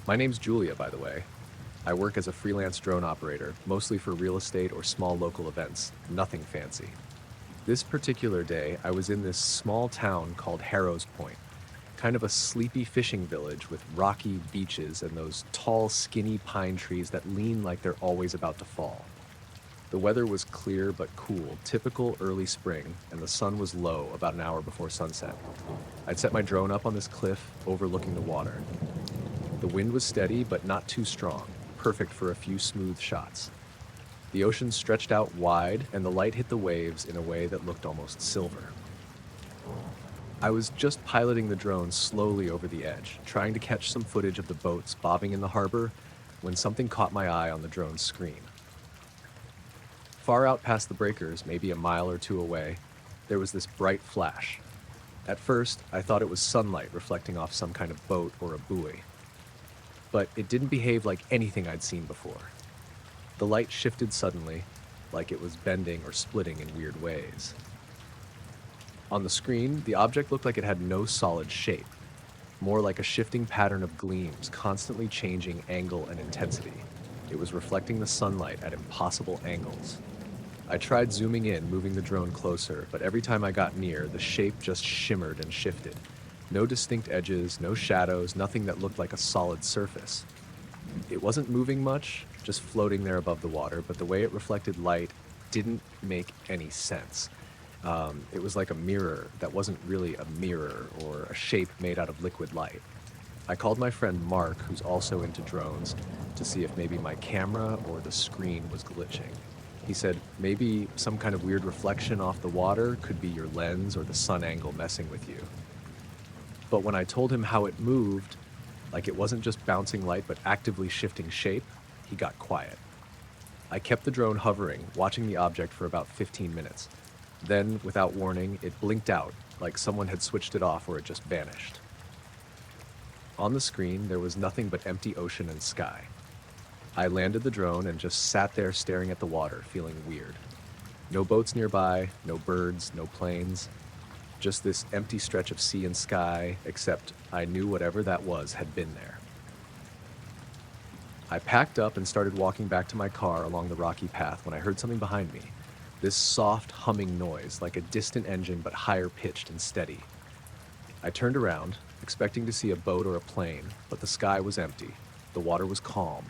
My name's Julia, by the way. I work as a freelance drone operator, mostly for real estate or small local events, nothing fancy. This particular day, I was in this small town called Harrow's Point, kind of a sleepy fishing village with rocky beaches and those tall, skinny pine trees that lean like they're always about to fall. The weather was clear but cool, typical early spring, and the sun was low about an hour before sunset. I'd set my drone up on this cliff overlooking the water. The wind was steady but not too strong, perfect for a few smooth shots. The ocean stretched out wide, and the light hit the waves in a way that looked almost silver. I was just piloting the drone slowly over the edge, trying to catch some footage of the boats bobbing in the harbor, when something caught my eye on the drone's screen. Far out past the breakers, maybe a mile or two away, there was this bright flash. At first, I thought it was sunlight reflecting off some kind of boat or a buoy. But it didn't behave like anything I'd seen before. The light shifted suddenly, like it was bending or splitting in weird ways. On the screen, the object looked like it had no solid shape, more like a shifting pattern of gleams, constantly changing angle and intensity. It was reflecting the sunlight at impossible angles. I tried zooming in, moving the drone closer, but every time I got near, the shape just shimmered and shifted. No distinct edges, no shadows, nothing that looked like a solid surface. It wasn't moving much, just floating there above the water, but the way it reflected light didn't make any sense. It was like a mirror that wasn't really a mirror or a shape made out of liquid light. I called my friend Mark, who's also into drones, to see if maybe my camera or the screen was glitching. He said maybe some kind of weird reflection off the water could be your lens or the sun angle messing with you. But when I told him how it moved, like it wasn't just bouncing light but actively shifting shape, he got quiet. I kept the drone hovering, watching the object for about 15 minutes. Then, without warning, it blinked out, like someone had switched it off or it just vanished. On the screen, there was nothing but empty ocean and sky. I landed the drone and just sat there staring at the water, feeling weird. No boats nearby, no birds, no planes. Just this empty stretch of sea and sky, except I knew whatever that was had been there. I packed up and started walking back to my car along the rocky path when I heard something behind me. This soft humming noise, like a distant engine but higher pitched and steady. I turned around, expecting to see a boat or a plane, but the sky was empty. The water was calm.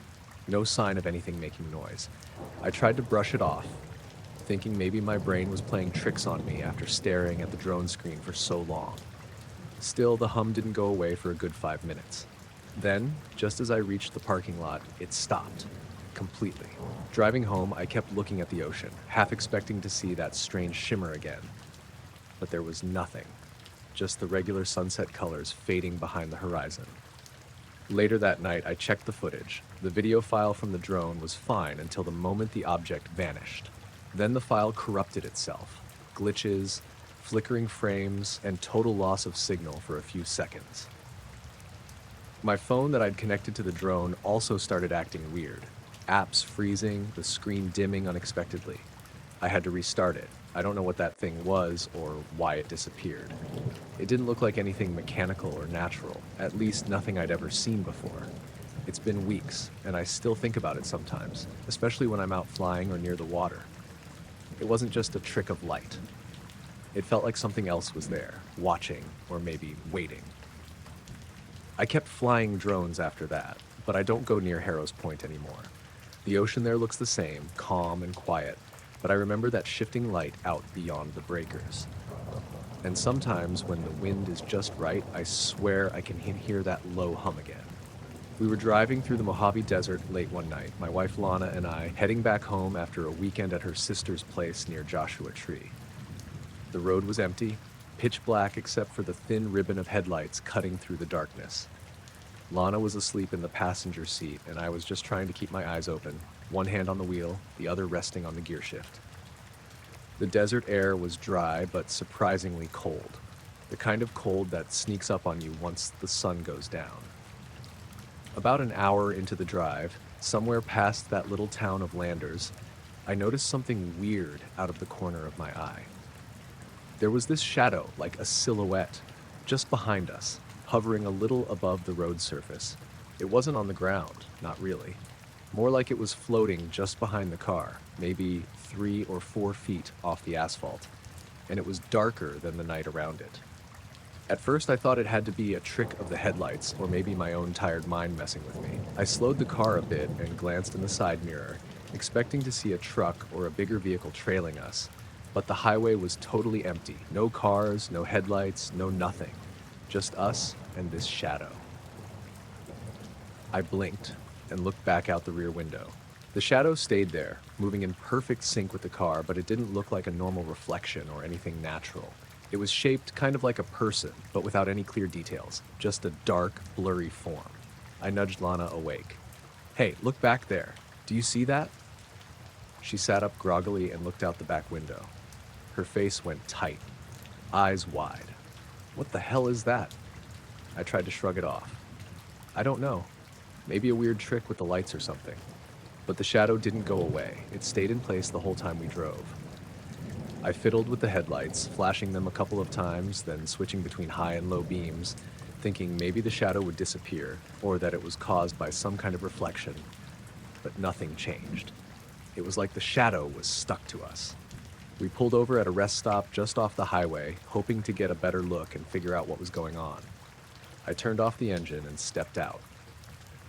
No sign of anything making noise. I tried to brush it off, thinking maybe my brain was playing tricks on me after staring at the drone screen for so long. Still, the hum didn't go away for a good 5 minutes. Then, just as I reached the parking lot, it stopped. Completely. Driving home, I kept looking at the ocean, half expecting to see that strange shimmer again. But there was nothing. Just the regular sunset colors fading behind the horizon. Later that night, I checked the footage. The video file from the drone was fine until the moment the object vanished. Then the file corrupted itself. Glitches, flickering frames, and total loss of signal for a few seconds. My phone that I'd connected to the drone also started acting weird. Apps freezing, the screen dimming unexpectedly. I had to restart it. I don't know what that thing was or why it disappeared. It didn't look like anything mechanical or natural, at least nothing I'd ever seen before. It's been weeks, and I still think about it sometimes, especially when I'm out flying or near the water. It wasn't just a trick of light. It felt like something else was there, watching, or maybe waiting. I kept flying drones after that, but I don't go near Harrow's Point anymore. The ocean there looks the same, calm and quiet, but I remember that shifting light out beyond the breakers. And sometimes when the wind is just right, I swear I can hear that low hum again. We were driving through the Mojave Desert late one night, my wife Lana and I heading back home after a weekend at her sister's place near Joshua Tree. The road was empty, pitch black except for the thin ribbon of headlights cutting through the darkness. Lana was asleep in the passenger seat, and I was just trying to keep my eyes open, one hand on the wheel, the other resting on the gear shift. The desert air was dry but surprisingly cold, the kind of cold that sneaks up on you once the sun goes down. About an hour into the drive, somewhere past that little town of Landers, I noticed something weird out of the corner of my eye. There was this shadow, like a silhouette, just behind us, hovering a little above the road surface. It wasn't on the ground, not really. More like it was floating just behind the car, maybe 3 or 4 feet off the asphalt, and it was darker than the night around it. At first I thought it had to be a trick of the headlights, or maybe my own tired mind messing with me. I slowed the car a bit and glanced in the side mirror, expecting to see a truck or a bigger vehicle trailing us. But the highway was totally empty. No cars, no headlights, no nothing. Just us and this shadow. I blinked and looked back out the rear window. The shadow stayed there, moving in perfect sync with the car, but it didn't look like a normal reflection or anything natural. It was shaped kind of like a person, but without any clear details. Just a dark, blurry form. I nudged Lana awake. "Hey, look back there. Do you see that?" She sat up groggily and looked out the back window. Her face went tight, eyes wide. "What the hell is that?" I tried to shrug it off. "I don't know. Maybe a weird trick with the lights or something." But the shadow didn't go away. It stayed in place the whole time we drove. I fiddled with the headlights, flashing them a couple of times, then switching between high and low beams, thinking maybe the shadow would disappear, or that it was caused by some kind of reflection. But nothing changed. It was like the shadow was stuck to us. We pulled over at a rest stop just off the highway, hoping to get a better look and figure out what was going on. I turned off the engine and stepped out.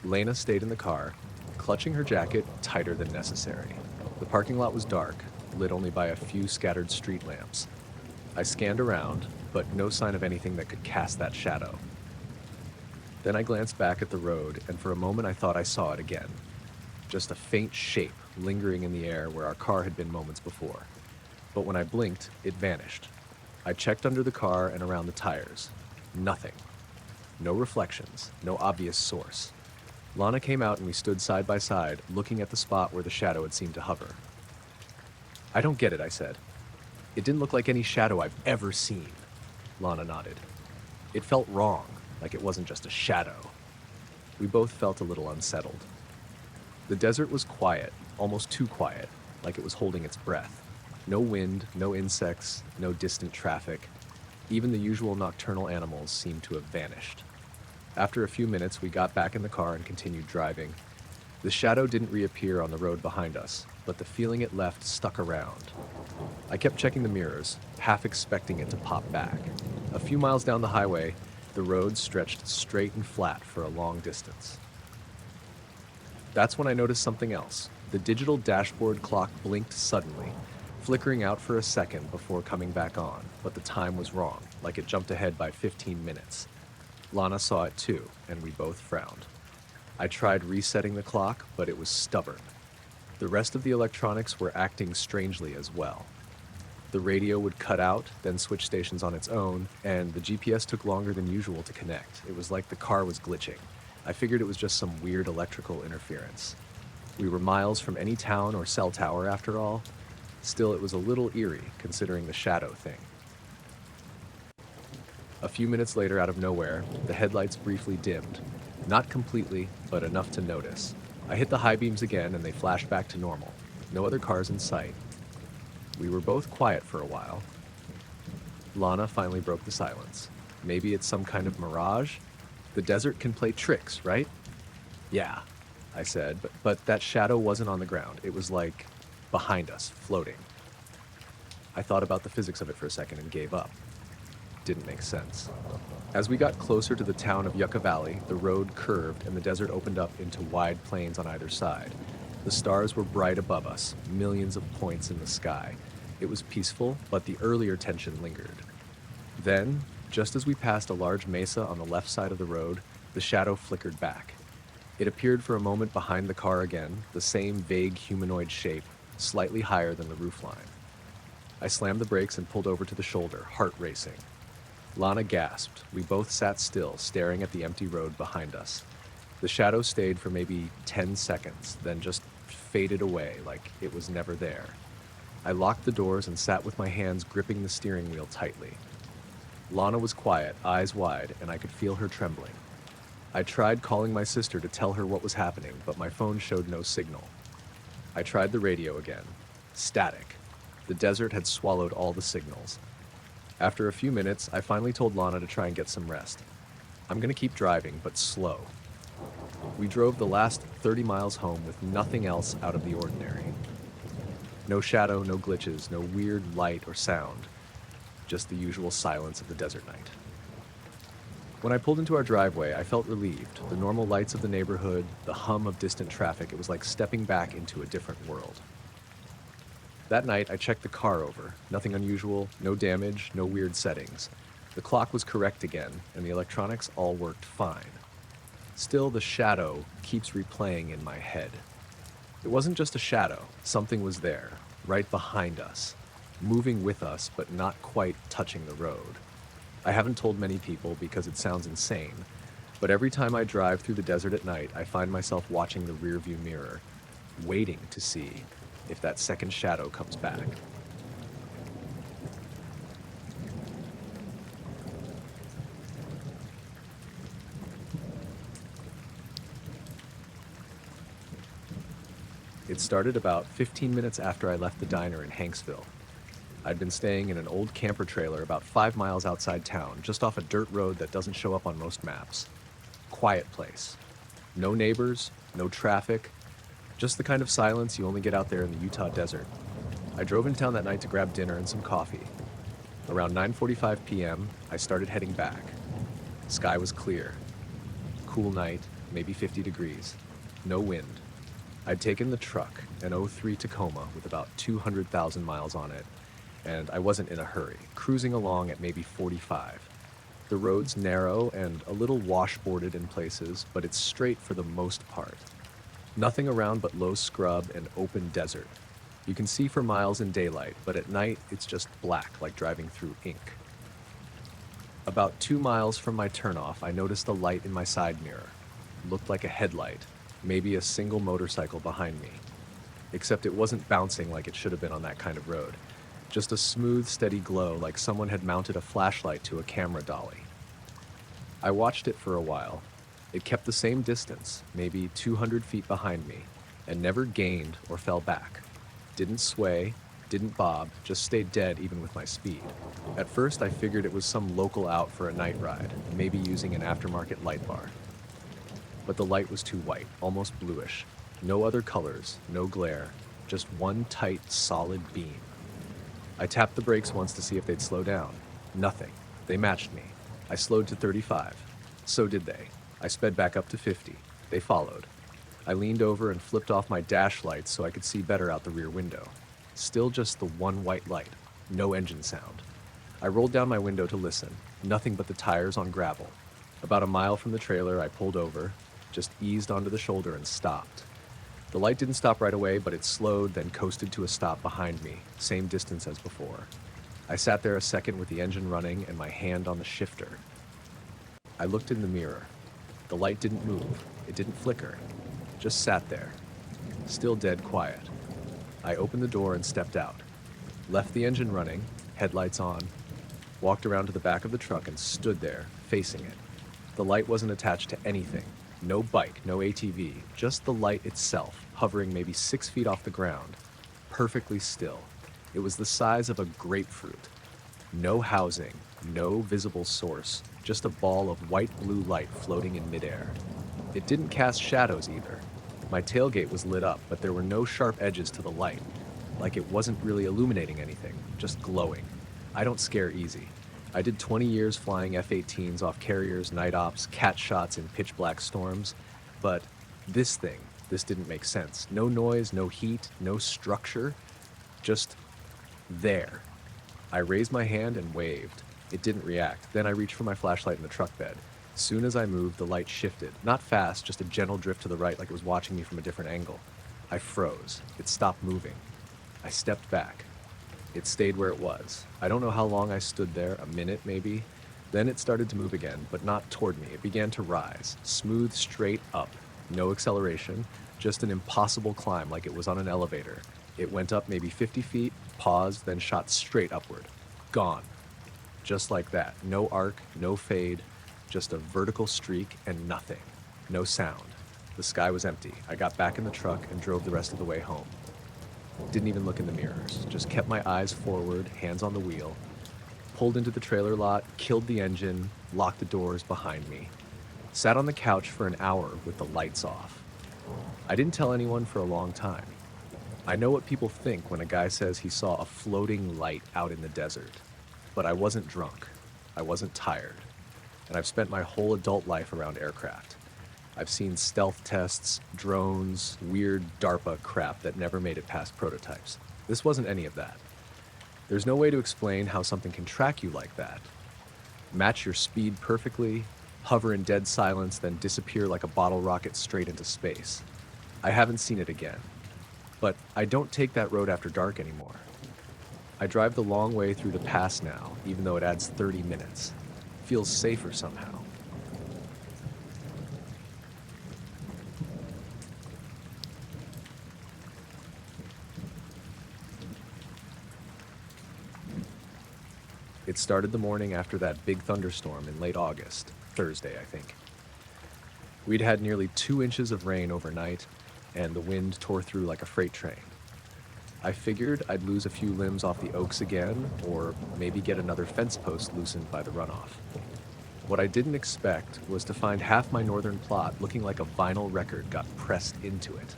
Lena stayed in the car, clutching her jacket tighter than necessary. The parking lot was dark, lit only by a few scattered street lamps. I scanned around, but no sign of anything that could cast that shadow. Then I glanced back at the road, and for a moment I thought I saw it again. Just a faint shape lingering in the air where our car had been moments before. But when I blinked, it vanished. I checked under the car and around the tires. Nothing. No reflections, no obvious source. Lana came out and we stood side by side, looking at the spot where the shadow had seemed to hover. "I don't get it," I said. "It didn't look like any shadow I've ever seen." Lana nodded. "It felt wrong, like it wasn't just a shadow." We both felt a little unsettled. The desert was quiet, almost too quiet, like it was holding its breath. No wind, no insects, no distant traffic. Even the usual nocturnal animals seemed to have vanished. After a few minutes, we got back in the car and continued driving. The shadow didn't reappear on the road behind us, but the feeling it left stuck around. I kept checking the mirrors, half expecting it to pop back. A few miles down the highway, the road stretched straight and flat for a long distance. That's when I noticed something else. The digital dashboard clock blinked suddenly, flickering out for a second before coming back on, but the time was wrong, like it jumped ahead by 15 minutes. Lana saw it too, and we both frowned. I tried resetting the clock, but it was stubborn. The rest of the electronics were acting strangely as well. The radio would cut out, then switch stations on its own, and the GPS took longer than usual to connect. It was like the car was glitching. I figured it was just some weird electrical interference. We were miles from any town or cell tower after all. Still, it was a little eerie, considering the shadow thing. A few minutes later, out of nowhere, the headlights briefly dimmed. Not completely, but enough to notice. I hit the high beams again, and they flashed back to normal. No other cars in sight. We were both quiet for a while. Lana finally broke the silence. "Maybe it's some kind of mirage? The desert can play tricks, right?" "Yeah," I said, but that shadow wasn't on the ground. It was like behind us, floating. I thought about the physics of it for a second and gave up. Didn't make sense. As we got closer to the town of Yucca Valley, the road curved and the desert opened up into wide plains on either side. The stars were bright above us, millions of points in the sky. It was peaceful, but the earlier tension lingered. Then, just as we passed a large mesa on the left side of the road, the shadow flickered back. It appeared for a moment behind the car again, the same vague humanoid shape, slightly higher than the roofline. I slammed the brakes and pulled over to the shoulder, heart racing. Lana gasped. We both sat still, staring at the empty road behind us. The shadow stayed for maybe 10 seconds, then just faded away like it was never there. I locked the doors and sat with my hands gripping the steering wheel tightly. Lana was quiet, eyes wide, and I could feel her trembling. I tried calling my sister to tell her what was happening, but my phone showed no signal. I tried the radio again. Static. The desert had swallowed all the signals. After a few minutes, I finally told Lana to try and get some rest. "I'm gonna keep driving, but slow." We drove the last 30 miles home with nothing else out of the ordinary. No shadow, no glitches, no weird light or sound. Just the usual silence of the desert night. When I pulled into our driveway, I felt relieved. The normal lights of the neighborhood, the hum of distant traffic, it was like stepping back into a different world. That night, I checked the car over. Nothing unusual, no damage, no weird settings. The clock was correct again, and the electronics all worked fine. Still, the shadow keeps replaying in my head. It wasn't just a shadow. Something was there, right behind us, moving with us, but not quite touching the road. I haven't told many people because it sounds insane, but every time I drive through the desert at night, I find myself watching the rearview mirror, waiting to see if that second shadow comes back. It started about 15 minutes after I left the diner in Hanksville. I'd been staying in an old camper trailer about 5 miles outside town, just off a dirt road that doesn't show up on most maps. Quiet place. No neighbors, no traffic, just the kind of silence you only get out there in the Utah desert. I drove in town that night to grab dinner and some coffee. Around 9:45 p.m., I started heading back. Sky was clear. Cool night, maybe 50 degrees. No wind. I'd taken the truck, an '03 Tacoma with about 200,000 miles on it, and I wasn't in a hurry, cruising along at maybe 45. The road's narrow and a little washboarded in places, but it's straight for the most part. Nothing around but low scrub and open desert. You can see for miles in daylight, but at night it's just black like driving through ink. About 2 miles from my turnoff, I noticed a light in my side mirror. Looked like a headlight, maybe a single motorcycle behind me. Except it wasn't bouncing like it should have been on that kind of road. Just a smooth, steady glow like someone had mounted a flashlight to a camera dolly. I watched it for a while. It kept the same distance, maybe 200 feet behind me, and never gained or fell back. Didn't sway, didn't bob, just stayed dead even with my speed. At first, I figured it was some local out for a night ride, maybe using an aftermarket light bar. But the light was too white, almost bluish. No other colors, no glare, just one tight, solid beam. I tapped the brakes once to see if they'd slow down. Nothing. They matched me. I slowed to 35. So did they. I sped back up to 50. They followed. I leaned over and flipped off my dash lights so I could see better out the rear window. Still just the one white light. No engine sound. I rolled down my window to listen. Nothing but the tires on gravel. About a mile from the trailer, I pulled over, just eased onto the shoulder and stopped. The light didn't stop right away, but it slowed, then coasted to a stop behind me, same distance as before. I sat there a second with the engine running and my hand on the shifter. I looked in the mirror. The light didn't move. It didn't flicker. Just sat there, still dead quiet. I opened the door and stepped out. Left the engine running, headlights on, walked around to the back of the truck and stood there, facing it. The light wasn't attached to anything. No bike, no ATV, just the light itself, hovering maybe 6 feet off the ground, perfectly still. It was the size of a grapefruit. No housing, no visible source, just a ball of white-blue light floating in midair. It didn't cast shadows either. My tailgate was lit up, but there were no sharp edges to the light, like it wasn't really illuminating anything, just glowing. I don't scare easy. I did 20 years flying F-18s off carriers, night ops, cat shots in pitch black storms, but this didn't make sense. No noise, no heat, no structure, just there. I raised my hand and waved. It didn't react. Then I reached for my flashlight in the truck bed. Soon as I moved, the light shifted. Not fast, just a gentle drift to the right like it was watching me from a different angle. I froze. It stopped moving. I stepped back. It stayed where it was. I don't know how long I stood there, a minute maybe. Then it started to move again, but not toward me. It began to rise, smooth straight up. No acceleration, just an impossible climb like it was on an elevator. It went up maybe 50 feet, paused, then shot straight upward. Gone. Just like that. No arc, no fade, just a vertical streak and nothing. No sound. The sky was empty. I got back in the truck and drove the rest of the way home. Didn't even look in the mirrors. Just kept my eyes forward, hands on the wheel. Pulled into the trailer lot, killed the engine, locked the doors behind me. Sat on the couch for an hour with the lights off. I didn't tell anyone for a long time. I know what people think when a guy says he saw a floating light out in the desert. But I wasn't drunk. I wasn't tired. And I've spent my whole adult life around aircraft. I've seen stealth tests, drones, weird DARPA crap that never made it past prototypes. This wasn't any of that. There's no way to explain how something can track you like that. Match your speed perfectly, hover in dead silence, then disappear like a bottle rocket straight into space. I haven't seen it again. But I don't take that road after dark anymore. I drive the long way through the pass now, even though it adds 30 minutes. Feels safer somehow. It started the morning after that big thunderstorm in late August, Thursday, I think. We'd had nearly 2 inches of rain overnight, and the wind tore through like a freight train. I figured I'd lose a few limbs off the oaks again, or maybe get another fence post loosened by the runoff. What I didn't expect was to find half my northern plot looking like a vinyl record got pressed into it.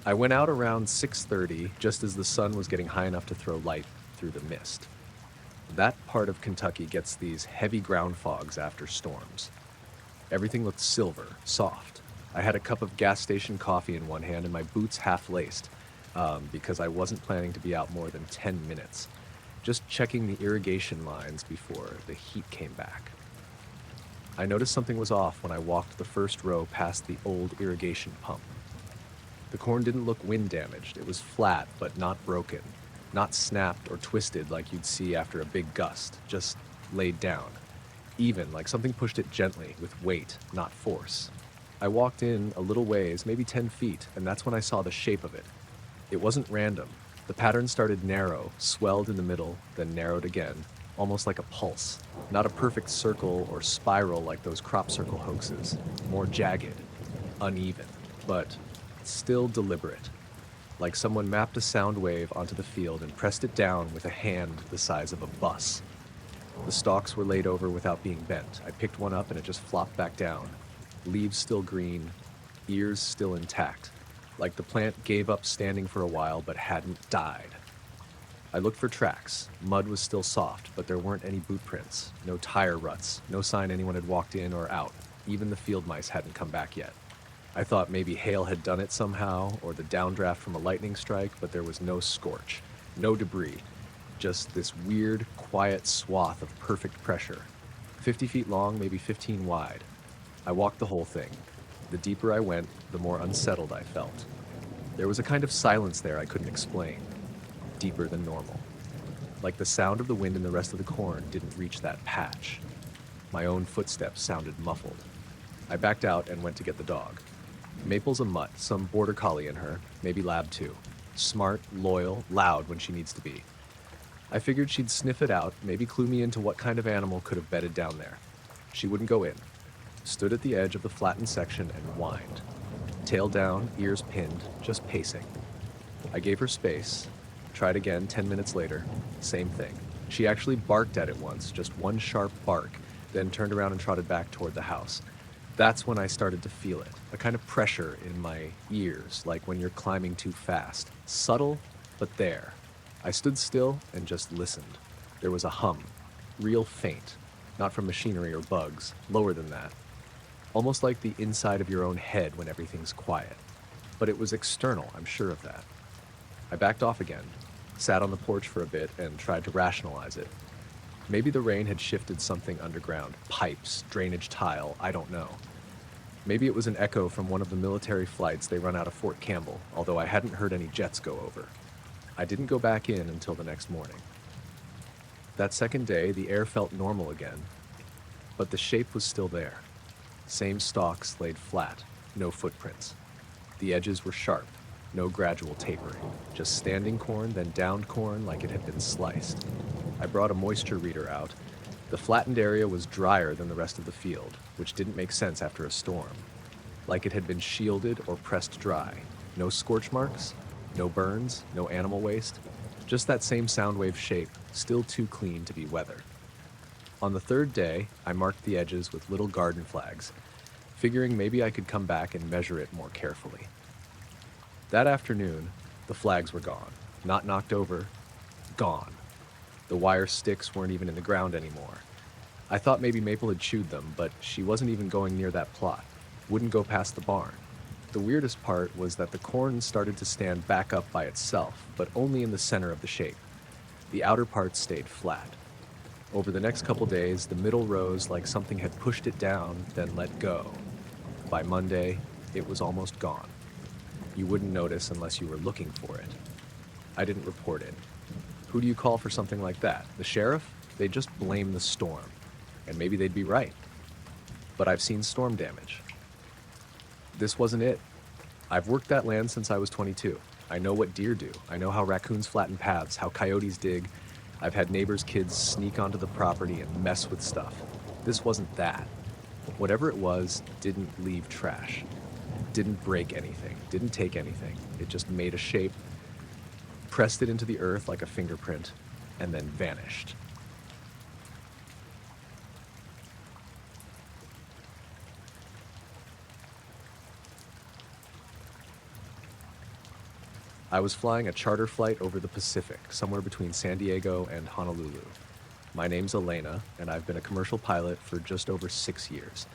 I went out around 6:30, just as the sun was getting high enough to throw light through the mist. That part of Kentucky gets these heavy ground fogs after storms. Everything looked silver, soft. I had a cup of gas station coffee in one hand and my boots half laced, because I wasn't planning to be out more than 10 minutes, just checking the irrigation lines before the heat came back. I noticed something was off when I walked the first row past the old irrigation pump. The corn didn't look wind damaged. It was flat, but not broken, not snapped or twisted like you'd see after a big gust, just laid down, even like something pushed it gently with weight, not force. I walked in a little ways, maybe 10 feet, and that's when I saw the shape of it. It wasn't random. The pattern started narrow, swelled in the middle, then narrowed again, almost like a pulse. Not a perfect circle or spiral like those crop circle hoaxes. More jagged, uneven, but still deliberate. Like someone mapped a sound wave onto the field and pressed it down with a hand the size of a bus. The stalks were laid over without being bent. I picked one up and it just flopped back down. Leaves still green, ears still intact. Like the plant gave up standing for a while but hadn't died. I looked for tracks. Mud was still soft, but there weren't any boot prints, no tire ruts, no sign anyone had walked in or out. Even the field mice hadn't come back yet. I thought maybe hail had done it somehow, or the downdraft from a lightning strike, but there was no scorch, no debris, just this weird, quiet swath of perfect pressure. 50 feet long, maybe 15 wide. I walked the whole thing. The deeper I went, the more unsettled I felt. There was a kind of silence there I couldn't explain, deeper than normal. Like the sound of the wind in the rest of the corn didn't reach that patch. My own footsteps sounded muffled. I backed out and went to get the dog. Maple's a mutt, some border collie in her, maybe lab too. Smart, loyal, loud when she needs to be. I figured she'd sniff it out, maybe clue me into what kind of animal could have bedded down there. She wouldn't go in. Stood at the edge of the flattened section and whined. Tail down, ears pinned, just pacing. I gave her space. Tried again 10 minutes later. Same thing. She actually barked at it once, just one sharp bark, then turned around and trotted back toward the house. That's when I started to feel it, a kind of pressure in my ears, like when you're climbing too fast. Subtle, but there. I stood still and just listened. There was a hum, real faint, not from machinery or bugs, lower than that. Almost like the inside of your own head when everything's quiet. But it was external, I'm sure of that. I backed off again, sat on the porch for a bit and tried to rationalize it. Maybe the rain had shifted something underground, pipes, drainage tile, I don't know. Maybe it was an echo from one of the military flights they run out of Fort Campbell, although I hadn't heard any jets go over. I didn't go back in until the next morning. That second day, the air felt normal again, but the shape was still there. Same stalks laid flat, no footprints. The edges were sharp, no gradual tapering, just standing corn, then downed corn like it had been sliced. I brought a moisture reader out. The flattened area was drier than the rest of the field, which didn't make sense after a storm. Like it had been shielded or pressed dry. No scorch marks, no burns, no animal waste. Just that same sound wave shape, still too clean to be weather. On the third day, I marked the edges with little garden flags, figuring maybe I could come back and measure it more carefully. That afternoon, the flags were gone. Not knocked over, gone. The wire sticks weren't even in the ground anymore. I thought maybe Maple had chewed them, but she wasn't even going near that plot. Wouldn't go past the barn. The weirdest part was that the corn started to stand back up by itself, but only in the center of the shape. The outer parts stayed flat. Over the next couple days, the middle rose like something had pushed it down, then let go. By Monday, it was almost gone. You wouldn't notice unless you were looking for it. I didn't report it. Who do you call for something like that? The sheriff? They'd just blame the storm. And maybe they'd be right. But I've seen storm damage. This wasn't it. I've worked that land since I was 22. I know what deer do. I know how raccoons flatten paths, how coyotes dig. I've had neighbors' kids sneak onto the property and mess with stuff. This wasn't that. Whatever it was, didn't leave trash. Didn't break anything. Didn't take anything. It just made a shape, pressed it into the earth like a fingerprint, and then vanished. I was flying a charter flight over the Pacific, somewhere between San Diego and Honolulu. My name's Elena, and I've been a commercial pilot for just over 6 years.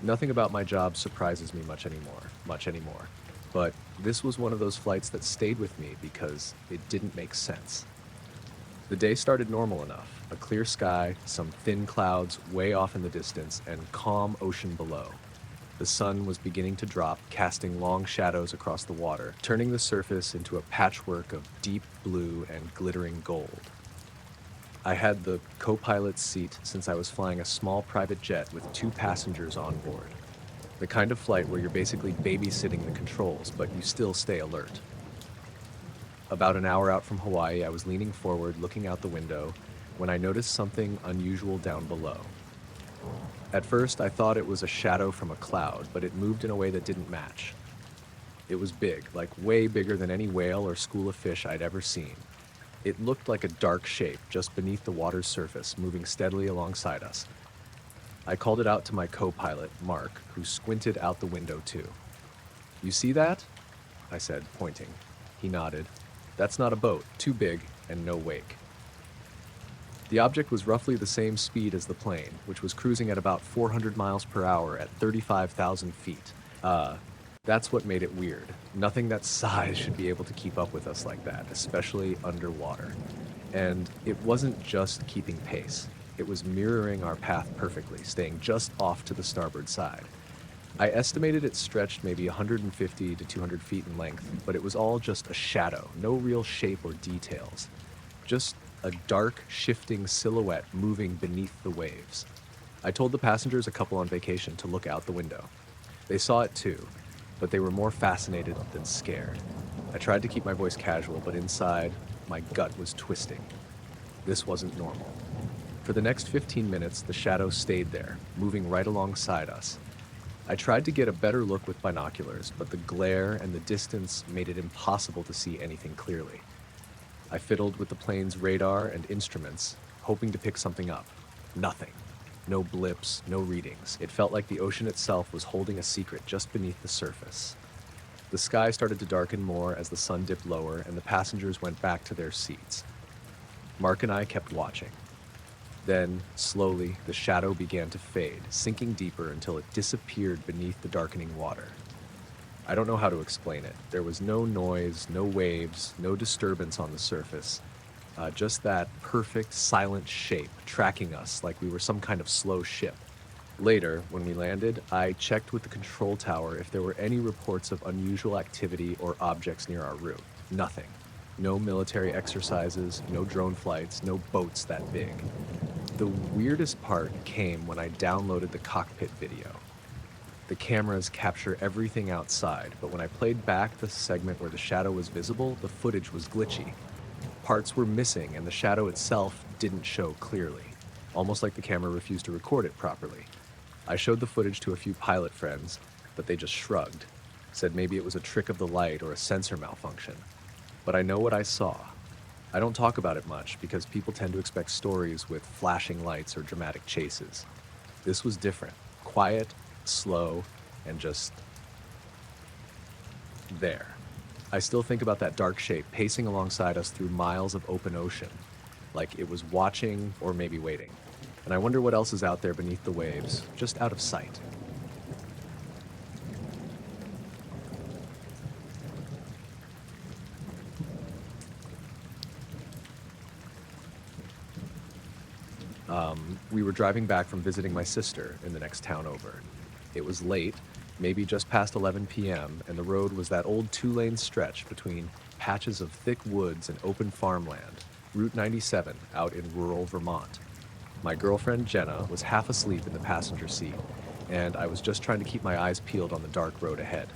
Nothing about my job surprises me much anymore. But this was one of those flights that stayed with me because it didn't make sense. The day started normal enough, a clear sky, some thin clouds way off in the distance, and calm ocean below. The sun was beginning to drop, casting long shadows across the water, turning the surface into a patchwork of deep blue and glittering gold. I had the co-pilot's seat since I was flying a small private jet with 2 passengers on board. The kind of flight where you're basically babysitting the controls, but you still stay alert. About an hour out from Hawaii, I was leaning forward, looking out the window, when I noticed something unusual down below. At first, I thought it was a shadow from a cloud, but it moved in a way that didn't match. It was big, like way bigger than any whale or school of fish I'd ever seen. It looked like a dark shape just beneath the water's surface, moving steadily alongside us. I called it out to my co-pilot, Mark, who squinted out the window too. "You see that?" I said, pointing. He nodded. "That's not a boat, too big, and no wake." The object was roughly the same speed as the plane, which was cruising at about 400 miles per hour at 35,000 feet. That's what made it weird. Nothing that size should be able to keep up with us like that, especially underwater. And it wasn't just keeping pace. It was mirroring our path perfectly, staying just off to the starboard side. I estimated it stretched maybe 150 to 200 feet in length, but it was all just a shadow, no real shape or details. Just a dark, shifting silhouette moving beneath the waves. I told the passengers, a couple on vacation, to look out the window. They saw it too, but they were more fascinated than scared. I tried to keep my voice casual, but inside, my gut was twisting. This wasn't normal. For the next 15 minutes, the shadow stayed there, moving right alongside us. I tried to get a better look with binoculars, but the glare and the distance made it impossible to see anything clearly. I fiddled with the plane's radar and instruments, hoping to pick something up. Nothing. No blips, no readings. It felt like the ocean itself was holding a secret just beneath the surface. The sky started to darken more as the sun dipped lower and the passengers went back to their seats. Mark and I kept watching. Then, slowly, the shadow began to fade, sinking deeper until it disappeared beneath the darkening water. I don't know how to explain it. There was no noise, no waves, no disturbance on the surface. Just that perfect, silent shape tracking us like we were some kind of slow ship. Later, when we landed, I checked with the control tower if there were any reports of unusual activity or objects near our route. Nothing. No military exercises, no drone flights, no boats that big. The weirdest part came when I downloaded the cockpit video. The cameras capture everything outside, but when I played back the segment where the shadow was visible, the footage was glitchy. Parts were missing and the shadow itself didn't show clearly, almost like the camera refused to record it properly. I showed the footage to a few pilot friends, but they just shrugged, said maybe it was a trick of the light or a sensor malfunction. But I know what I saw. I don't talk about it much because people tend to expect stories with flashing lights or dramatic chases. This was different, quiet, slow, and just there. I still think about that dark shape pacing alongside us through miles of open ocean, like it was watching or maybe waiting. And I wonder what else is out there beneath the waves, just out of sight. We were driving back from visiting my sister in the next town over. It was late, maybe just past 11 p.m., and the road was that old 2-lane stretch between patches of thick woods and open farmland, Route 97 out in rural Vermont. My girlfriend, Jenna, was half asleep in the passenger seat, and I was just trying to keep my eyes peeled on the dark road ahead.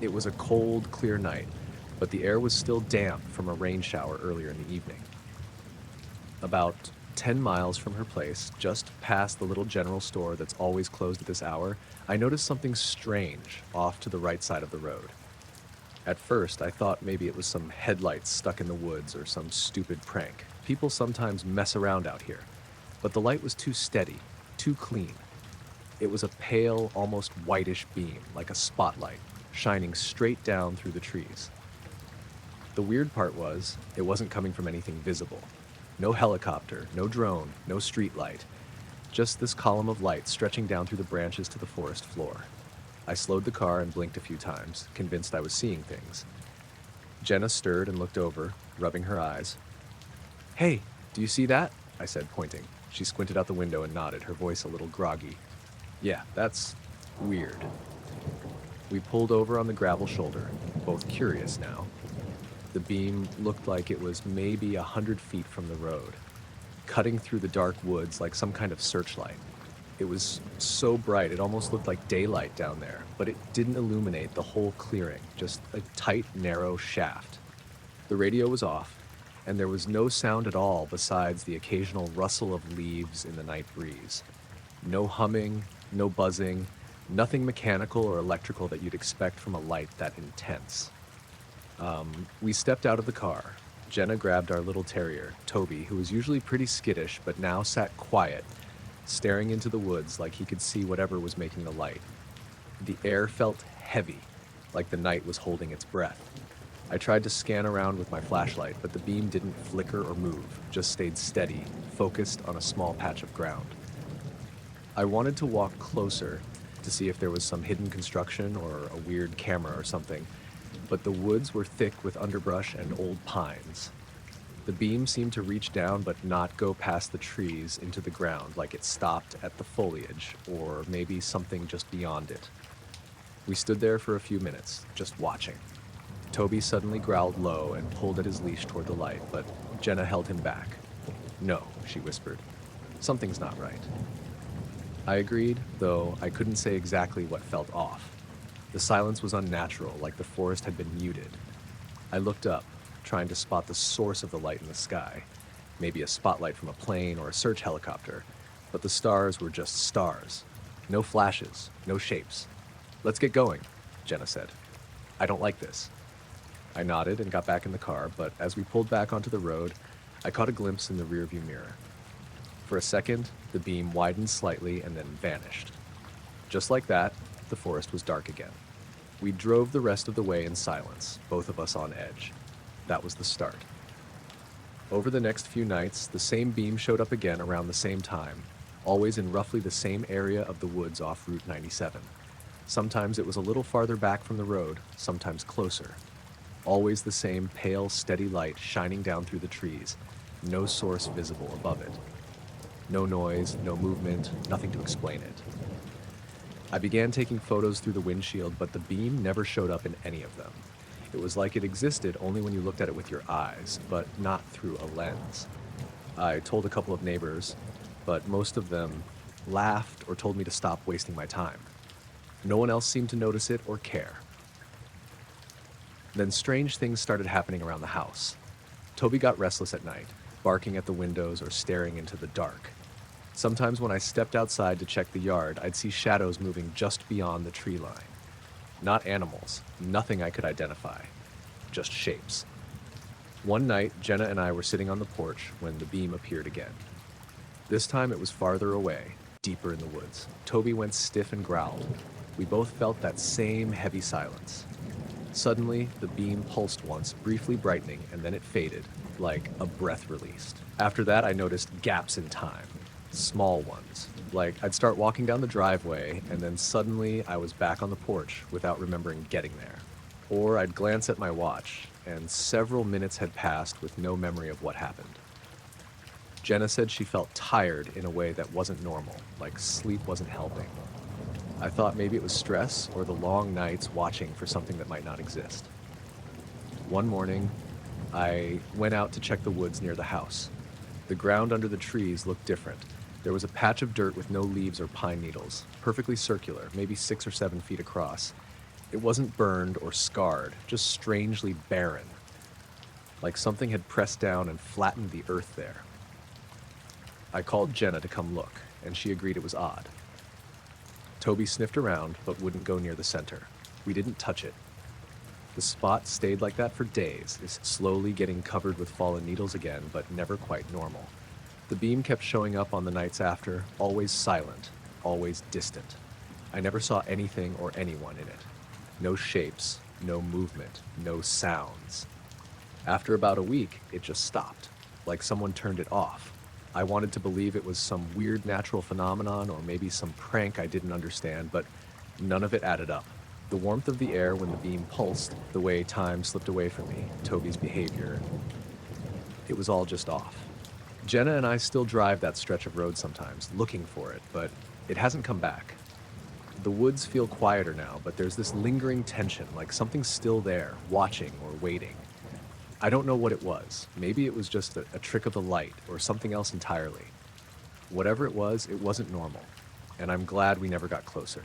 It was a cold, clear night, but the air was still damp from a rain shower earlier in the evening. About 10 miles from her place, just past the little general store that's always closed at this hour, I noticed something strange off to the right side of the road. At first, I thought maybe it was some headlights stuck in the woods or some stupid prank. People sometimes mess around out here. But the light was too steady, too clean. It was a pale, almost whitish beam, like a spotlight, shining straight down through the trees. The weird part was, it wasn't coming from anything visible. No helicopter, no drone, no street light. Just this column of light stretching down through the branches to the forest floor. I slowed the car and blinked a few times, convinced I was seeing things. Jenna stirred and looked over, rubbing her eyes. "Hey, do you see that?" I said, pointing. She squinted out the window and nodded, her voice a little groggy. "Yeah, that's weird." We pulled over on the gravel shoulder, both curious now. The beam looked like it was maybe 100 feet from the road, cutting through the dark woods like some kind of searchlight. It was so bright it almost looked like daylight down there, but it didn't illuminate the whole clearing, just a tight, narrow shaft. The radio was off, and there was no sound at all besides the occasional rustle of leaves in the night breeze. No humming, no buzzing, nothing mechanical or electrical that you'd expect from a light that intense. We stepped out of the car. Jenna grabbed our little terrier, Toby, who was usually pretty skittish but now sat quiet, staring into the woods like he could see whatever was making the light. The air felt heavy, like the night was holding its breath. I tried to scan around with my flashlight, but the beam didn't flicker or move, just stayed steady, focused on a small patch of ground. I wanted to walk closer to see if there was some hidden construction or a weird camera or something, but the woods were thick with underbrush and old pines. The beam seemed to reach down but not go past the trees into the ground, like it stopped at the foliage, or maybe something just beyond it. We stood there for a few minutes, just watching. Toby suddenly growled low and pulled at his leash toward the light, but Jenna held him back. "No," she whispered. "Something's not right." I agreed, though I couldn't say exactly what felt off. The silence was unnatural, like the forest had been muted. I looked up, trying to spot the source of the light in the sky, maybe a spotlight from a plane or a search helicopter, but the stars were just stars. No flashes, no shapes. "Let's get going," Jenna said. "I don't like this." I nodded and got back in the car, but as we pulled back onto the road, I caught a glimpse in the rearview mirror. For a second, the beam widened slightly and then vanished. Just like that, the forest was dark again. We drove the rest of the way in silence, both of us on edge. That was the start. Over the next few nights, the same beam showed up again around the same time, always in roughly the same area of the woods off Route 97. Sometimes it was a little farther back from the road, sometimes closer. Always the same pale, steady light shining down through the trees, no source visible above it. No noise, no movement, nothing to explain it. I began taking photos through the windshield, but the beam never showed up in any of them. It was like it existed only when you looked at it with your eyes, but not through a lens. I told a couple of neighbors, but most of them laughed or told me to stop wasting my time. No one else seemed to notice it or care. Then strange things started happening around the house. Toby got restless at night, barking at the windows or staring into the dark. Sometimes when I stepped outside to check the yard, I'd see shadows moving just beyond the tree line. Not animals, nothing I could identify, just shapes. One night, Jenna and I were sitting on the porch when the beam appeared again. This time it was farther away, deeper in the woods. Toby went stiff and growled. We both felt that same heavy silence. Suddenly, the beam pulsed once, briefly brightening, and then it faded, like a breath released. After that, I noticed gaps in time. Small ones. Like I'd start walking down the driveway, and then suddenly I was back on the porch without remembering getting there. Or I'd glance at my watch, and several minutes had passed with no memory of what happened. Jenna said she felt tired in a way that wasn't normal, like sleep wasn't helping. I thought maybe it was stress or the long nights watching for something that might not exist. One morning, I went out to check the woods near the house. The ground under the trees looked different. There was a patch of dirt with no leaves or pine needles, perfectly circular, maybe 6 or 7 feet across. It wasn't burned or scarred, just strangely barren, like something had pressed down and flattened the earth there. I called Jenna to come look, and she agreed it was odd. Toby sniffed around, but wouldn't go near the center. We didn't touch it. The spot stayed like that for days, slowly getting covered with fallen needles again, but never quite normal. The beam kept showing up on the nights after, always silent, always distant. I never saw anything or anyone in it. No shapes, no movement, no sounds. After about a week, it just stopped, like someone turned it off. I wanted to believe it was some weird natural phenomenon or maybe some prank I didn't understand, but none of it added up. The warmth of the air when the beam pulsed, the way time slipped away from me, Toby's behavior, it was all just off. Jenna and I still drive that stretch of road sometimes, looking for it, but it hasn't come back. The woods feel quieter now, but there's this lingering tension, like something's still there, watching or waiting. I don't know what it was. Maybe it was just a trick of the light or something else entirely. Whatever it wasn't normal, and I'm glad we never got closer.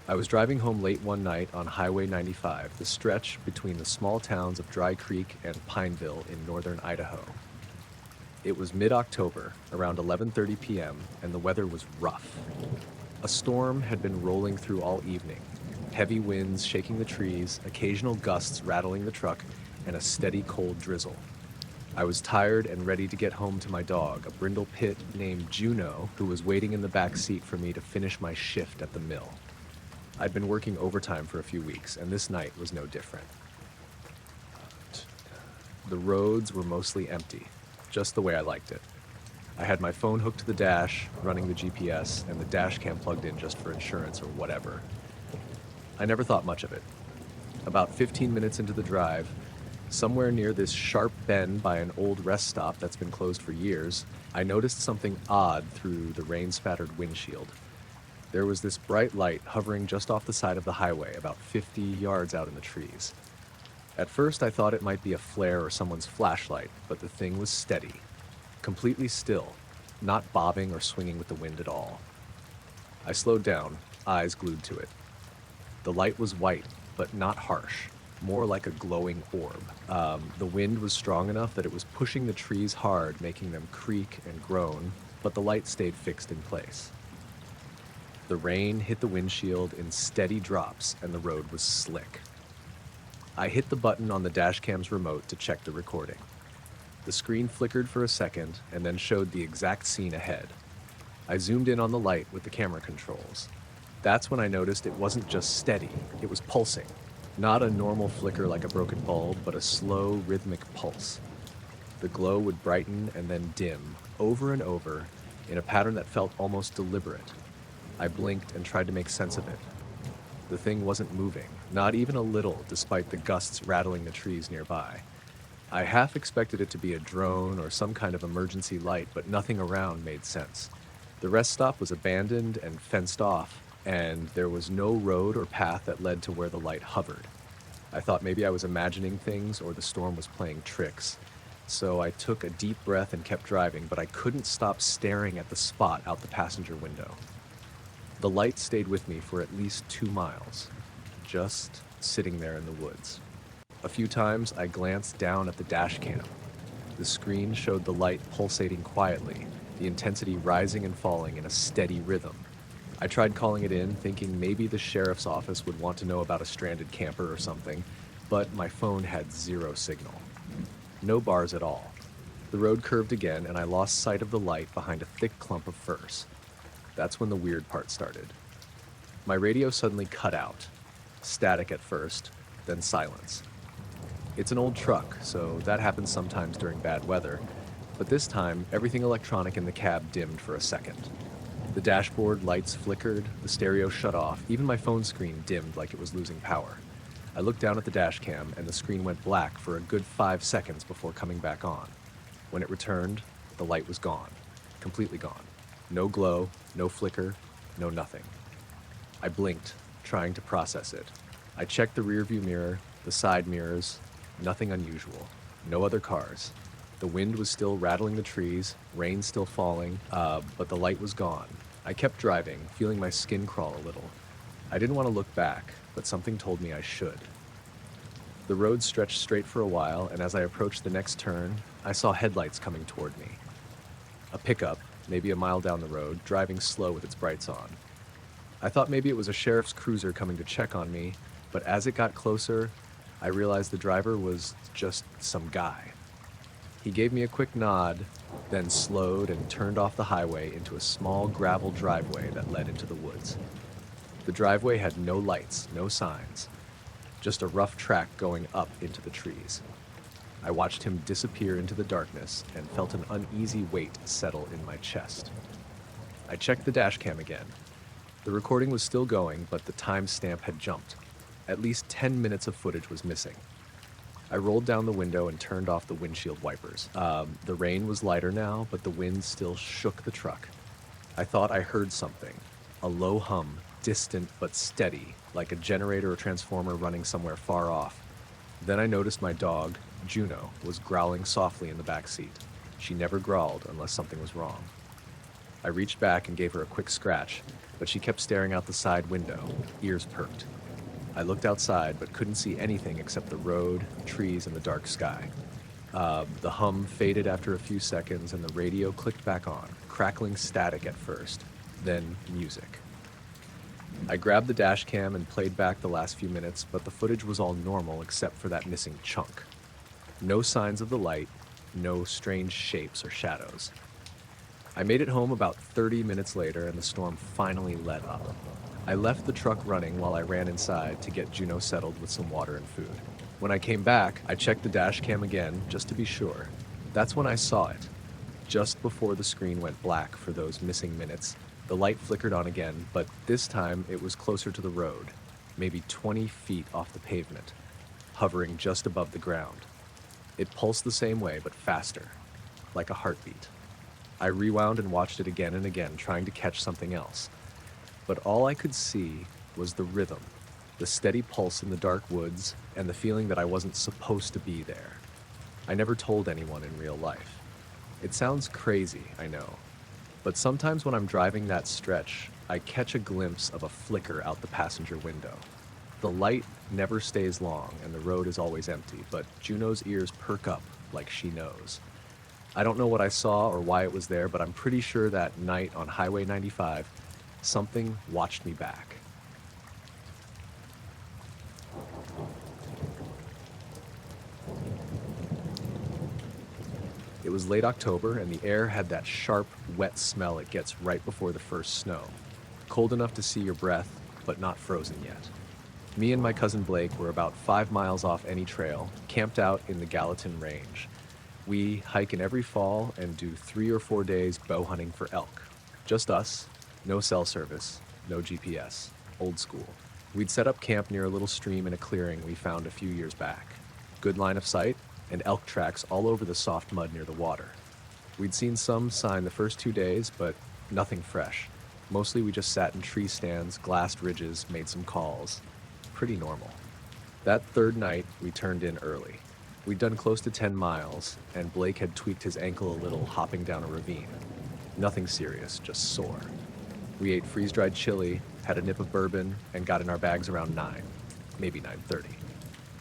I was driving home late one night on Highway 95, the stretch between the small towns of Dry Creek and Pineville in northern Idaho. It was mid-October, around 11:30 p.m., and the weather was rough. A storm had been rolling through all evening, heavy winds shaking the trees, occasional gusts rattling the truck, and a steady cold drizzle. I was tired and ready to get home to my dog, a brindle pit named Juno, who was waiting in the back seat for me to finish my shift at the mill. I'd been working overtime for a few weeks, and this night was no different. The roads were mostly empty, just the way I liked it. I had my phone hooked to the dash, running the GPS, and the dash cam plugged in just for insurance or whatever. I never thought much of it. About 15 minutes into the drive, somewhere near this sharp bend by an old rest stop that's been closed for years, I noticed something odd through the rain-spattered windshield. There was this bright light hovering just off the side of the highway, about 50 yards out in the trees. At first, I thought it might be a flare or someone's flashlight, but the thing was steady, completely still, not bobbing or swinging with the wind at all. I slowed down, eyes glued to it. The light was white, but not harsh, more like a glowing orb. The wind was strong enough that it was pushing the trees hard, making them creak and groan, but the light stayed fixed in place. The rain hit the windshield in steady drops, and the road was slick. I hit the button on the dashcam's remote to check the recording. The screen flickered for a second and then showed the exact scene ahead. I zoomed in on the light with the camera controls. That's when I noticed it wasn't just steady, it was pulsing. Not a normal flicker like a broken bulb, but a slow, rhythmic pulse. The glow would brighten and then dim, over and over, in a pattern that felt almost deliberate. I blinked and tried to make sense of it. The thing wasn't moving, not even a little, despite the gusts rattling the trees nearby. I half expected it to be a drone or some kind of emergency light, but nothing around made sense. The rest stop was abandoned and fenced off, and there was no road or path that led to where the light hovered. I thought maybe I was imagining things or the storm was playing tricks. So I took a deep breath and kept driving, but I couldn't stop staring at the spot out the passenger window. The light stayed with me for at least 2 miles, just sitting there in the woods. A few times I glanced down at the dash cam. The screen showed the light pulsating quietly, the intensity rising and falling in a steady rhythm. I tried calling it in, thinking maybe the sheriff's office would want to know about a stranded camper or something, but my phone had 0 signal. No bars at all. The road curved again, and I lost sight of the light behind a thick clump of firs. That's when the weird part started. My radio suddenly cut out. Static at first, then silence. It's an old truck, so that happens sometimes during bad weather, but this time, everything electronic in the cab dimmed for a second. The dashboard lights flickered, the stereo shut off, even my phone screen dimmed like it was losing power. I looked down at the dash cam, and the screen went black for a good 5 seconds before coming back on. When it returned, the light was gone. Completely gone. No glow, no flicker, no nothing. I blinked, trying to process it. I checked the rearview mirror, the side mirrors, nothing unusual. No other cars. The wind was still rattling the trees, rain still falling, but the light was gone. I kept driving, feeling my skin crawl a little. I didn't want to look back, but something told me I should. The road stretched straight for a while, and as I approached the next turn, I saw headlights coming toward me. A pickup, maybe a mile down the road, driving slow with its brights on. I thought maybe it was a sheriff's cruiser coming to check on me, but as it got closer, I realized the driver was just some guy. He gave me a quick nod, then slowed and turned off the highway into a small gravel driveway that led into the woods. The driveway had no lights, no signs, just a rough track going up into the trees. I watched him disappear into the darkness and felt an uneasy weight settle in my chest. I checked the dash cam again. The recording was still going, but the timestamp had jumped. At least 10 minutes of footage was missing. I rolled down the window and turned off the windshield wipers. The rain was lighter now, but the wind still shook the truck. I thought I heard something, a low hum, distant but steady, like a generator or transformer running somewhere far off. Then I noticed my dog, Juno, was growling softly in the back seat. She never growled unless something was wrong. I reached back and gave her a quick scratch, but she kept staring out the side window, ears perked. I looked outside, but couldn't see anything except the road, trees, and the dark sky. The hum faded after a few seconds, and the radio clicked back on, crackling static at first, then music. I grabbed the dash cam and played back the last few minutes, but the footage was all normal except for that missing chunk. No signs of the light, no strange shapes or shadows. I made it home about 30 minutes later, and the storm finally let up. I left the truck running while I ran inside to get Juno settled with some water and food. When I came back, I checked the dash cam again, just to be sure. That's when I saw it. Just before the screen went black for those missing minutes, the light flickered on again, but this time it was closer to the road, maybe 20 feet off the pavement, hovering just above the ground. It pulsed the same way, but faster, like a heartbeat. I rewound and watched it again and again, trying to catch something else. But all I could see was the rhythm, the steady pulse in the dark woods, and the feeling that I wasn't supposed to be there. I never told anyone in real life. It sounds crazy, I know, but sometimes when I'm driving that stretch, I catch a glimpse of a flicker out the passenger window. The light never stays long, and the road is always empty, but Juno's ears perk up like she knows. I don't know what I saw or why it was there, but I'm pretty sure that night on Highway 95, something watched me back. It was late October, and the air had that sharp, wet smell it gets right before the first snow. Cold enough to see your breath, but not frozen yet. Me and my cousin Blake were about 5 miles off any trail, camped out in the Gallatin Range. We hike in every fall and do 3 or 4 days bow hunting for elk. Just us, no cell service, no GPS, old school. We'd set up camp near a little stream in a clearing we found a few years back. Good line of sight, and elk tracks all over the soft mud near the water. We'd seen some sign the first 2 days, but nothing fresh. Mostly we just sat in tree stands, glassed ridges, made some calls. Pretty normal. That third night, we turned in early. We'd done close to 10 miles, and Blake had tweaked his ankle a little hopping down a ravine. Nothing serious, just sore. We ate freeze-dried chili, had a nip of bourbon, and got in our bags around 9, maybe 9:30.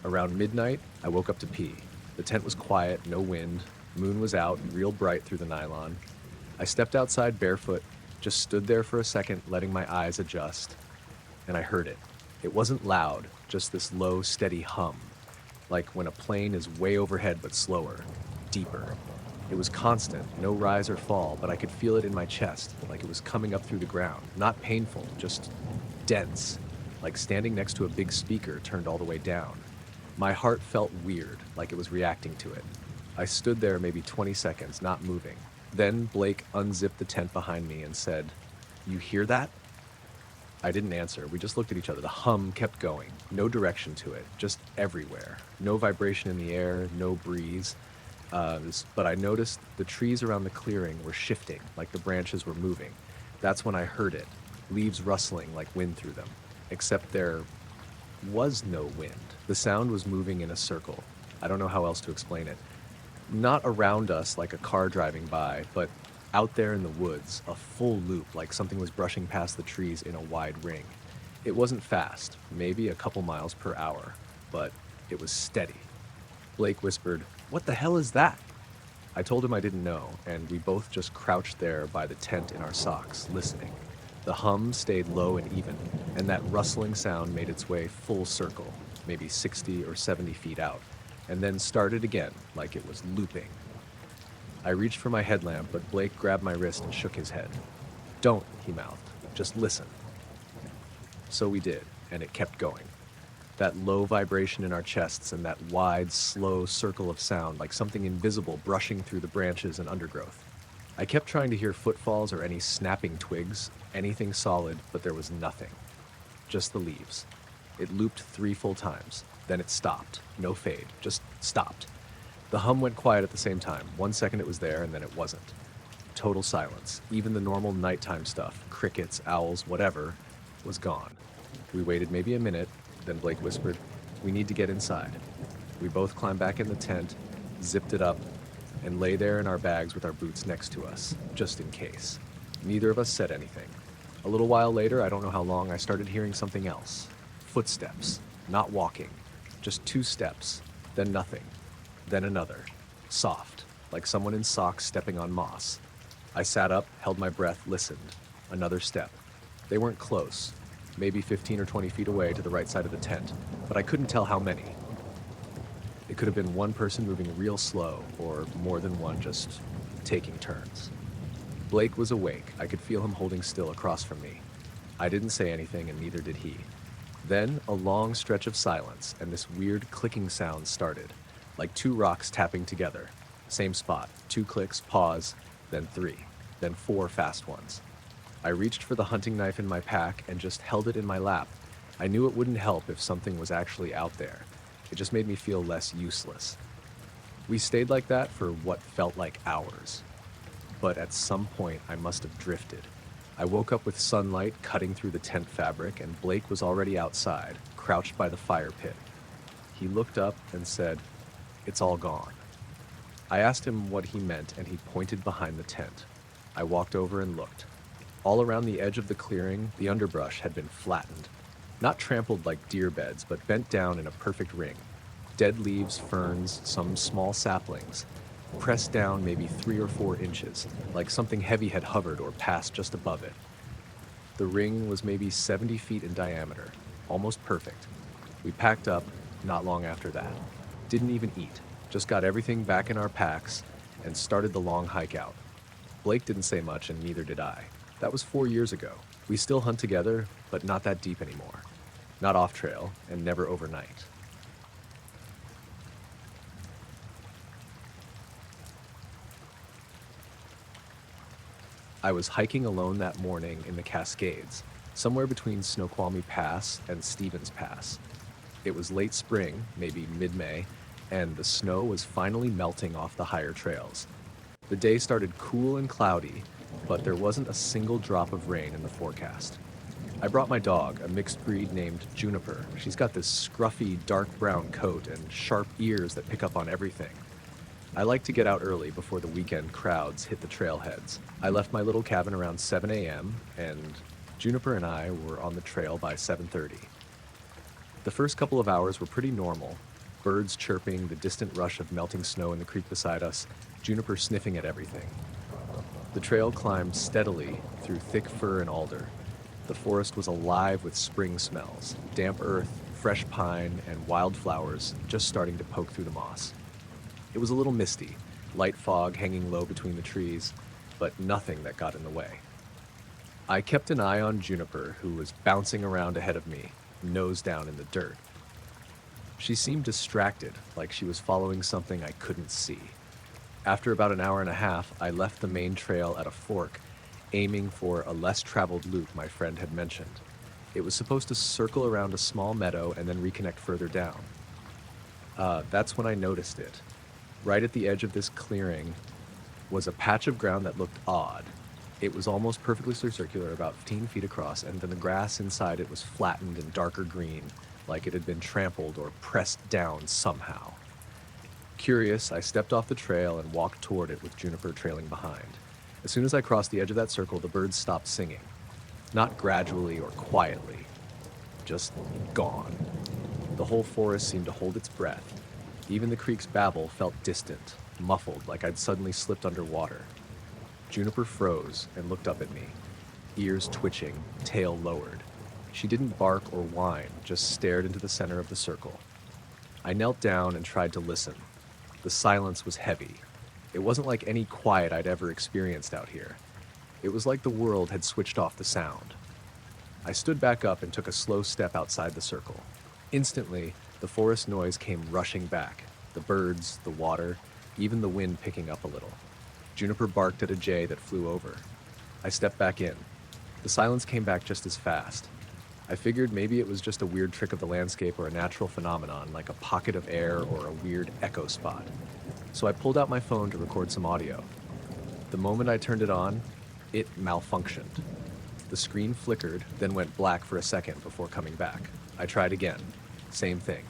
Around midnight, I woke up to pee. The tent was quiet, no wind, moon was out, real bright through the nylon. I stepped outside barefoot, just stood there for a second, letting my eyes adjust, and I heard it. It wasn't loud, just this low, steady hum, like when a plane is way overhead but slower, deeper. It was constant, no rise or fall, but I could feel it in my chest, like it was coming up through the ground. Not painful, just dense, like standing next to a big speaker turned all the way down. My heart felt weird, like it was reacting to it. I stood there maybe 20 seconds, not moving. Then Blake unzipped the tent behind me and said, "You hear that?" I didn't answer. We just looked at each other. The hum kept going. No direction to it, just everywhere. No vibration in the air, no breeze. But I noticed the trees around the clearing were shifting, like the branches were moving. That's when I heard it, leaves rustling like wind through them. Except there was no wind. The sound was moving in a circle. I don't know how else to explain it. Not around us like a car driving by, but out there in the woods, a full loop like something was brushing past the trees in a wide ring. It wasn't fast, maybe a couple miles per hour, but it was steady. Blake whispered, "What the hell is that?" I told him I didn't know, and we both just crouched there by the tent in our socks, listening. The hum stayed low and even, and that rustling sound made its way full circle, maybe 60 or 70 feet out, and then started again like it was looping. I reached for my headlamp, but Blake grabbed my wrist and shook his head. "Don't," he mouthed. "Just listen." So we did, and it kept going. That low vibration in our chests and that wide, slow circle of sound like something invisible brushing through the branches and undergrowth. I kept trying to hear footfalls or any snapping twigs, anything solid, but there was nothing. Just the leaves. It looped 3 full times. Then it stopped. No fade. Just stopped. The hum went quiet at the same time. 1 second it was there, and then it wasn't. Total silence. Even the normal nighttime stuff, crickets, owls, whatever, was gone. We waited maybe a minute, then Blake whispered, "We need to get inside." We both climbed back in the tent, zipped it up, and lay there in our bags with our boots next to us, just in case. Neither of us said anything. A little while later, I don't know how long, I started hearing something else. Footsteps. Not walking. Just 2 steps. Then nothing. Then another. Soft, like someone in socks stepping on moss. I sat up, held my breath, listened. Another step. They weren't close. Maybe 15 or 20 feet away to the right side of the tent, but I couldn't tell how many. It could have been one person moving real slow, or more than one just taking turns. Blake was awake. I could feel him holding still across from me. I didn't say anything, and neither did he. Then a long stretch of silence, and this weird clicking sound started, like 2 rocks tapping together. Same spot, 2 clicks, pause, then 3, then 4 fast ones. I reached for the hunting knife in my pack and just held it in my lap. I knew it wouldn't help if something was actually out there. It just made me feel less useless. We stayed like that for what felt like hours. But at some point, I must have drifted. I woke up with sunlight cutting through the tent fabric, and Blake was already outside, crouched by the fire pit. He looked up and said, "It's all gone." I asked him what he meant, and he pointed behind the tent. I walked over and looked. All around the edge of the clearing, the underbrush had been flattened. Not trampled like deer beds, but bent down in a perfect ring. Dead leaves, ferns, some small saplings, pressed down maybe 3 or 4 inches, like something heavy had hovered or passed just above it. The ring was maybe 70 feet in diameter, almost perfect. We packed up not long after that. Didn't even eat, just got everything back in our packs and started the long hike out. Blake didn't say much, and neither did I. That was 4 years ago. We still hunt together, but not that deep anymore. Not off trail, and never overnight. I was hiking alone that morning in the Cascades, somewhere between Snoqualmie Pass and Stevens Pass. It was late spring, maybe mid-May, and the snow was finally melting off the higher trails. The day started cool and cloudy, but there wasn't a single drop of rain in the forecast. I brought my dog, a mixed breed named Juniper. She's got this scruffy dark brown coat and sharp ears that pick up on everything. I like to get out early before the weekend crowds hit the trailheads. I left my little cabin around 7 a.m., and Juniper and I were on the trail by 7:30. The first couple of hours were pretty normal. Birds chirping, the distant rush of melting snow in the creek beside us, Juniper sniffing at everything. The trail climbed steadily through thick fir and alder. The forest was alive with spring smells, damp earth, fresh pine, and wildflowers just starting to poke through the moss. It was a little misty, light fog hanging low between the trees, but nothing that got in the way. I kept an eye on Juniper, who was bouncing around ahead of me, nose down in the dirt. She seemed distracted, like she was following something I couldn't see. After about an hour and a half, I left the main trail at a fork, aiming for a less traveled loop my friend had mentioned. It was supposed to circle around a small meadow and then reconnect further down. That's when I noticed it. Right at the edge of this clearing was a patch of ground that looked odd. It was almost perfectly circular, about 15 feet across, and then the grass inside it was flattened and darker green, like it had been trampled or pressed down somehow. Curious, I stepped off the trail and walked toward it with Juniper trailing behind. As soon as I crossed the edge of that circle, the birds stopped singing. Not gradually or quietly, just gone. The whole forest seemed to hold its breath. Even the creek's babble felt distant, muffled, like I'd suddenly slipped underwater. Juniper froze and looked up at me, ears twitching, tail lowered. She didn't bark or whine, just stared into the center of the circle. I knelt down and tried to listen. The silence was heavy. It wasn't like any quiet I'd ever experienced out here. It was like the world had switched off the sound. I stood back up and took a slow step outside the circle. Instantly, the forest noise came rushing back. The birds, the water, even the wind picking up a little. Juniper barked at a jay that flew over. I stepped back in. The silence came back just as fast. I figured maybe it was just a weird trick of the landscape or a natural phenomenon like a pocket of air or a weird echo spot. So I pulled out my phone to record some audio. The moment I turned it on, it malfunctioned. The screen flickered, then went black for a second before coming back. I tried again. Same thing.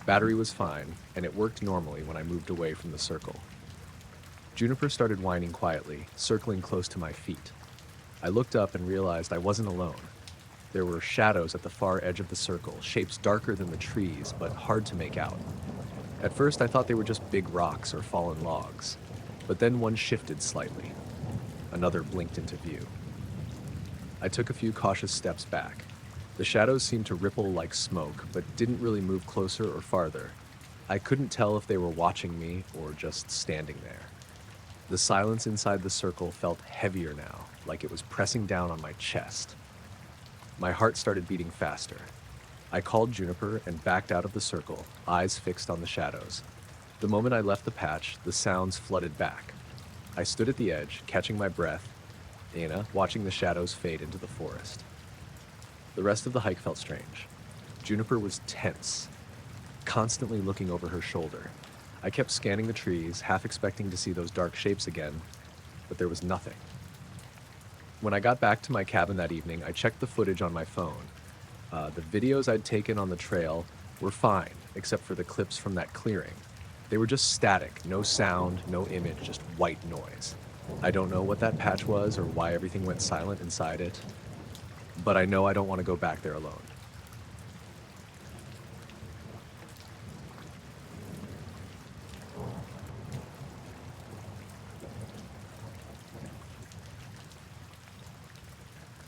Battery was fine, and it worked normally when I moved away from the circle. Juniper started whining quietly, circling close to my feet. I looked up and realized I wasn't alone. There were shadows at the far edge of the circle, shapes darker than the trees, but hard to make out. At first, I thought they were just big rocks or fallen logs, but then one shifted slightly. Another blinked into view. I took a few cautious steps back. The shadows seemed to ripple like smoke, but didn't really move closer or farther. I couldn't tell if they were watching me or just standing there. The silence inside the circle felt heavier now, like it was pressing down on my chest. My heart started beating faster. I called Juniper and backed out of the circle, eyes fixed on the shadows. The moment I left the patch, the sounds flooded back. I stood at the edge, catching my breath, watching the shadows fade into the forest. The rest of the hike felt strange. Juniper was tense, constantly looking over her shoulder. I kept scanning the trees, half expecting to see those dark shapes again, but there was nothing. When I got back to my cabin that evening, I checked the footage on my phone. The videos I'd taken on the trail were fine, except for the clips from that clearing. They were just static, no sound, no image, just white noise. I don't know what that patch was or why everything went silent inside it, but I know I don't want to go back there alone.